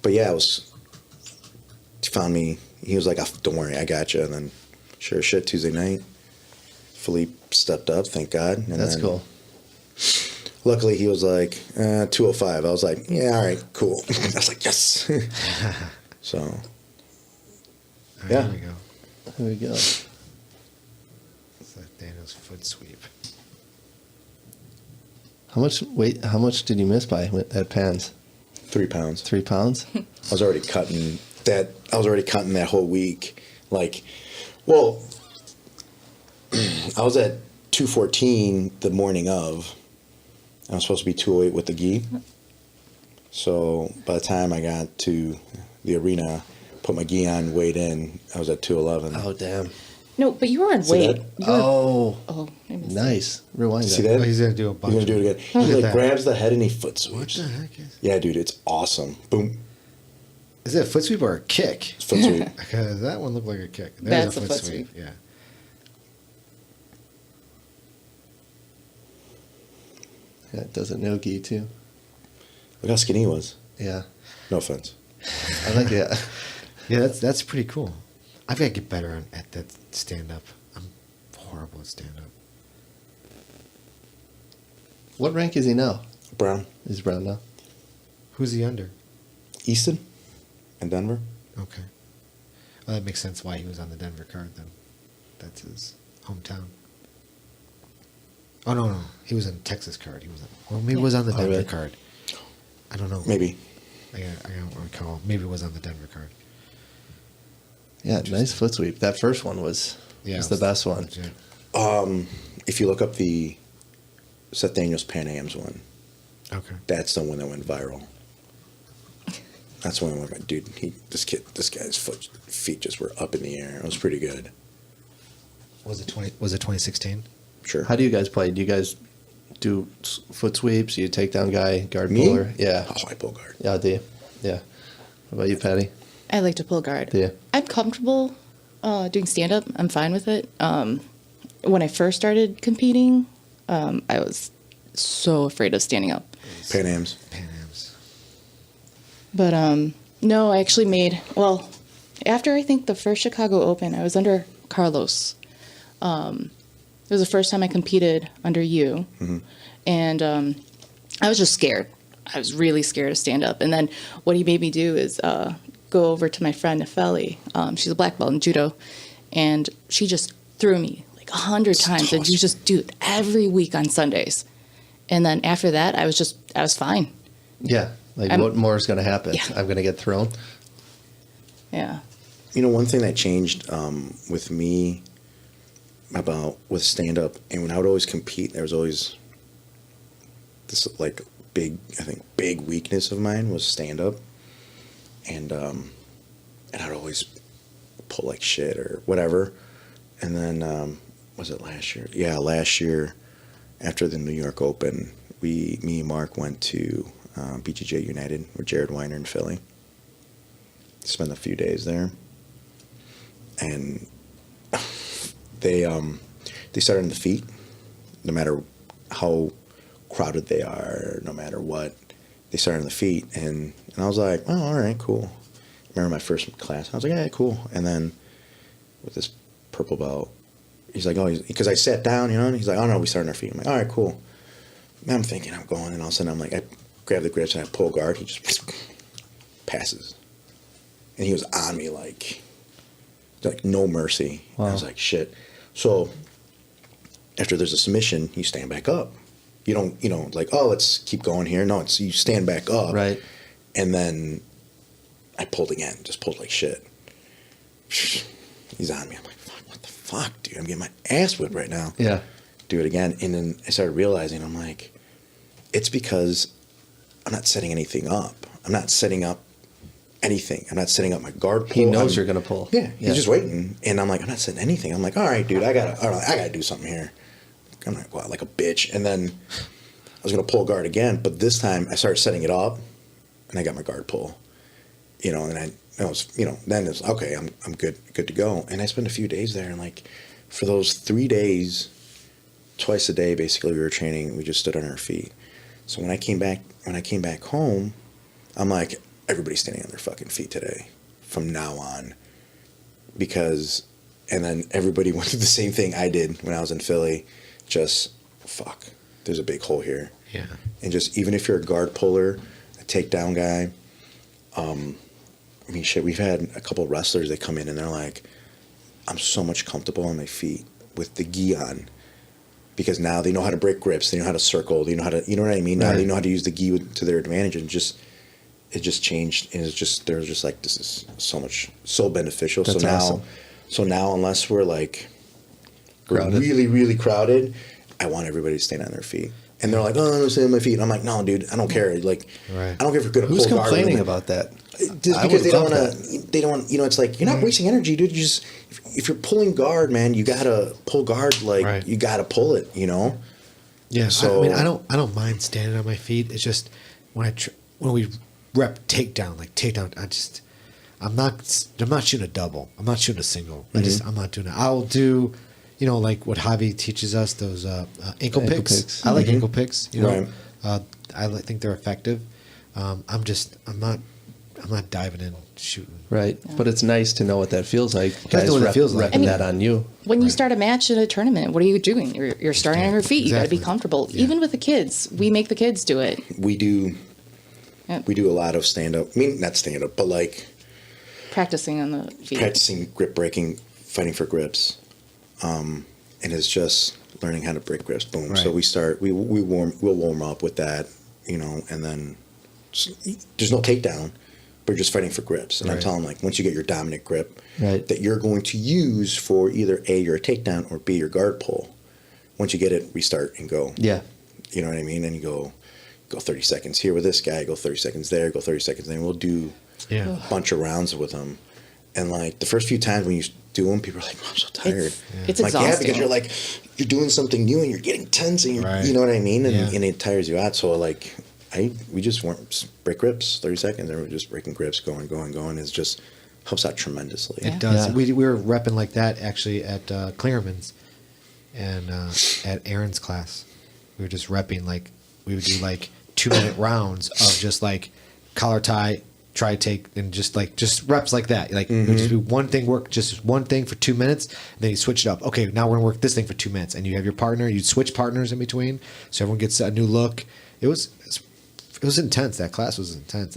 But yeah, he found me. He was like, "Don't worry, I got you." And then, sure as shit, Tuesday night, Philippe stepped up. Thank God. And That's then, cool. Luckily, he was like 205. I was like, yeah, all right, cool. I was like, yes. So, All right, yeah. Here we go. Here we go. Seth Daniels foot sweep. How much did you miss by at Pans? 3 pounds. 3 pounds? I was already cutting that. I was already cutting that whole week. Like, well, I was at 214 the morning of. I was supposed to be 208 with the gi. So by the time I got to the arena, put my gi on, weighed in, I was at 211. Oh, damn. No, but you were on See weight. that? You were, Oh, I missed it. nice. Rewind See that. that? Oh, he's gonna do a He's bunch. gonna do it again. Look He at like that. grabs the head and he foot What sweeps. the heck is? Yeah, dude, it's awesome. Boom, Is it a foot sweep or a kick? foot sweep. Because that one looked like a kick. That's There's a foot sweep. Yeah. Yeah, it does a no-gi, too. Look how skinny he was. Yeah. No offense. I like it. Yeah, that's pretty cool. I've got to get better at that stand up. I'm horrible at stand up. What rank is he now? Brown, He's brown now. Who's he under? Easton, and Denver. Okay. Well, that makes sense why he was on the Denver card then. That's his hometown. Oh, no. He was on Texas card. He was on, or maybe he was on the Oh, Denver really? card. I don't know. Maybe. I don't recall. Maybe it was on the Denver card. Yeah, nice foot sweep. That first one was the best one. If you look up the Seth Daniels Pan Am's one, Okay. that's the one that went viral. That's the one that went, dude, this guy's feet just were up in the air. It was pretty good. Was it 2016? Sure. How do you guys play? Do you guys do foot sweeps? You take down guy, guard Me? puller? Yeah. Oh, I pull guard. Yeah, do you? Yeah. How about you, Patty? I like to pull guard. Yeah. I'm comfortable doing stand-up. I'm fine with it. When I first started competing, I was so afraid of standing up. Pan Am's. But no, I actually after I think the first Chicago Open, I was under Carlos. It was the first time I competed under you. Mm-hmm. And I was just scared. I was really scared to stand up. And then what he made me do is go over to my friend Nefeli. She's a black belt in judo. And she just threw me like 100 times. And you just do it every week on Sundays. And then after that, I was fine. Yeah. What more is going to happen? Yeah. I'm going to get thrown. Yeah. You know, one thing that changed with me with stand-up, and when I would always compete, there was always this like big weakness of mine was stand-up, and I'd always pull like shit or whatever. And then was it last year? Yeah, last year after the New York Open, me and Mark went to BJJ United with Jared Weiner in Philly. Spent a few days there, and they start on the feet, no matter how crowded they are, no matter what, they start on the feet, and I was like, oh, all right, cool. Remember my first class, I was like, yeah, cool. And then with this purple belt, he's like, oh, because I sat down, you know, and he's like, oh no, we start on our feet. I'm like, all right, cool. And I'm thinking, I'm going, and all of a sudden I'm like, I grab the grips and I pull guard, he just passes. And he was on me like no mercy. Wow. I was like, shit. So after there's a submission, you stand back up. You don't, like, oh, let's keep going here. No, you stand back up. Right. And then I pulled again, just pulled like shit. He's on me. I'm like, fuck, what the fuck, dude? I'm getting my ass whipped right now. Yeah. Do it again. And then I started realizing, I'm like, it's because I'm not setting anything up. I'm not setting up anything. I'm not setting up my guard pull. He knows you're going to pull. Yeah, he's just waiting. And I'm like, I'm not setting anything. I'm like, all right, dude, I gotta do something here. I'm not going out like a bitch. And then I was going to pull guard again, but this time I started setting it up, and I got my guard pull. You know, and I was, you know, then it's okay. I'm good to go. And I spent a few days there, and like for those 3 days, twice a day, basically we were training. We just stood on our feet. So when I came back home, I'm like, everybody's standing on their fucking feet today from now on, and then everybody went through the same thing I did when I was in Philly. Just fuck, there's a big hole here. Yeah. And just even if you're a guard puller, a takedown guy, I mean, shit, we've had a couple of wrestlers that come in and they're like, I'm so much comfortable on my feet with the gi on, because now they know how to break grips, they know how to circle, they know how to, you know what I mean? Now they know how to use the gi to their advantage, and it just changed, and they're just like, this is so beneficial. That's so now, awesome. So now, unless we're like Crowded. really, really crowded, I want everybody to stand on their feet. And they're like, oh, I'm staying on my feet. And I'm like, no, dude, I don't care. Like, right. I don't care if you're good at Who's pull guard. complaining about that? Just because they don't want to, you know, it's like, you're not wasting energy, dude. You just, if you're pulling guard, man, you got to pull guard, like, you got to pull it, you know? Yeah. So, I mean, I don't mind standing on my feet. It's just when we rep takedown, I'm not shooting a double. I'm not shooting a single. I'm not doing it. I'll do, you know, like what Javi teaches us, those ankle picks. I like ankle picks. You know, I think they're effective. I'm not diving in shooting. Right, but it's nice to know what that feels like. Guys know what it feels like. Repping that on you. When you start a match in a tournament, what are you doing? You're starting on your feet. You got to be comfortable. Yeah. Even with the kids, we make the kids do it. We do. Yep. We do a lot of stand up. I mean, not stand up, but like practicing on the feet. Practicing grip breaking, fighting for grips, and it's just learning how to break grips. Boom. Right. So we'll warm up with that, you know, and then there's no takedown, but you're just fighting for grips. And I'm Right. telling them, like, once you get your dominant grip Right. that you're going to use for either A, your takedown, or B, your guard pull. Once you get it, restart and go. Yeah. You know what I mean? And you go 30 seconds here with this guy, go 30 seconds there, go 30 seconds there. And we'll do Yeah. a bunch of rounds with them. And like the first few times when you do them, people are like, I'm so tired. It's I'm like, yeah, exhausting. because you're like, you're doing something new and you're getting tense and you're, Right. you know what I mean? And, Yeah. and it tires you out. So like, we just weren't break grips, 30 seconds, and we're just breaking grips, going. It just helps out tremendously. It does. Yeah. We were repping like that actually at Clearman's and at Aaron's class. We were just repping like we would do like 2-minute rounds of just like collar tie, try take, and just reps like that. Like it would just be one thing work, just one thing for 2 minutes, and then you switch it up. Okay, now we're gonna work this thing for 2 minutes, and you have your partner. You switch partners in between, so everyone gets a new look. It was intense. That class was intense.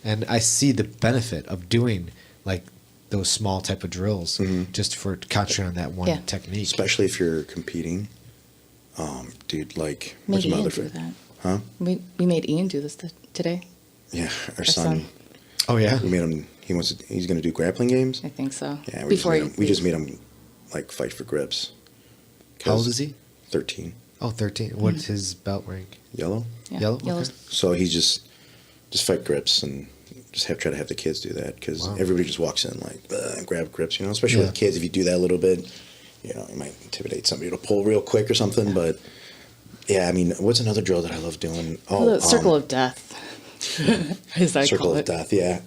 And I see the benefit of doing like those small type of drills just for concentrating on that one Yeah. technique. Especially if you're competing. Dude, like, Made what's my Ian other do friend? that. Huh? We made Ian do this today. Yeah, our son. son. Oh yeah, We made him. He's going to do grappling games. I think so. Yeah, Before we just made him like fight for grips. how old is he? 13. Oh, 13. What's his belt rank? Yellow. yeah, Yellow? yellows. Okay. So he's just fight grips and just try to have the kids do that because Wow. everybody just walks in like grab grips, you know. Especially Yeah. with kids, if you do that a little bit, you know, you might intimidate somebody to pull real quick or something. But yeah, I mean, what's another drill that I love doing? The circle of death. As I circle call of it. death. Yeah,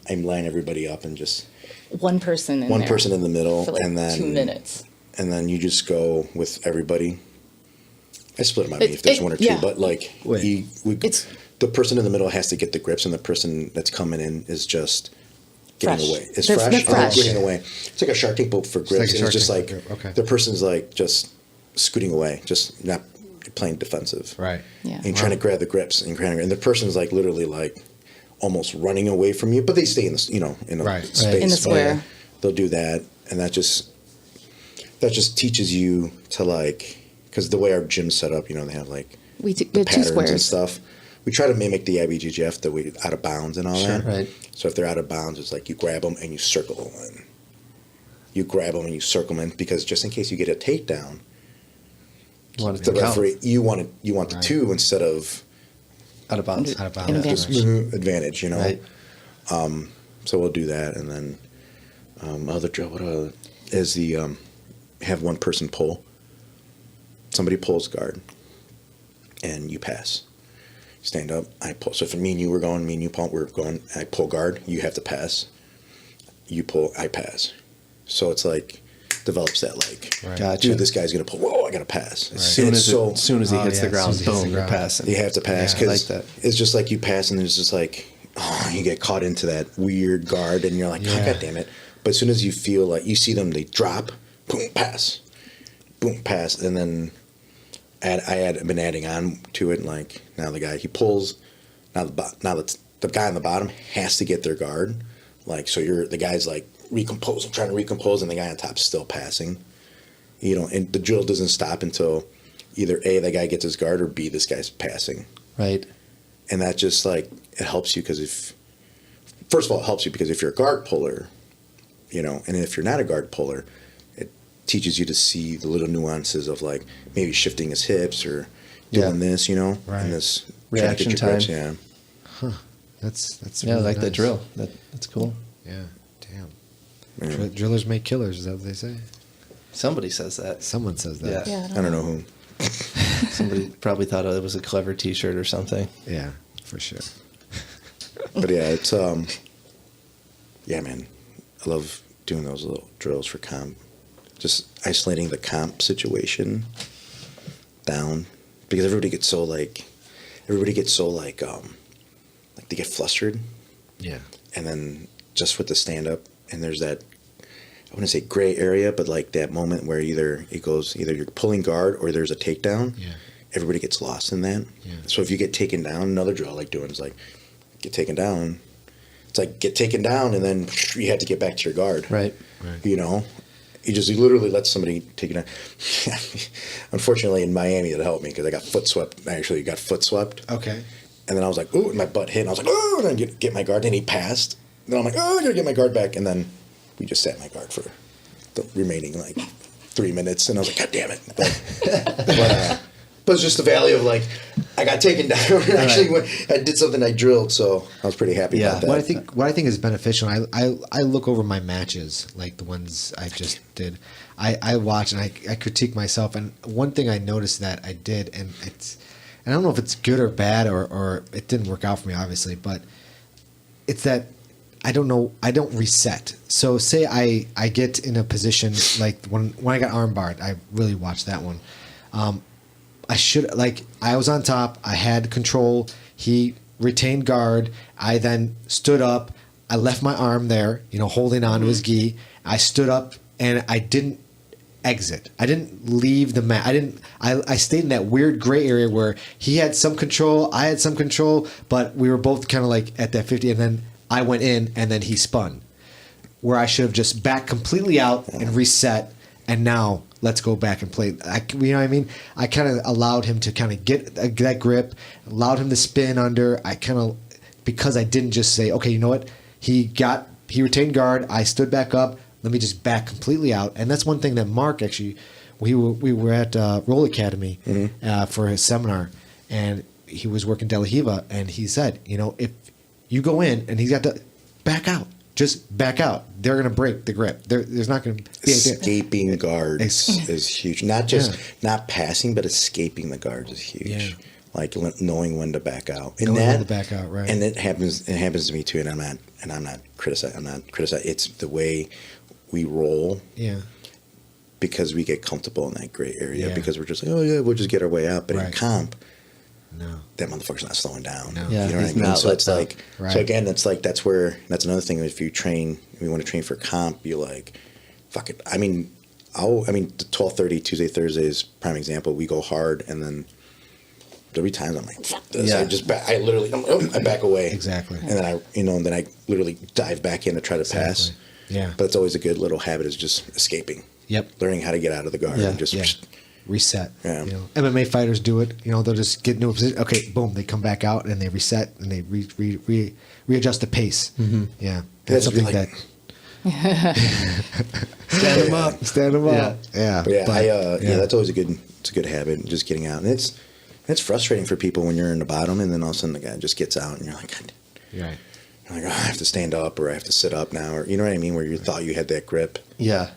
I'm lining everybody up and just One person in one there person in the middle, for like and then 2 minutes. and then you just go with everybody. I split them up if there's one or two, yeah. but like Wait. It's- the person in the middle has to get the grips, and the person that's coming in is just getting Fresh. away. It's They're fresh. fresh. Getting away. It's like a Shark Tank boat for grips. like a and Shark it's just Tank like for grip, okay. the person's like just scooting away, just not playing defensive. Right. Yeah. And trying to grab the grips and the person's like literally like almost running away from you, but they stay in the in a Right. space. Right. In the But square. they'll do that, and that just teaches you to like, because the way our gym's set up, you know, they have like We the did two patterns and squares. stuff. We try to mimic the IBJJF, the way out of bounds and all that. Right. So if they're out of bounds, it's like you grab them and you circle them in. You grab them and you circle them in because just in case you get a takedown, You want it the to count. referee you want the Right. two instead of Out of bounds. Out of bounds. An just advantage. advantage, you know. Right. So we'll do that, and then other drill. What is the have one person pull. Somebody pulls guard, and you pass. Stand up. I pull. So if me and you were going, me and you Paul, we're going. I pull guard. You have to pass. You pull. I pass. So it's like develops that like, Right. Gotcha. dude, this guy's gonna pull. Whoa, I gotta pass. Soon And as, so soon as he Oh, hits yeah, the ground, as soon as he hits boom, the you're ground. passing. you have to pass Yeah, I because like that. it's just like you pass, and then it's just like you get caught into that weird guard, and you're like, oh, Yeah. God damn it. But as soon as you feel like you see them, they drop, boom, pass, and then I've been adding on to it. Like now the guy he pulls, now the guy on the bottom has to get their guard. Like so, the guy's like trying to recompose, and the guy on top is still passing. You know, and the drill doesn't stop until either A, the guy gets his guard, or B, this guy's passing. Right. And that just like it helps you because first of all, it helps you because if you're a guard puller, you know, and if you're not a guard puller, it teaches you to see the little nuances of like maybe shifting his hips or doing this, you know, Right. and this Reaction trying to get time. yeah. That's Yeah, I really like that nice. drill. That's cool. Yeah. Damn. Yeah. Drillers make killers. Is that what they say? Somebody says that. Someone says that. Yeah. Yeah, I don't know whom. Somebody probably thought it was a clever T-shirt or something. Yeah, for sure. But yeah, it's yeah, man, I love doing those little drills for comp. Just isolating the comp situation down because everybody gets so like they get flustered, Yeah. and then just with the stand up, and there's that I wouldn't say gray area, but like that moment where either you're pulling guard or there's a takedown. Yeah. Everybody gets lost in that. Yeah. So if you get taken down, another drill I like doing is like get taken down. It's like get taken down, and then you have to get back to your guard. Right. Right. You know, you literally let somebody take it down. Unfortunately, in Miami, it helped me because I got foot swept. I actually got foot swept, Okay. And then I was like, ooh, and my butt hit. And I was like, ooh, and I get my guard. And he passed. Then I'm like, oh, I got to get my guard back. And then we just sat my guard for the remaining, like, 3 minutes. And I was like, God damn it. But it's just the value of, like, I got taken down. Actually, when I did something I drilled, so I was pretty happy about that. What I think is beneficial, I look over my matches, like the ones I just did. I watch and I critique myself. And one thing I noticed that I did, and I don't know if it's good or bad or it didn't work out for me, obviously, but it's that I don't reset. So say I get in a position like when I got armbarred, I really watched that one. I was on top, I had control, he retained guard, I then stood up, I left my arm there, holding on to his gi, I stood up and I didn't exit. I didn't leave the mat. I stayed in that weird gray area where he had some control, I had some control, but we were both kind of like at that 50, and then I went in and then he spun. Where I should have just backed completely out and reset, and now let's go back and play. You know what I mean? I kind of allowed him to kind of get that grip, allowed him to spin under. Because I didn't just say, okay, you know what? He retained guard. I stood back up. Let me just back completely out. And that's one thing that Mark actually, we were at Roll Academy for his seminar, and he was working De La Riva, and he said, if you go in and he's got to back out. Just back out. They're going to break the grip. There's not going to be escaping guards is huge. Not just not passing, but escaping the guards is huge. Yeah. Like knowing when to back out. And knowing when to back out, right? And it happens to me too. And I'm not criticizing. It's the way we roll. Yeah. Because we get comfortable in that gray area. Yeah. Because we're just like, oh yeah, we'll just get our way out. But in comp, no, that motherfucker's not slowing down. No. Yeah, you know what I mean? So it's like, so again, that's another thing. If you want to train for comp, you're like, fuck it. The 12:30 Tuesday, Thursday is prime example. We go hard, and then there'll be times I'm like, fuck this. Yeah. I back away. Exactly. And then I literally dive back in to try to pass. Yeah. But it's always a good little habit is just escaping. Yep. Learning how to get out of the guard and just reset. Yeah. MMA fighters do it. They'll just get into a position. Okay, boom, they come back out and they reset and they readjust the pace. Mm-hmm. Yeah, that's something that. Stand them up. Stand them up. Yeah. That's always a good habit. Just getting out, and it's frustrating for people when you're in the bottom, and then all of a sudden the guy just gets out, and you're like, God. Right. You're like, I have to stand up, or I have to sit up now, or you know what I mean, where you thought you had that grip. Yeah.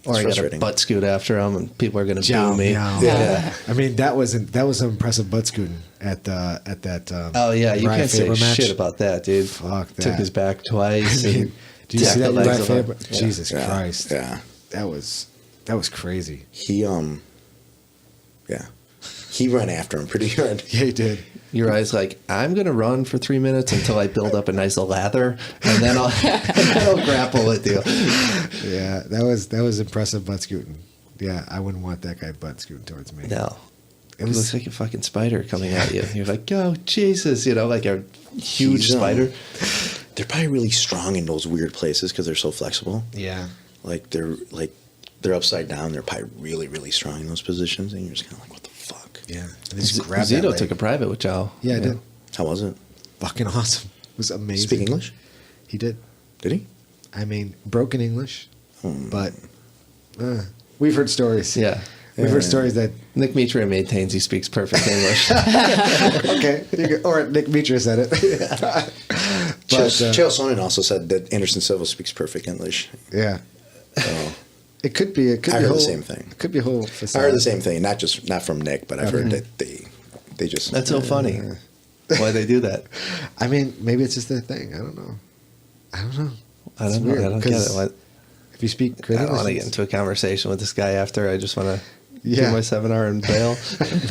Or I got a butt scoot after him, and people are going to boo me. Yeah. I mean, that was an impressive butt scooting at that. Oh yeah, you can't say match. Shit about that, dude. Fuck that. Took his back twice. Do you see that Uriah Faber? Yeah. Jesus Christ. Yeah. That was crazy. He ran after him pretty hard. Yeah, he did. Uriah's like, I'm going to run for 3 minutes until I build up a nice lather, and then I'll grapple with you. Yeah, that was impressive butt scooting. Yeah, I wouldn't want that guy butt scooting towards me. No. It looks like a fucking spider coming at you. You're like, oh, Jesus, like a huge spider. They're probably really strong in those weird places because they're so flexible. Yeah. They're upside down. They're probably really, really strong in those positions, and you're just kind of like, what the fuck? Yeah. Zito took a private with Chow. Yeah, I did. How was it? Fucking awesome. It was amazing. Speak English? He did. Did he? I mean, broken English, but we've heard stories. Yeah. We've heard stories that... Nick Mitra maintains he speaks perfect English. Okay. Or Nick Mitra said it. Chael Sonnen also said that Anderson Silva speaks perfect English. Yeah. So... It could be. I heard the same thing. It could be a whole facade. I heard the same thing. Not from Nick, but I've heard that they just. That's so funny. Why they do that? I mean, maybe it's just their thing. I don't know. I don't know. I don't get it. If you speak great I don't want to get into a conversation with this guy after. I just want to do my seminar and bail.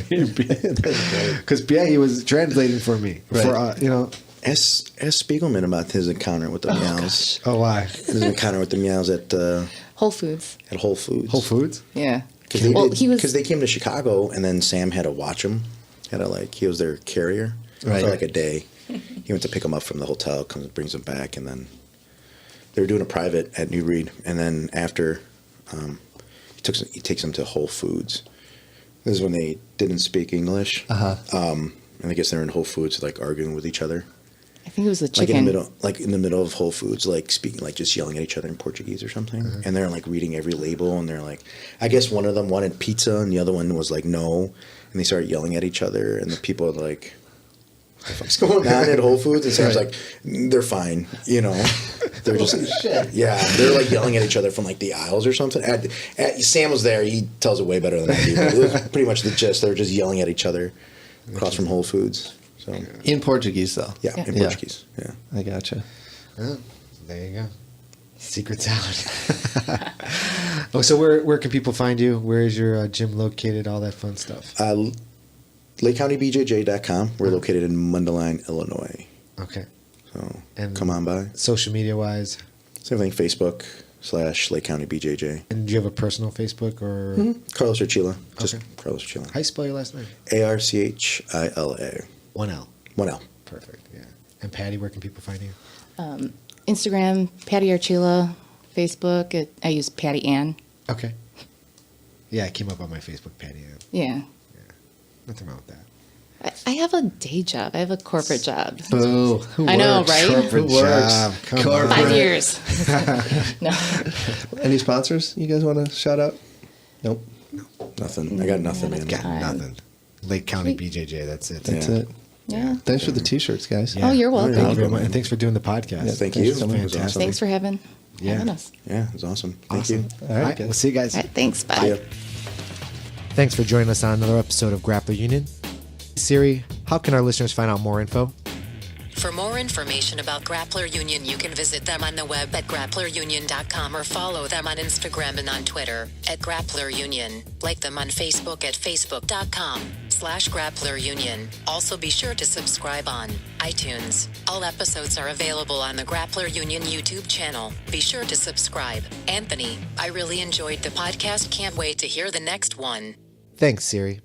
Because he was translating for me. Right. Ask Spiegelman about his encounter with the meows. Oh, why? His encounter with the meows at Whole Foods. At Whole Foods. Whole Foods? Yeah. Because they came to Chicago, and then Sam had to watch him. He was their carrier for like a day. He went to pick him up from the hotel, brings him back, and then they were doing a private at New Breed, and then after he takes him to Whole Foods. This is when they didn't speak English. Uh-huh. and I guess they're in Whole Foods, like arguing with each other. I think it was the Like chicken. in the middle of Whole Foods, like speaking, like just yelling at each other in Portuguese or something. And they're like reading every label, and they're like, I guess one of them wanted pizza, and the other one was like no, and they started yelling at each other, and the people are like, what the fuck's going on at Whole Foods? And Sam's like, they're fine, you know. They're just yeah, they're like yelling at each other from like the aisles or something. Sam was there; he tells it way better than I do. But it was pretty much the gist. They were just yelling at each other across from Whole Foods. So In Portuguese, though. yeah, in Portuguese. Yeah. I gotcha. Oh, there you go. Secret talent. Oh, so where can people find you? Where is your gym located? All that fun stuff. LakeCountyBJJ.com. We're located in Mundelein, Illinois. Okay. So And come on by. social media wise. Same thing, Facebook/Lake County BJJ. And do you have a personal Facebook or Carlos Archila. Just Okay. Carlos Archila. how you spell your last name? Archila. 1 L. 1 L. Perfect. Yeah. And Patty, where can people find you? Instagram, Patty Archila. Facebook, I use Patty Ann. Okay. Yeah, it came up on my Facebook, Patty. Yeah. Nothing wrong with that. I have a day job. I have a corporate job. Boo. Who I know, works? right? Corporate Who works? job. Come on. Corporate. 5 years. No. Any sponsors you guys want to shout out? Nope. Nothing. I got nothing, man. Got nothing. Lake County BJJ. That's it. That's Yeah. it. Yeah. Thanks for the t-shirts, guys. Yeah. Oh, you're welcome. Thank you very much. And thanks for doing the podcast. Yeah, thank Thanks you. so much. It was Fantastic. awesome. Thanks for having us. Yeah, it was awesome. Thank you. All All right, right. guys. We'll see you guys. All right, thanks. Bye. See ya. Thanks for joining us on another episode of Grappler Union. Siri, how can our listeners find out more info? For more information about Grappler Union, you can visit them on the web at grapplerunion.com or follow them on Instagram and on Twitter at Grappler Union. Like them on Facebook at facebook.com/Grappler Union. Also be sure to subscribe on iTunes. All episodes are available on the Grappler Union YouTube channel. Be sure to subscribe. Anthony, I really enjoyed the podcast. Can't wait to hear the next one. Thanks, Siri.